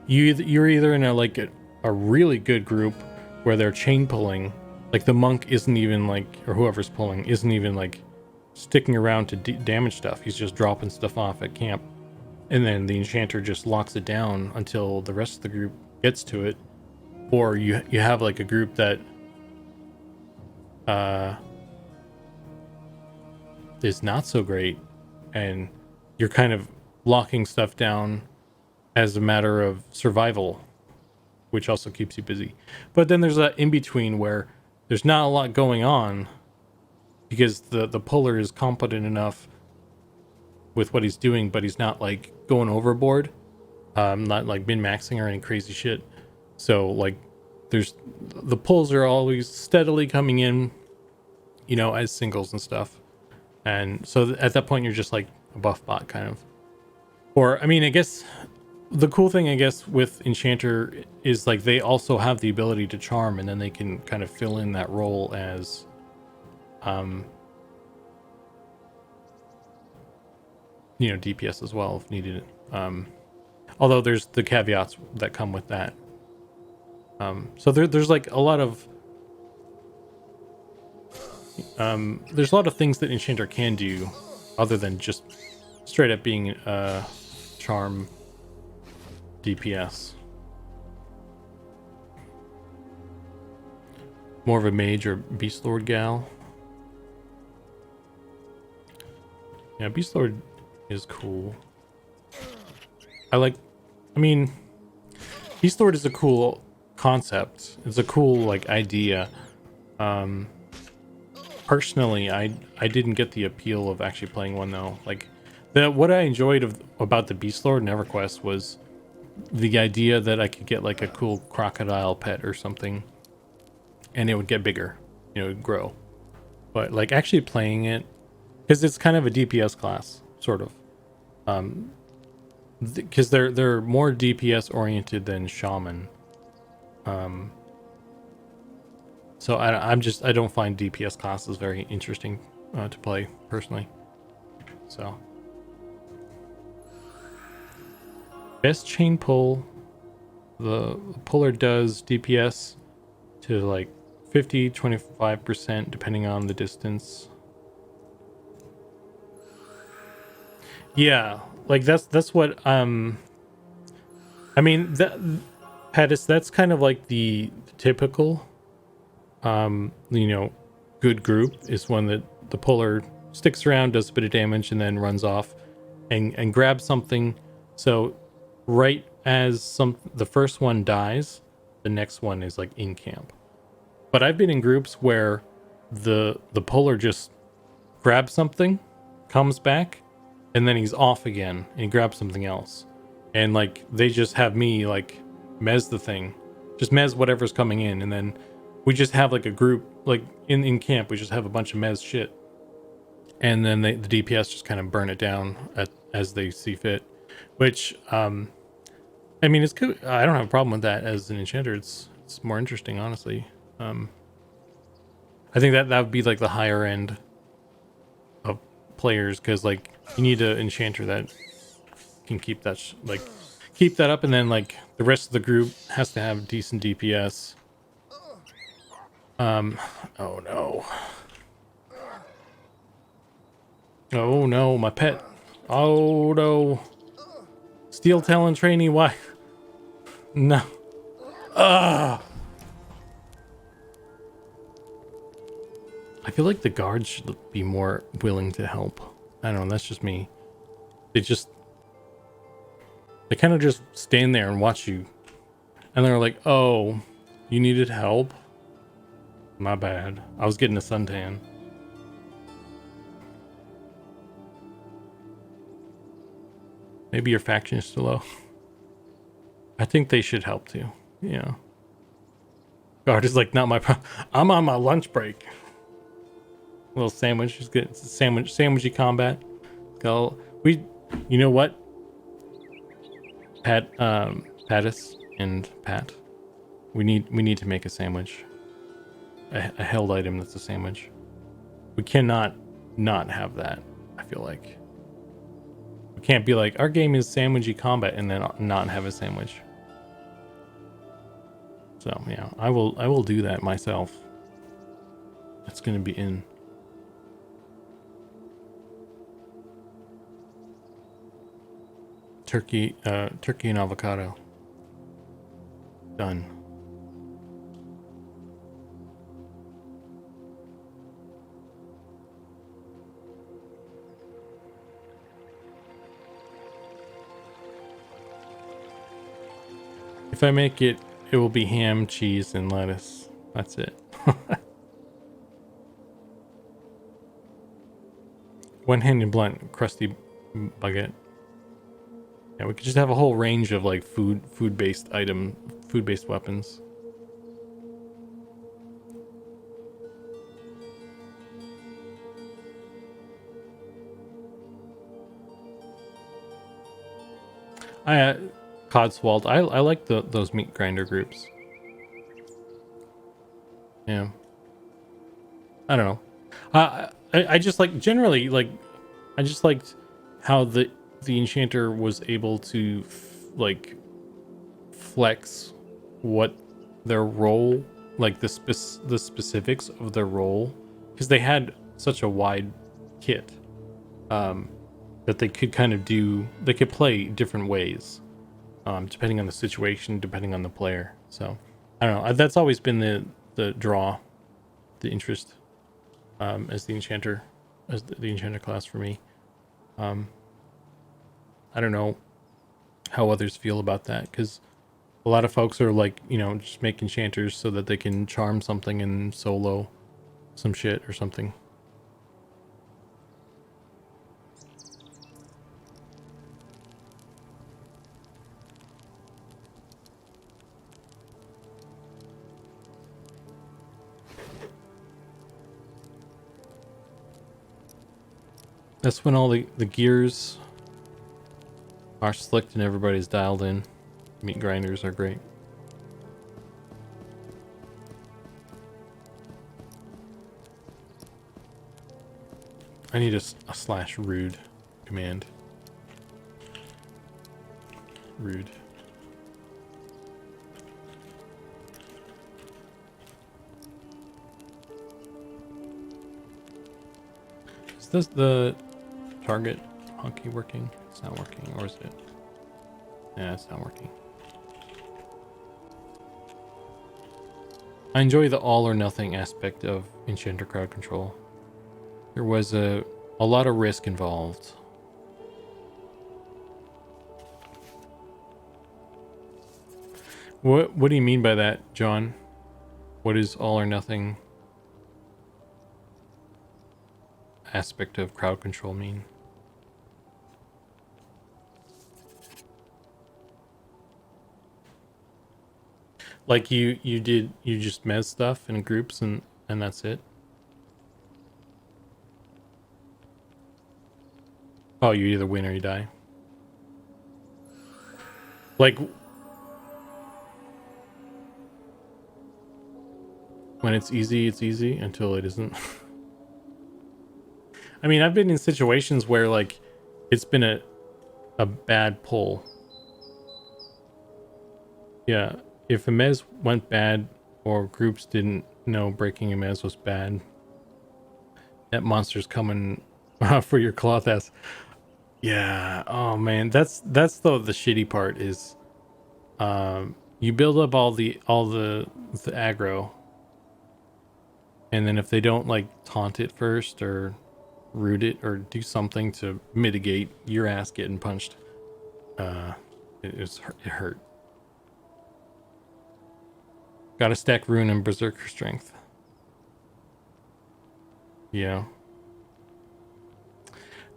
you're either in a really good group where they're chain pulling, like the monk isn't even like, or whoever's pulling isn't even like sticking around to damage stuff. He's just dropping stuff off at camp, and then the enchanter just locks it down until the rest of the group gets to it. Or you have like a group that is not so great, and you're kind of locking stuff down as a matter of survival, which also keeps you busy. But then there's that in between where there's not a lot going on because the puller is competent enough with what he's doing, but he's not like going overboard, not like min-maxing or any crazy shit. So like there's the pulls are always steadily coming in, you know, as singles and stuff. And so at that point you're just like a buff bot kind of. Or I mean, I guess the cool thing I guess with enchanter is like they also have the ability to charm, and then they can kind of fill in that role as you know, DPS as well if needed. Although there's the caveats that come with that. So there's like a lot of there's a lot of things that enchanter can do other than just straight up being charm DPS. More of a mage or beast lord gal. Yeah, beast lord is cool. I mean, beast lord is a cool concept. It's a cool like idea. personally, I didn't get the appeal of actually playing one though. Like, what I enjoyed about the Beast Lord and EverQuest was the idea that I could get like a cool crocodile pet or something, and it would get bigger, you know, it'd grow. But like actually playing it, because it's kind of a DPS class, sort of. Because they're more DPS oriented than Shaman. So I don't find DPS classes very interesting to play personally. So best chain pull, the puller does DPS to like 50-25% depending on the distance. Yeah, like that's what I mean, that Pattis, that's kind of like the typical you know, good group is one that the puller sticks around, does a bit of damage, and then runs off and grabs something. So right as the first one dies, the next one is like in camp. But I've been in groups where the puller just grabs something, comes back, and then he's off again and he grabs something else. And like they just have me like mez the thing, just mez whatever's coming in, and then we just have like a group, like in camp, we just have a bunch of mez shit. And then the DPS just kind of burn it down as they see fit. Which, I mean, it's good. I don't have a problem with that as an enchanter. It's more interesting, honestly. I think that would be like the higher end of players, because like you need an enchanter that can keep that keep that up, and then like the rest of the group has to have decent DPS. Oh no. Oh no, my pet. Oh no. Steel Talon trainee, why? No. I feel like the guards should be more willing to help. I don't know, that's just me. They kind of just stand there and watch you. And they're like, oh, you needed help? My bad. I was getting a suntan. Maybe your faction is too low. I think they should help too. Yeah. Guard is like, not my problem. I'm on my lunch break. A little sandwich is good. It's a sandwichy combat. Go. You know what? Pattis and Pat. We need to make a sandwich. A held item that's a sandwich. We cannot not have that. I feel like we can't be like, our game is sandwichy combat and then not have a sandwich. So yeah, I will do that myself. It's gonna be in. Turkey and avocado. Done. If I make it, it will be ham, cheese, and lettuce. That's it. One-handed blunt, crusty baguette. Yeah, we could just have a whole range of like food-based weapons. Codswalled. I like those meat grinder groups. Yeah. I don't know. I just like generally like I just liked how the enchanter was able to like flex what their role, like the specifics of their role, because they had such a wide kit that they could kind of they could play different ways depending on the situation, depending on the player. So I don't know, that's always been the draw, the interest as the enchanter class for me. I don't know how others feel about that, because a lot of folks are like, you know, just make enchanters so that they can charm something in solo. some shit or something. That's when all the gears are slicked and everybody's dialed in. Meat grinders are great. I need a slash rude command. Rude. Is this the target hotkey working? It's not working, or is it? Yeah, it's not working. I enjoy the all or nothing aspect of Enchanter crowd control. There was a lot of risk involved. What do you mean by that, John? What is all or nothing aspect of crowd control mean? Like you just mez stuff in groups and that's it? Oh, you either win or you die. Like when it's easy until it isn't. I mean, I've been in situations where like it's been a bad pull. Yeah, if a mez went bad or groups didn't know breaking a mez was bad, that monster's coming for your cloth ass. Yeah, oh man, that's the shitty part is you build up all the aggro, and then if they don't like taunt it first or root it or do something to mitigate your ass getting punched, it hurt. Gotta stack rune and berserker strength. Yeah,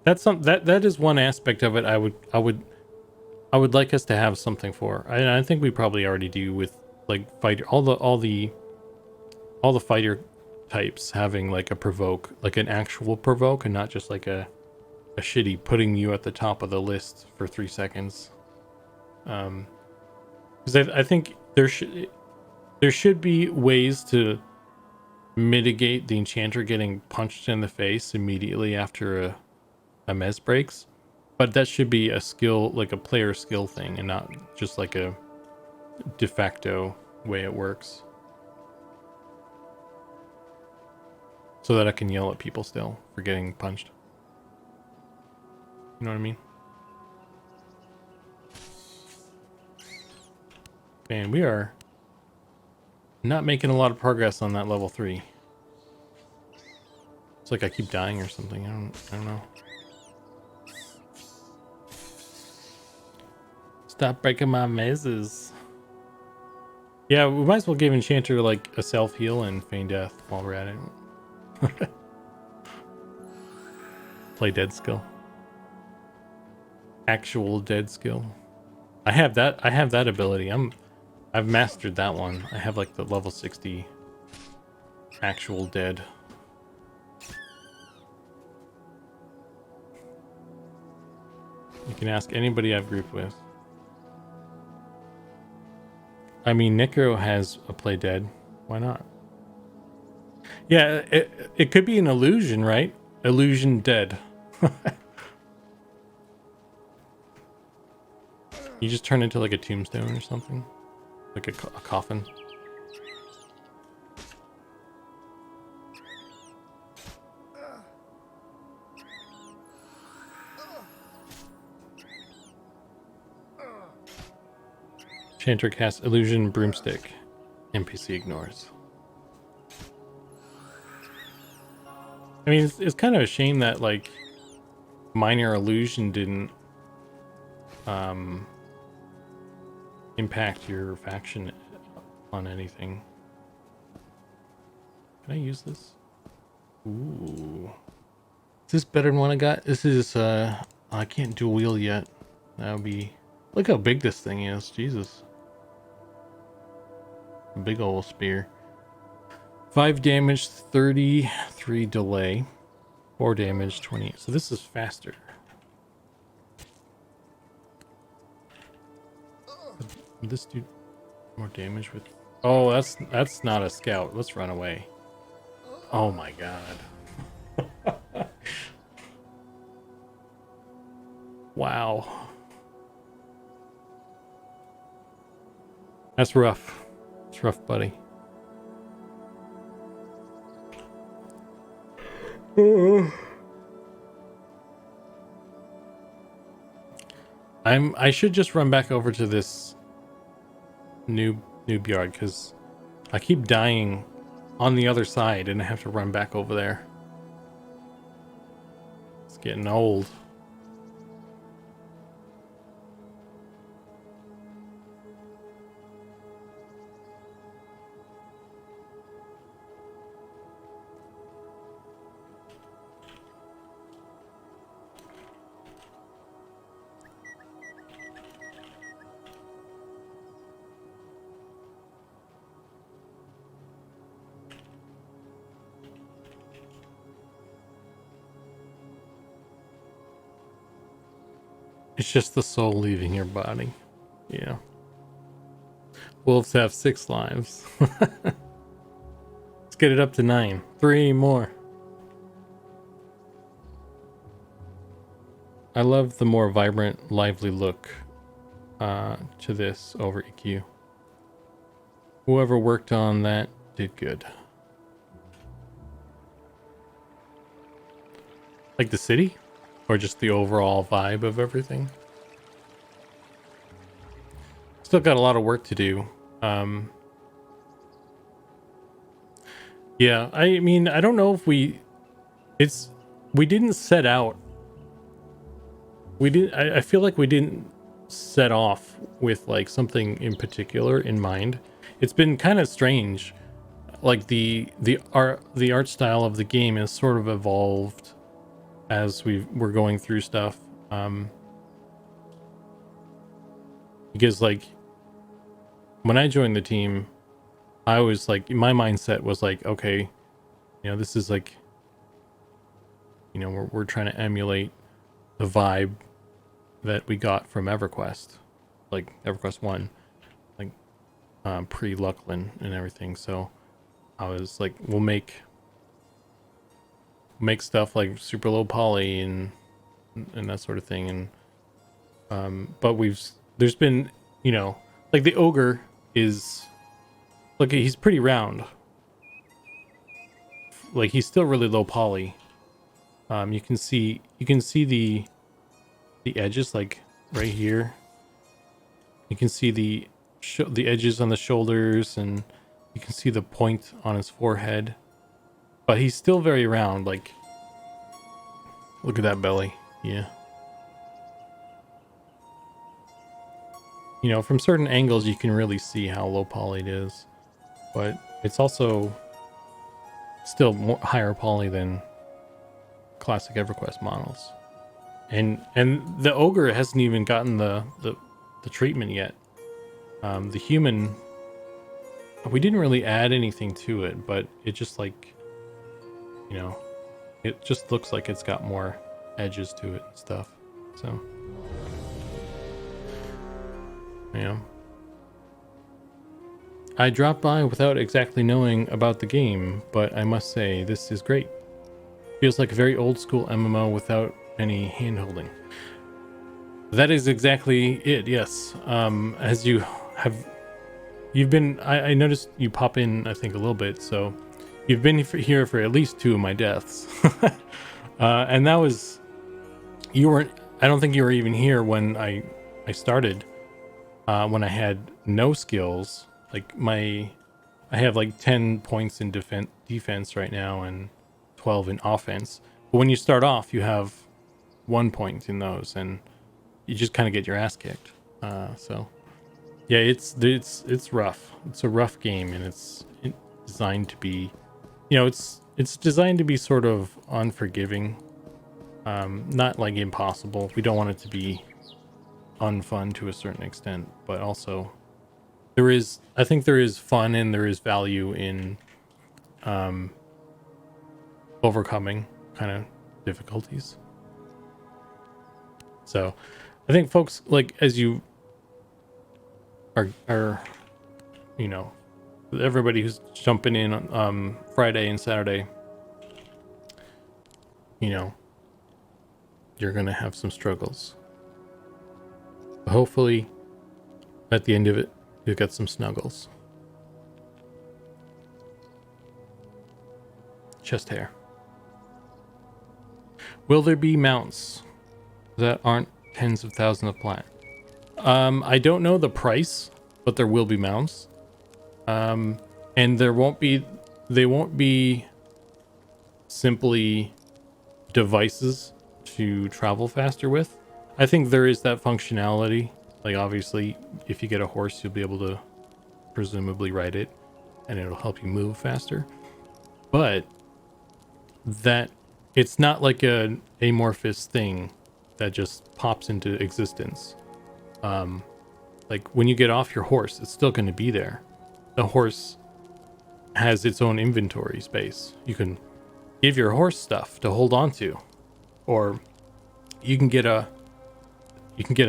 that's that is one aspect of it. I would like us to have something for. I think we probably already do with like fighter all the fighter types having like a provoke, like an actual provoke, and not just like a shitty putting you at the top of the list for 3 seconds. Because I think there should be ways to mitigate the enchanter getting punched in the face immediately after a mez breaks, but that should be a skill, like a player skill thing, and not just like a de facto way it works, so that I can yell at people still for getting punched. You know what I mean? And we are not making a lot of progress on that level 3. It's like I keep dying or something. I don't know. Stop breaking my mazes. Yeah, we might as well give Enchanter like a self heal and feign death while we're at it. Play dead skill. Actual dead skill. I have that ability. I've mastered that one. I have like the level 60 actual dead. You can ask anybody I've grouped with. I mean, Necro has a play dead. Why not? Yeah, it could be an illusion, right? Illusion dead. You just turn into like a tombstone or something, like a coffin. Chanter casts illusion broomstick. NPC ignores. I mean, it's kind of a shame that like minor illusion didn't impact your faction on anything. Can I use this? Ooh. Is this better than what I got? This is, I can't dual wield yet. That would be... Look how big this thing is. Jesus. Big old spear. 5 damage, 33 delay. 4 damage, 20. So this is faster. Would this do more damage with... Oh, that's not a scout. Let's run away. Oh my god. Wow. That's rough. It's rough, buddy. I should just run back over to this noob yard because I keep dying on the other side and I have to run back over there. It's getting old. It's just the soul leaving your body. Yeah. Wolves have 6 lives. Let's get it up to 9. 3 more. I love the more vibrant, lively look to this over EQ. Whoever worked on that did good. Like the city? Or just the overall vibe of everything? Still got a lot of work to do. Yeah, I mean, I don't know if we didn't set out. I feel like we didn't set off with like something in particular in mind. It's been kind of strange. Like the art style of the game has sort of evolved as we're going through stuff. Because like when I joined the team, I was like, my mindset was like, okay, you know, this is like, you know, we're trying to emulate the vibe that we got from EverQuest, like EverQuest 1, like pre-Luckland and everything. So I was like, we'll make stuff like super low poly and that sort of thing. And but there's been, you know, like the ogre is, look, he's pretty round. Like he's still really low poly. You can see the edges, like right here. You can see the edges on the shoulders, and you can see the point on his forehead. But he's still very round. Like, look at that belly. Yeah. You know, from certain angles, you can really see how low poly it is. But it's also still higher poly than classic EverQuest models. And the ogre hasn't even gotten the treatment yet. The human, we didn't really add anything to it, but it just like, you know, it just looks like it's got more edges to it and stuff. So yeah. I dropped by without exactly knowing about the game, but I must say this is great. Feels like a very old school MMO without any hand-holding. That is exactly it, yes. As you've been, I noticed you pop in, I think, a little bit, so you've been here for at least 2 of my deaths. And that was, I don't think you were even here when I started, when I had no skills. Like I have like 10 points in defense right now and 12 in offense. But when you start off, you have 1 point in those, and you just kind of get your ass kicked. So yeah, it's rough. It's a rough game, and it's designed to be, you know, it's designed to be sort of unforgiving, not like impossible. We don't want it to be unfun to a certain extent, but also I think there is fun and there is value in overcoming kind of difficulties. So I think folks, like, as you are you know, everybody who's jumping in on Friday and Saturday, you know, you're gonna have some struggles. But hopefully at the end of it you'll get some snuggles. Chest hair. Will there be mounts that aren't tens of thousands of plat? I don't know the price, but there will be mounts. And they won't be simply devices to travel faster with. I think there is that functionality. Like, obviously, if you get a horse, you'll be able to presumably ride it, and it'll help you move faster. But that it's not like an amorphous thing that just pops into existence. Like, when you get off your horse, it's still going to be there. The horse has its own inventory space. You can give your horse stuff to hold on to, or you can get a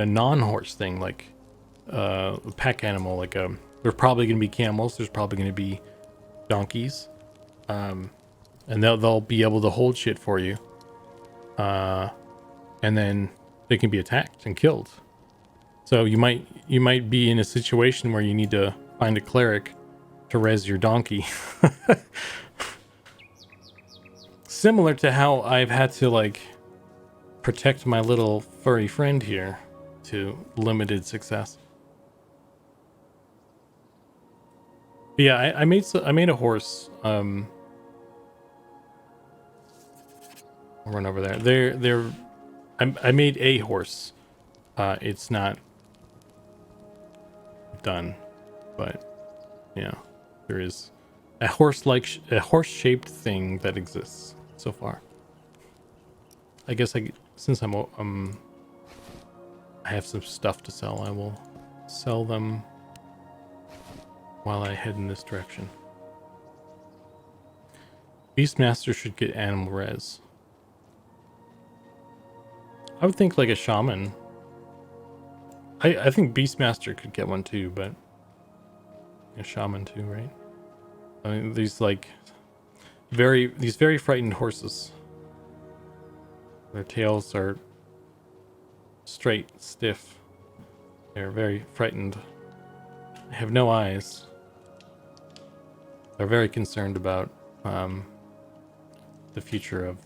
non-horse thing, like a pack animal. Like there's probably going to be camels. There's probably going to be donkeys, and they'll be able to hold shit for you. And then they can be attacked and killed. So you might be in a situation where you need to find a cleric to res your donkey. Similar to how I've had to, like, protect my little furry friend here to limited success. But yeah, I made a horse. I'll run over there. I made a horse. It's not done, but yeah, there is a horse-shaped thing that exists so far. I guess since I have some stuff to sell, I will sell them while I head in this direction. Beastmaster should get animal res. I would think like a shaman. I think Beastmaster could get one too, but a shaman too, right? I mean, these very frightened horses. Their tails are straight, stiff. They're very frightened. They have no eyes. They're very concerned about the future of,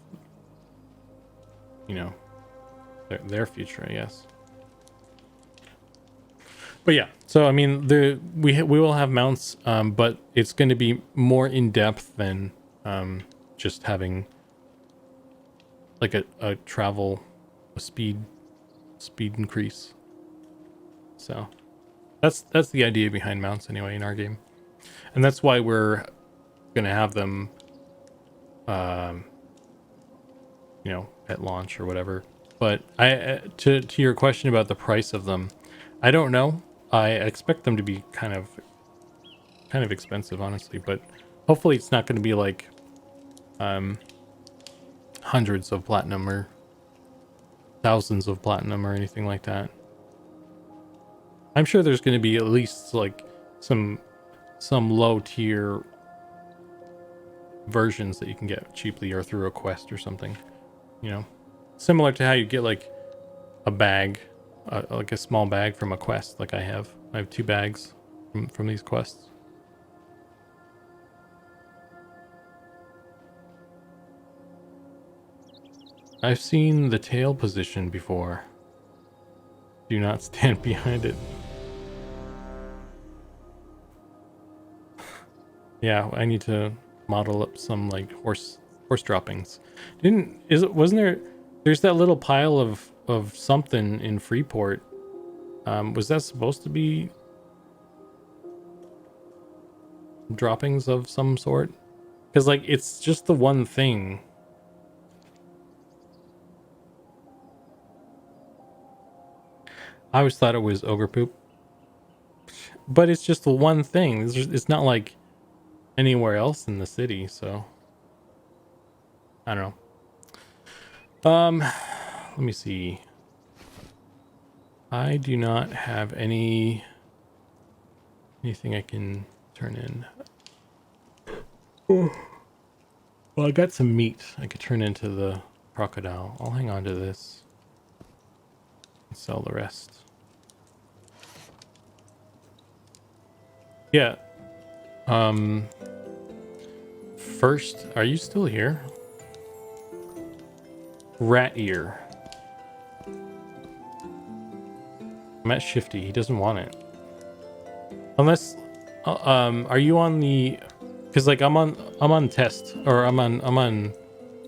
you know, their future, I guess. But yeah, so I mean, we will have mounts, but it's going to be more in depth than just having like a speed increase. So that's the idea behind mounts anyway in our game, and that's why we're gonna have them, you know, at launch or whatever. But to your question about the price of them, I don't know. I expect them to be kind of expensive, honestly, but hopefully it's not going to be like hundreds of platinum or thousands of platinum or anything like that. I'm sure there's going to be at least like some low tier versions that you can get cheaply or through a quest or something, you know, similar to how you get like a bag, like a small bag from a quest. Like I have 2 bags from these quests. I've seen the tail position before. Do not stand behind it. Yeah, I need to model up some like horse droppings. There's that little pile of something in Freeport. Was that supposed to be droppings of some sort? Because, like, it's just the one thing. I always thought it was ogre poop. But it's just the one thing. It's not like anywhere else in the city, so I don't know. Let me see. I do not have anything I can turn in. Well, I got some meat I could turn into the crocodile. I'll hang on to this and sell the rest. Yeah. First, are you still here? Rat ear. I'm at Shifty. He doesn't want it. Unless, are you on the? Because like I'm on test, or I'm on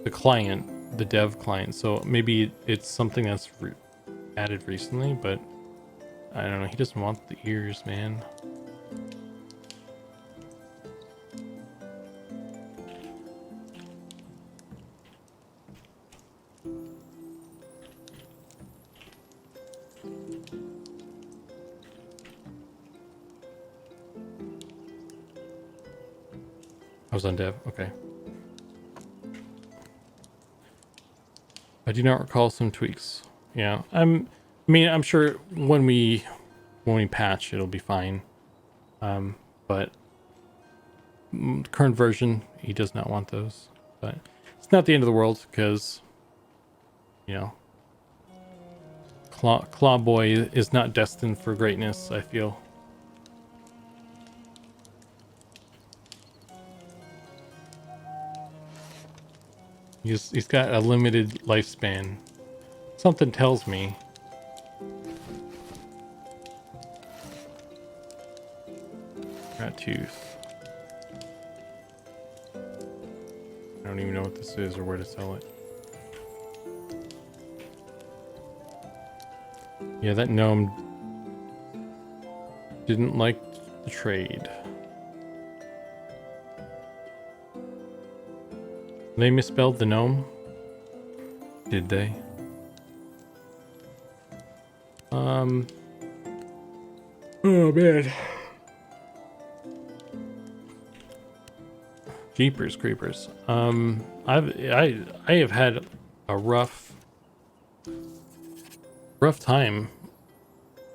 the client, the dev client. So maybe it's something that's added recently, but I don't know. He doesn't want the ears, man. I was on dev. Okay. I do not recall some tweaks. Yeah, I mean, I'm sure when we patch, it'll be fine. But current version, he does not want those. But it's not the end of the world because, you know, Claw Boy is not destined for greatness, I feel. He's got a limited lifespan. Something tells me. Rat tooth. I don't even know what this is or where to sell it. Yeah, that gnome didn't like the trade. They misspelled the gnome? Did they? Oh man. Jeepers creepers. I have had a rough time.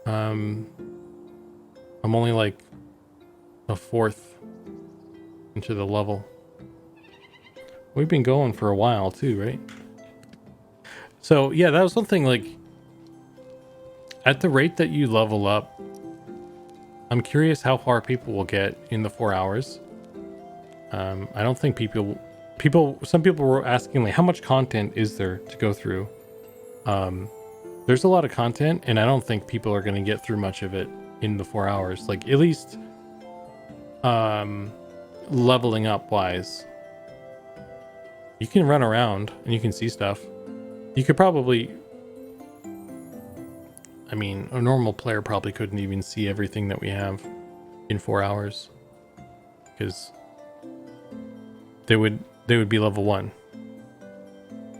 I'm only like a fourth into the level. We've been going for a while too, right? So yeah, that was something like at the rate that you level up, I'm curious how far people will get in the 4 hours. I don't think some people were asking like how much content is there to go through. There's a lot of content and I don't think people are going to get through much of it in the 4 hours, like at least leveling up wise. You can run around and you can see stuff. You could probably, I mean, a normal player probably couldn't even see everything that we have in 4 hours because they would be level 1.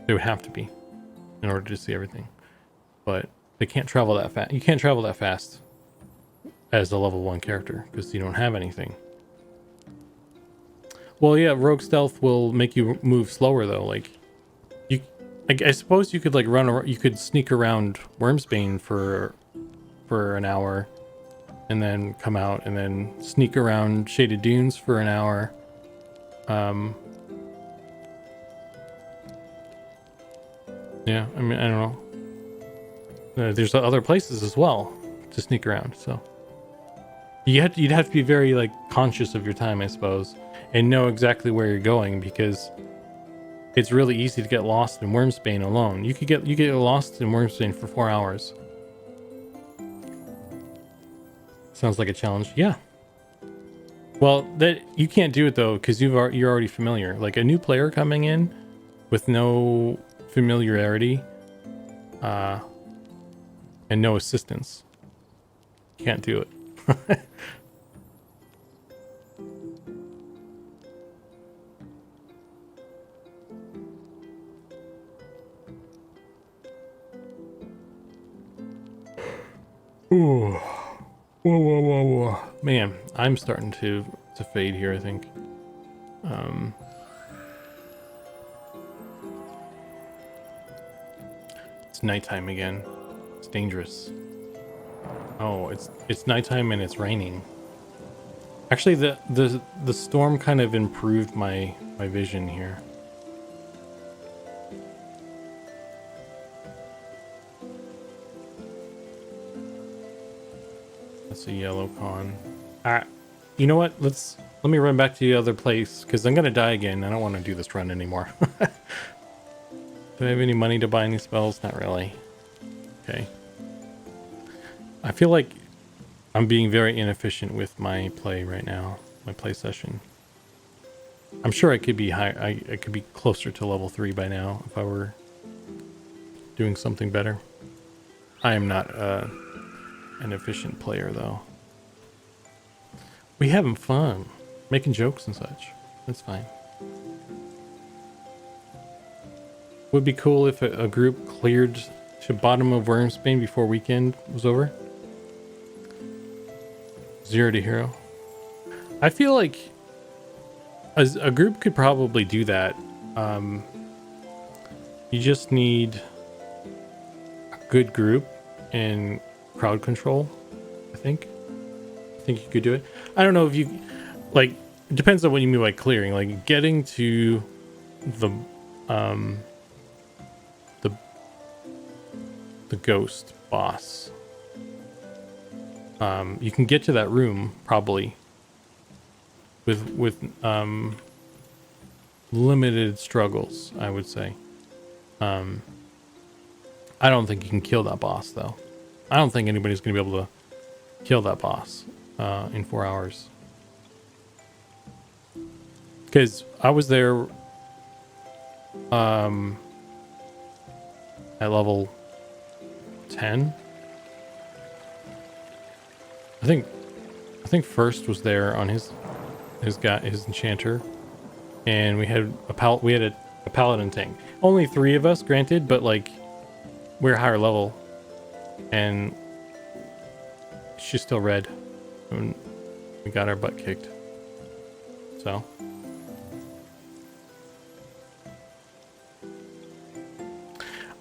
They would have to be in order to see everything, but they can't travel that fast. You can't travel that fast as a level 1 character because you don't have anything. Well, yeah, rogue stealth will make you move slower though. Like I suppose you could like you could sneak around Wormsbane for an hour and then come out and then sneak around Shaded Dunes for an hour. Yeah, I mean, I don't know. There's other places as well to sneak around, so you'd have to be very like conscious of your time, I suppose, and know exactly where you're going because it's really easy to get lost in Wormsbane alone. You get lost in Wormsbane for 4 hours. Sounds like a challenge. Yeah. Well, that you can't do it though because you're already familiar. Like a new player coming in with no familiarity, and no assistance, can't do it. Ooh. Whoa, whoa, whoa, whoa. Man, I'm starting to fade here, I think. It's nighttime again. It's dangerous. Oh, it's nighttime and it's raining. Actually, the storm kind of improved my vision here. That's a yellow con. You know what? Let me run back to the other place because I'm gonna die again. I don't want to do this run anymore. Do I have any money to buy any spells? Not really. Okay. I feel like I'm being very inefficient with my play right now. My play session. I'm sure I could be high. I could be closer to level 3 by now if I were doing something better. I am not an efficient player though. We having fun, making jokes and such. That's fine. Would be cool if a group cleared to bottom of Wormsbane before weekend was over. 0 to hero. I feel like as a group could probably do that. You just need a good group and crowd control. I think you could do it. I don't know if you like. It depends on what you mean by clearing. Like getting to the ghost boss. You can get to that room probably with limited struggles, I would say. I don't think you can kill that boss though. I don't think anybody's going to be able to kill that boss in 4 hours. Because I was there at level 10. I think First was there on his enchanter, and we had a paladin tank. Only 3 of us, granted, but like we're higher level, and she's still red, and we got our butt kicked. So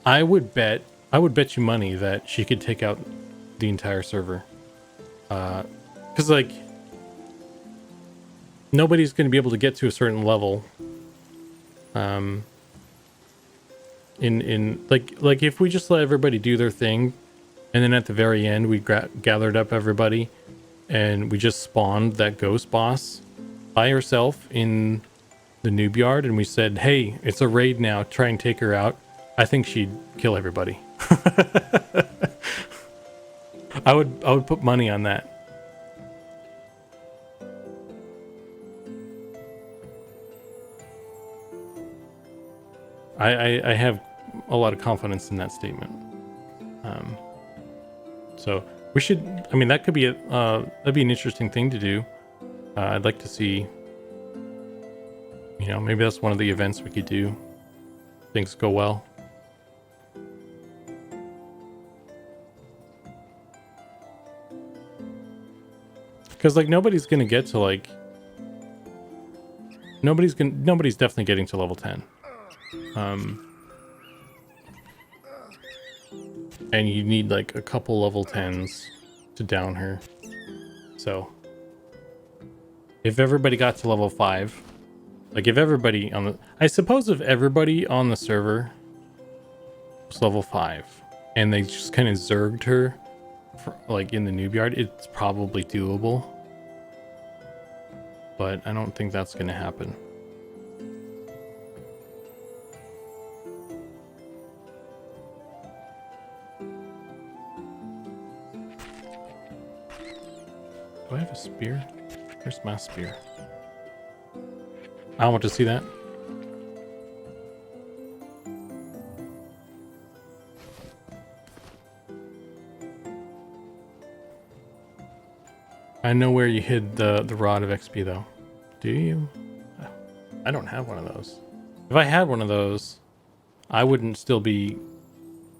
I would bet you money that she could take out the entire server. Because like nobody's going to be able to get to a certain level. In like if we just let everybody do their thing, and then at the very end we gathered up everybody, and we just spawned that ghost boss by herself in the noob yard, and we said, "Hey, it's a raid now. Try and take her out." I think she'd kill everybody. I would put money on that. I have a lot of confidence in that statement. So we should. I mean, that could be that'd be an interesting thing to do. I'd like to see. You know, maybe that's one of the events we could do. Things go well. Because like nobody's gonna get to like. Nobody's definitely getting to level 10. And you need like a couple level 10s to down her. So if everybody got to level 5, like if everybody on the, I suppose if everybody on the server was level 5 and they just kind of zerged her for, like in the noob yard, it's probably doable. But I don't think that's going to happen. Do I have a spear? Where's my spear? I want to see that. I know where you hid the rod of XP though. Do you? I don't have one of those. If I had one of those, I wouldn't still be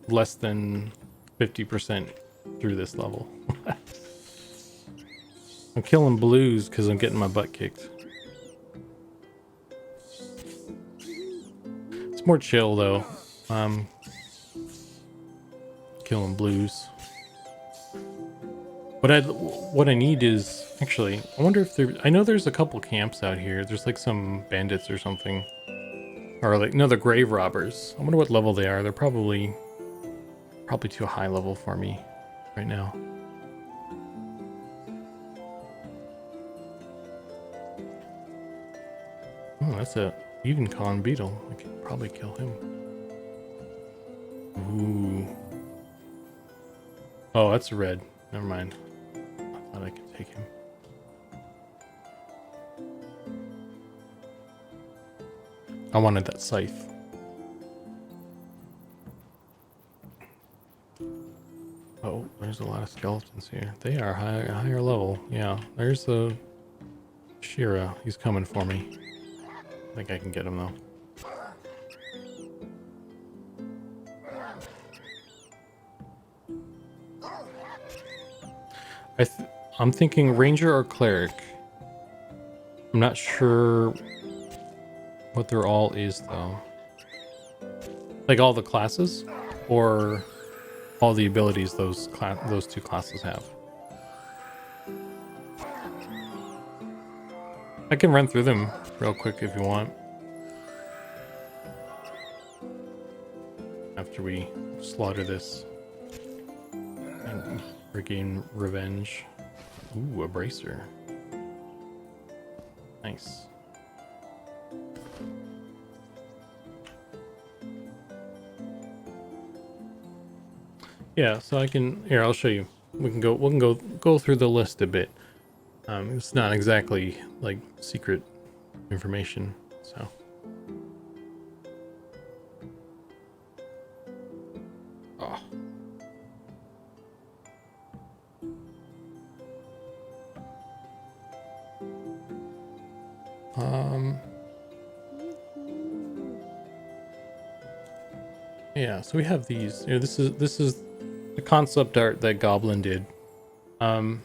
less than 50% through this level. I'm killing blues because I'm getting my butt kicked. It's more chill though. Killing blues. What I need is actually, I wonder if there, I know there's a couple camps out here. There's like some bandits or something. Or like, no, they're grave robbers. I wonder what level they are. They're probably too high level for me right now. Oh, that's a Yukon beetle. I could probably kill him. Ooh. Oh, that's red. Never mind. I thought I could take him. I wanted that scythe. Oh, there's a lot of skeletons here. They are higher level. Yeah, there's the Shira. He's coming for me. I think I can get him though. I'm thinking ranger or cleric. I'm not sure what their all is though. Like all the classes, or all the abilities those two classes have. I can run through them real quick if you want. After we slaughter this and regain revenge. Ooh, a bracer. Nice. Yeah, so I can, here, I'll show you. We can go through the list a bit. It's not exactly like secret information, so. Oh. Yeah, so we have these. You know, this is the concept art that Goblin did. Yeah,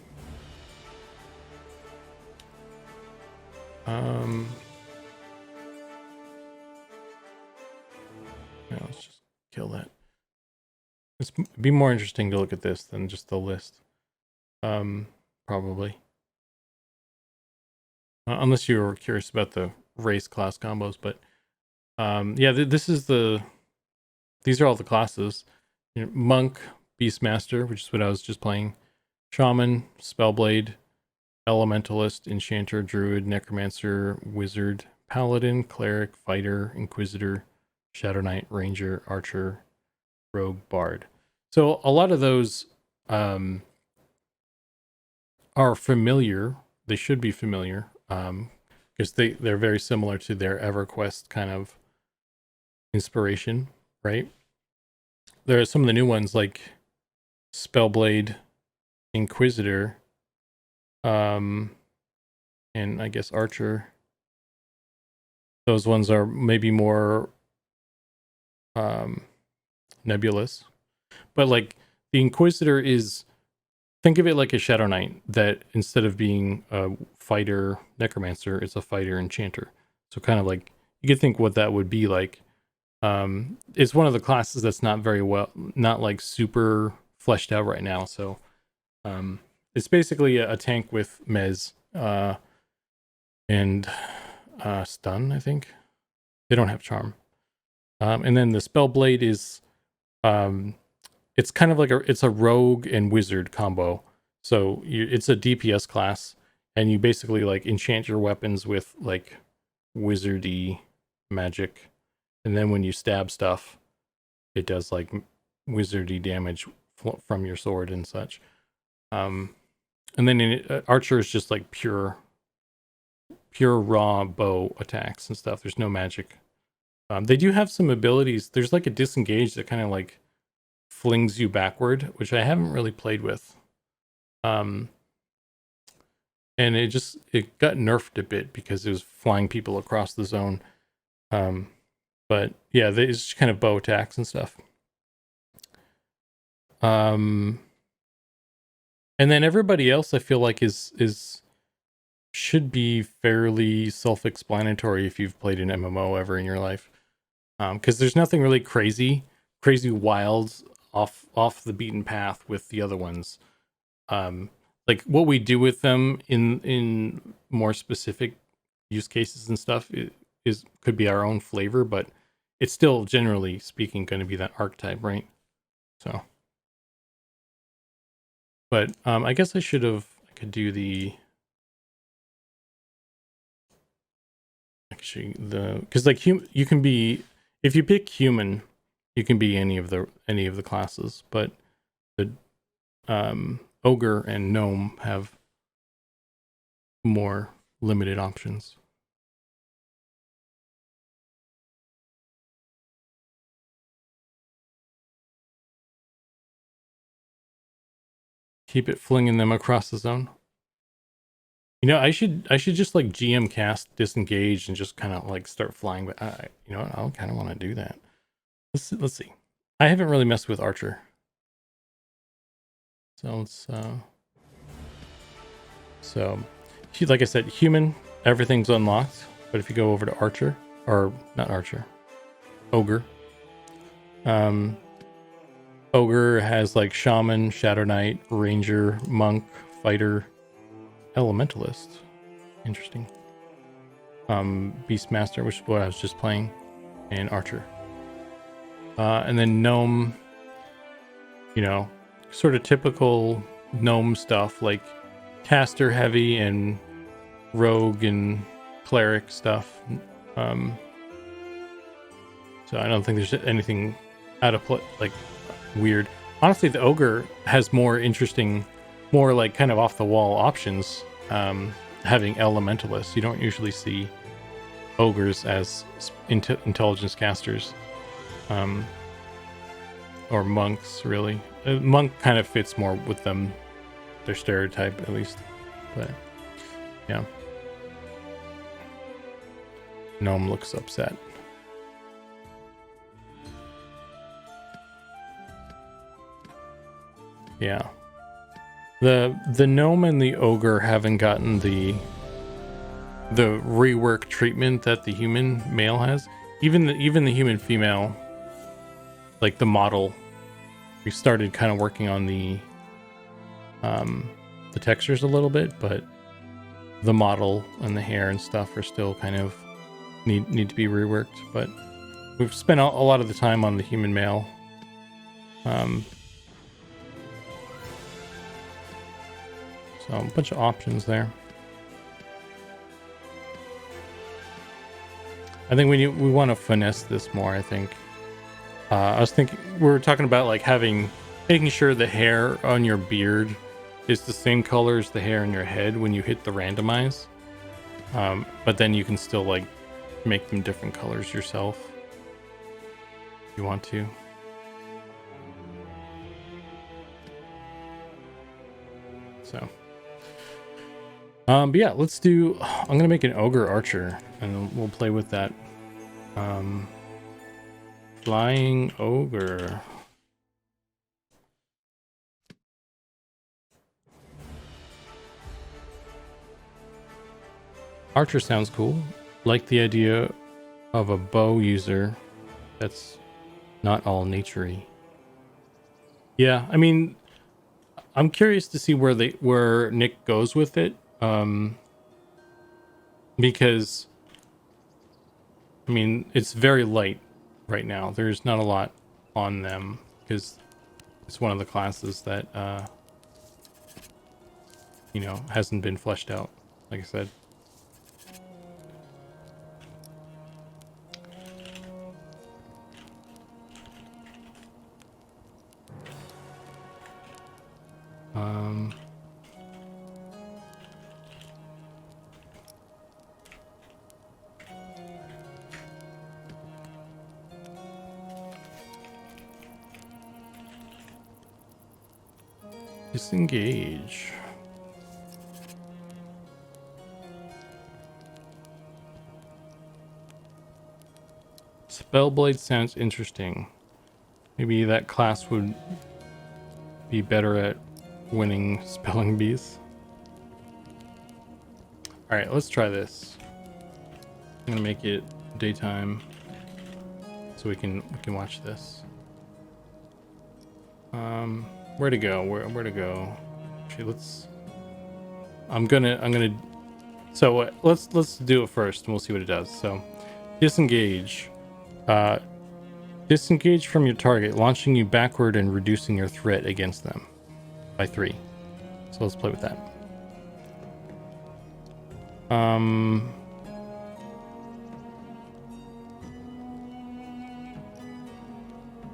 let's just kill that. It'd be more interesting to look at this than just the list. Probably. Unless you were curious about the race class combos, but yeah, these are all the classes. You know, Monk, Beastmaster, which is what I was just playing, Shaman, Spellblade, Elementalist, Enchanter, Druid, Necromancer, Wizard, Paladin, Cleric, Fighter, Inquisitor, Shadow Knight, Ranger, Archer, Rogue, Bard. So a lot of those are familiar. They should be familiar because they're very similar to their EverQuest kind of inspiration, right? There are some of the new ones like Spellblade, Inquisitor, and I guess Archer. Those ones are maybe more nebulous, but like the Inquisitor is, think of it like a Shadow Knight that instead of being a fighter necromancer, it's a fighter enchanter. So kind of like you could think what that would be like. It's one of the classes that's not like super fleshed out right now. So it's basically a tank with Mez and stun, I think. They don't have charm. And then the Spellblade is it's kind of like it's a rogue and wizard combo. So it's a DPS class, and you basically like enchant your weapons with like wizardy magic, and then when you stab stuff, it does like wizardy damage from your sword and such. And then Archer is just like pure raw bow attacks and stuff. There's no magic. They do have some abilities. There's like a disengage that kind of like flings you backward, which I haven't really played with. And it got nerfed a bit because it was flying people across the zone. But yeah, it's kind of bow attacks and stuff. And then everybody else I feel like is should be fairly self-explanatory if you've played an MMO ever in your life. Because there's nothing really crazy wild off the beaten path with the other ones. Like what we do with them in more specific use cases and stuff is could be our own flavor, but it's still generally speaking going to be that archetype, right? So, but I guess I could do the actually because like you can be, if you pick human, you can be any of the classes, but the ogre and gnome have more limited options. Keep it flinging them across the zone. You know, I should just like GM cast disengage and just kind of like start flying. But you know, I kind of want to do that. Let's see. I haven't really messed with Archer, so let's. So, like I said, human, everything's unlocked. But if you go over to Archer, or not Archer, Ogre. Ogre has like Shaman, Shadow Knight, Ranger, Monk, Fighter, Elementalist. Interesting. Beastmaster, which is what I was just playing, and Archer. And then Gnome, you know, sort of typical Gnome stuff, like caster heavy and rogue and cleric stuff. So I don't think there's anything out of play, like weird. Honestly, the Ogre has more interesting, more like kind of off the wall options. Having Elementalists, you don't usually see ogres as intelligence casters, or monks really. Monk kind of fits more with them, their stereotype at least, but yeah. Gnome looks upset. Yeah. The gnome and the ogre haven't gotten the rework treatment that the human male has. Even the human female, like the model, we started kind of working on the textures a little bit, but the model and the hair and stuff are still kind of need to be reworked. But we've spent a lot of the time on the human male. So a bunch of options there. I think we want to finesse this more. I think I was thinking we were talking about like making sure the hair on your beard is the same color as the hair on your head when you hit the randomize, but then you can still like make them different colors yourself if you want to. So but yeah, let's do, I'm gonna make an ogre archer and we'll play with that. Flying ogre. Archer sounds cool. Like the idea of a bow user that's not all naturey. Yeah, I mean, I'm curious to see where Nick goes with it. Because I mean, it's very light right now. There's not a lot on them because it's one of the classes that you know, hasn't been fleshed out, like I said. Disengage. Spellblade sounds interesting. Maybe that class would be better at winning spelling bees. All right, let's try this. I'm gonna make it daytime so we can watch this. Where to go? Where to go? Actually, let's. I'm gonna. So let's do it first, and we'll see what it does. So, disengage. Disengage from your target, launching you backward and reducing your threat against them by 3. So let's play with that.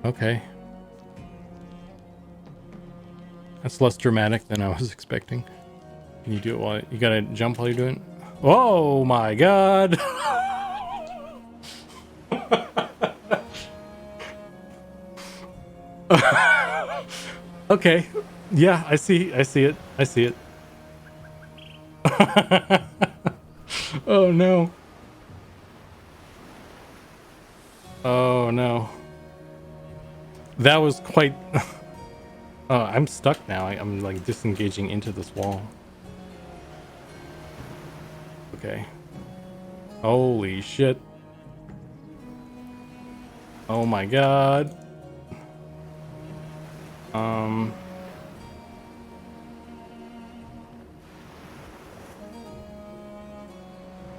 Okay. That's less dramatic than I was expecting. Can you do it while you gotta jump while you're doing it? Oh my god! Okay. Yeah, I see it. I see it. Oh no. Oh no. That was quite... Oh, I'm stuck now. I'm like disengaging into this wall. Okay. Holy shit. Oh my god. All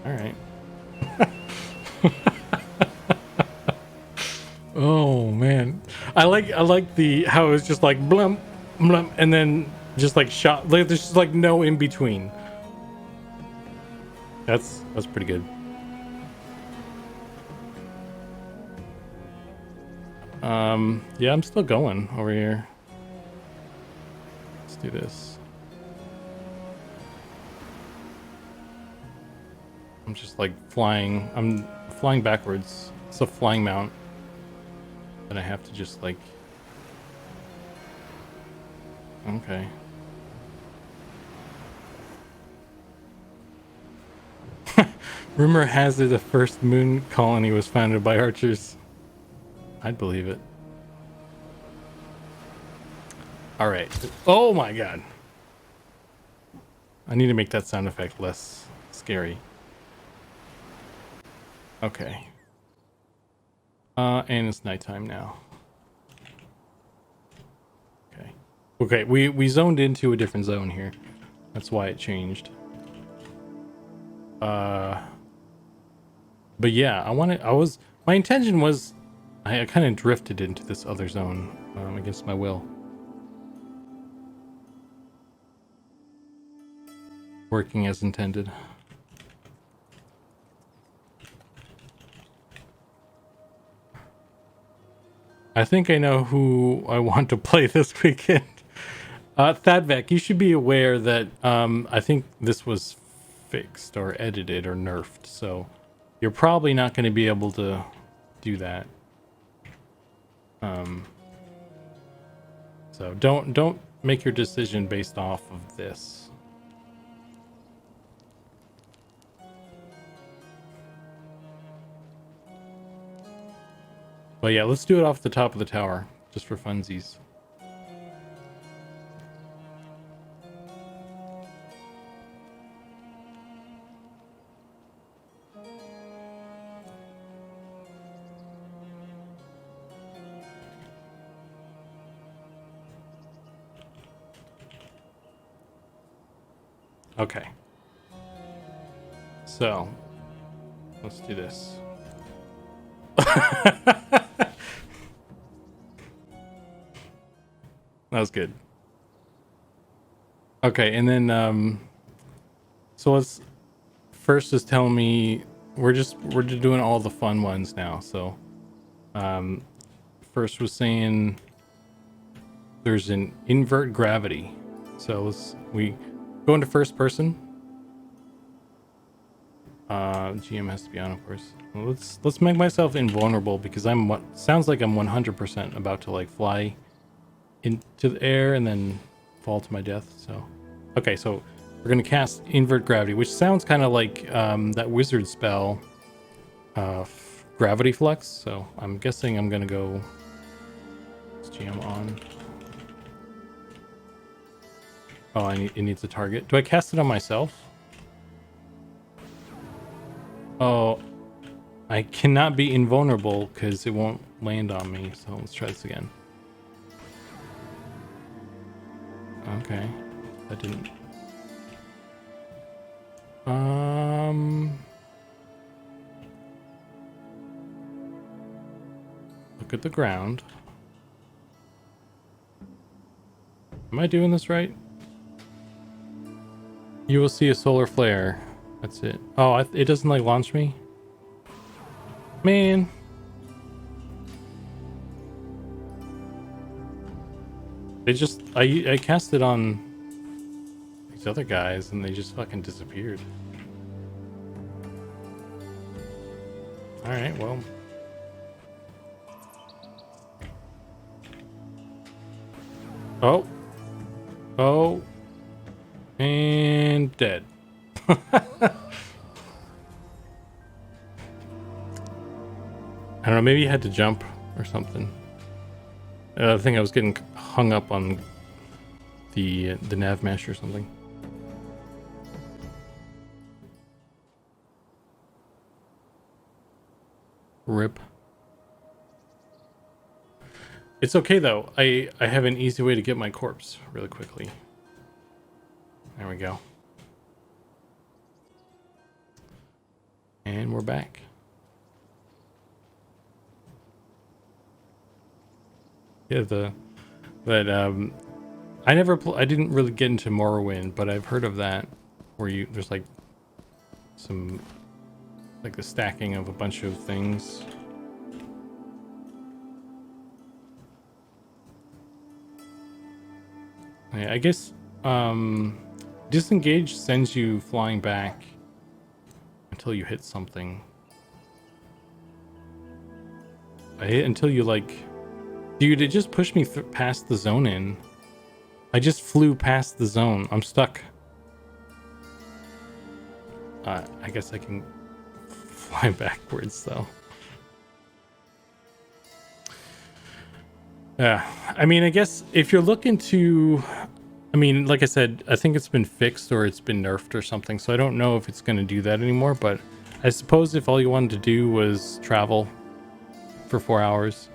right. Oh man, I like the how it's just like blum blum and then just like shot. Like there's just like no in between. That's pretty good. Yeah, I'm still going over here. Let's do this. I'm just like flying. I'm flying backwards. It's a flying mount. And I have to just like... Okay. Rumor has it the first moon colony was founded by archers. I'd believe it. Alright. Oh my god. I need to make that sound effect less scary. Okay. And it's nighttime now. Okay. Okay, we zoned into a different zone here. That's why it changed. But yeah, my intention was, I kind of drifted into this other zone, against my will. Working as intended. I think I know who I want to play this weekend. Thadvec, you should be aware that I think this was fixed or edited or nerfed, so you're probably not going to be able to do that. So don't make your decision based off of this. But yeah, let's do it off the top of the tower, just for funsies. Okay. So, let's do this. That was good. Okay, and then so let's first just tell me we're just doing all the fun ones now. So first was saying there's an invert gravity. So we go into first person. GM has to be on, of course. Well, let's make myself invulnerable because sounds like I'm 100% about to like fly into the air and then fall to my death. So okay, so we're gonna cast invert gravity, which sounds kind of like that wizard spell, gravity flux. So I'm guessing I'm gonna go GM on. Oh, it needs a target. Do I cast it on myself? Oh, I cannot be invulnerable because it won't land on me. So let's try this again. Okay, that didn't. Look at the ground. Am I doing this right? You will see a solar flare. That's it. Oh, it doesn't like launch me? Man. They just, I cast it on these other guys and they just fucking disappeared. Alright, well. Oh. Oh. And dead. I don't know, maybe you had to jump or something. I think I was getting hung up on the nav mesh or something. Rip. It's okay though. I have an easy way to get my corpse really quickly. There we go. And we're back. Yeah, I didn't really get into Morrowind, but I've heard of that where there's like some like the stacking of a bunch of things. Yeah, I guess disengage sends you flying back until you hit something. Until you like, dude, it just pushed me past the zone in. I just flew past the zone. I'm stuck. I guess I can fly backwards though. Yeah, I mean, I guess if you're looking to, I mean, like I said, I think it's been fixed or it's been nerfed or something, so I don't know if it's going to do that anymore, but I suppose if all you wanted to do was travel for 4 hours,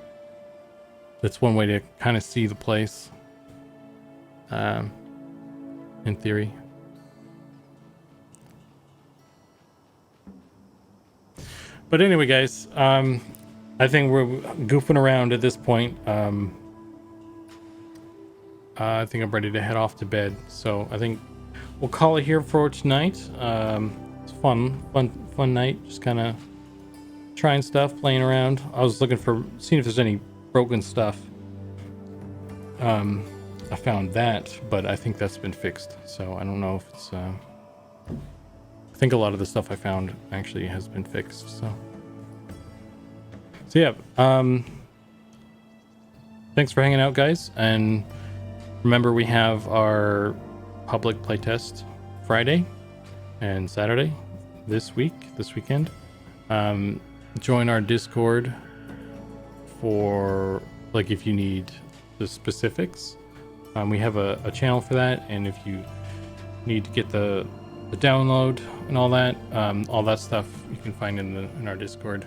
that's one way to kind of see the place, in theory. But anyway, guys, I think we're goofing around at this point. I think I'm ready to head off to bed. So I think we'll call it here for tonight. It's fun night. Just kind of trying stuff, playing around. I was looking for, seeing if there's any broken stuff. I found that, but I think that's been fixed. So I don't know if it's, I think a lot of the stuff I found actually has been fixed. So yeah, thanks for hanging out, guys, and remember we have our public playtest Friday and Saturday this weekend. Join our Discord for like if you need the specifics. We have a channel for that, and if you need to get the download and all that stuff you can find in our Discord,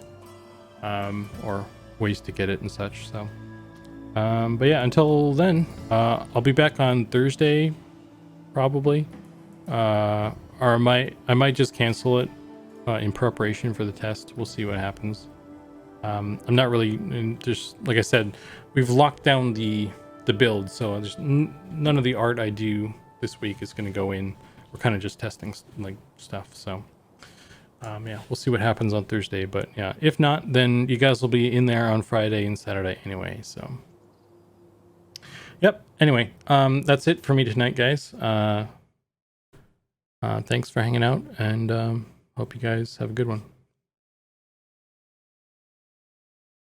or ways to get it and such. So but yeah, until then, I'll be back on Thursday probably, or I might just cancel it in preparation for the test. We'll see what happens. I'm not really just, like I said, we've locked down the build, so there's none of the art I do this week is going to go in. We're kind of just testing like stuff, so yeah, we'll see what happens on Thursday. But yeah, if not, then you guys will be in there on Friday and Saturday anyway. So yep, anyway, that's it for me tonight, guys. Thanks for hanging out, and hope you guys have a good one.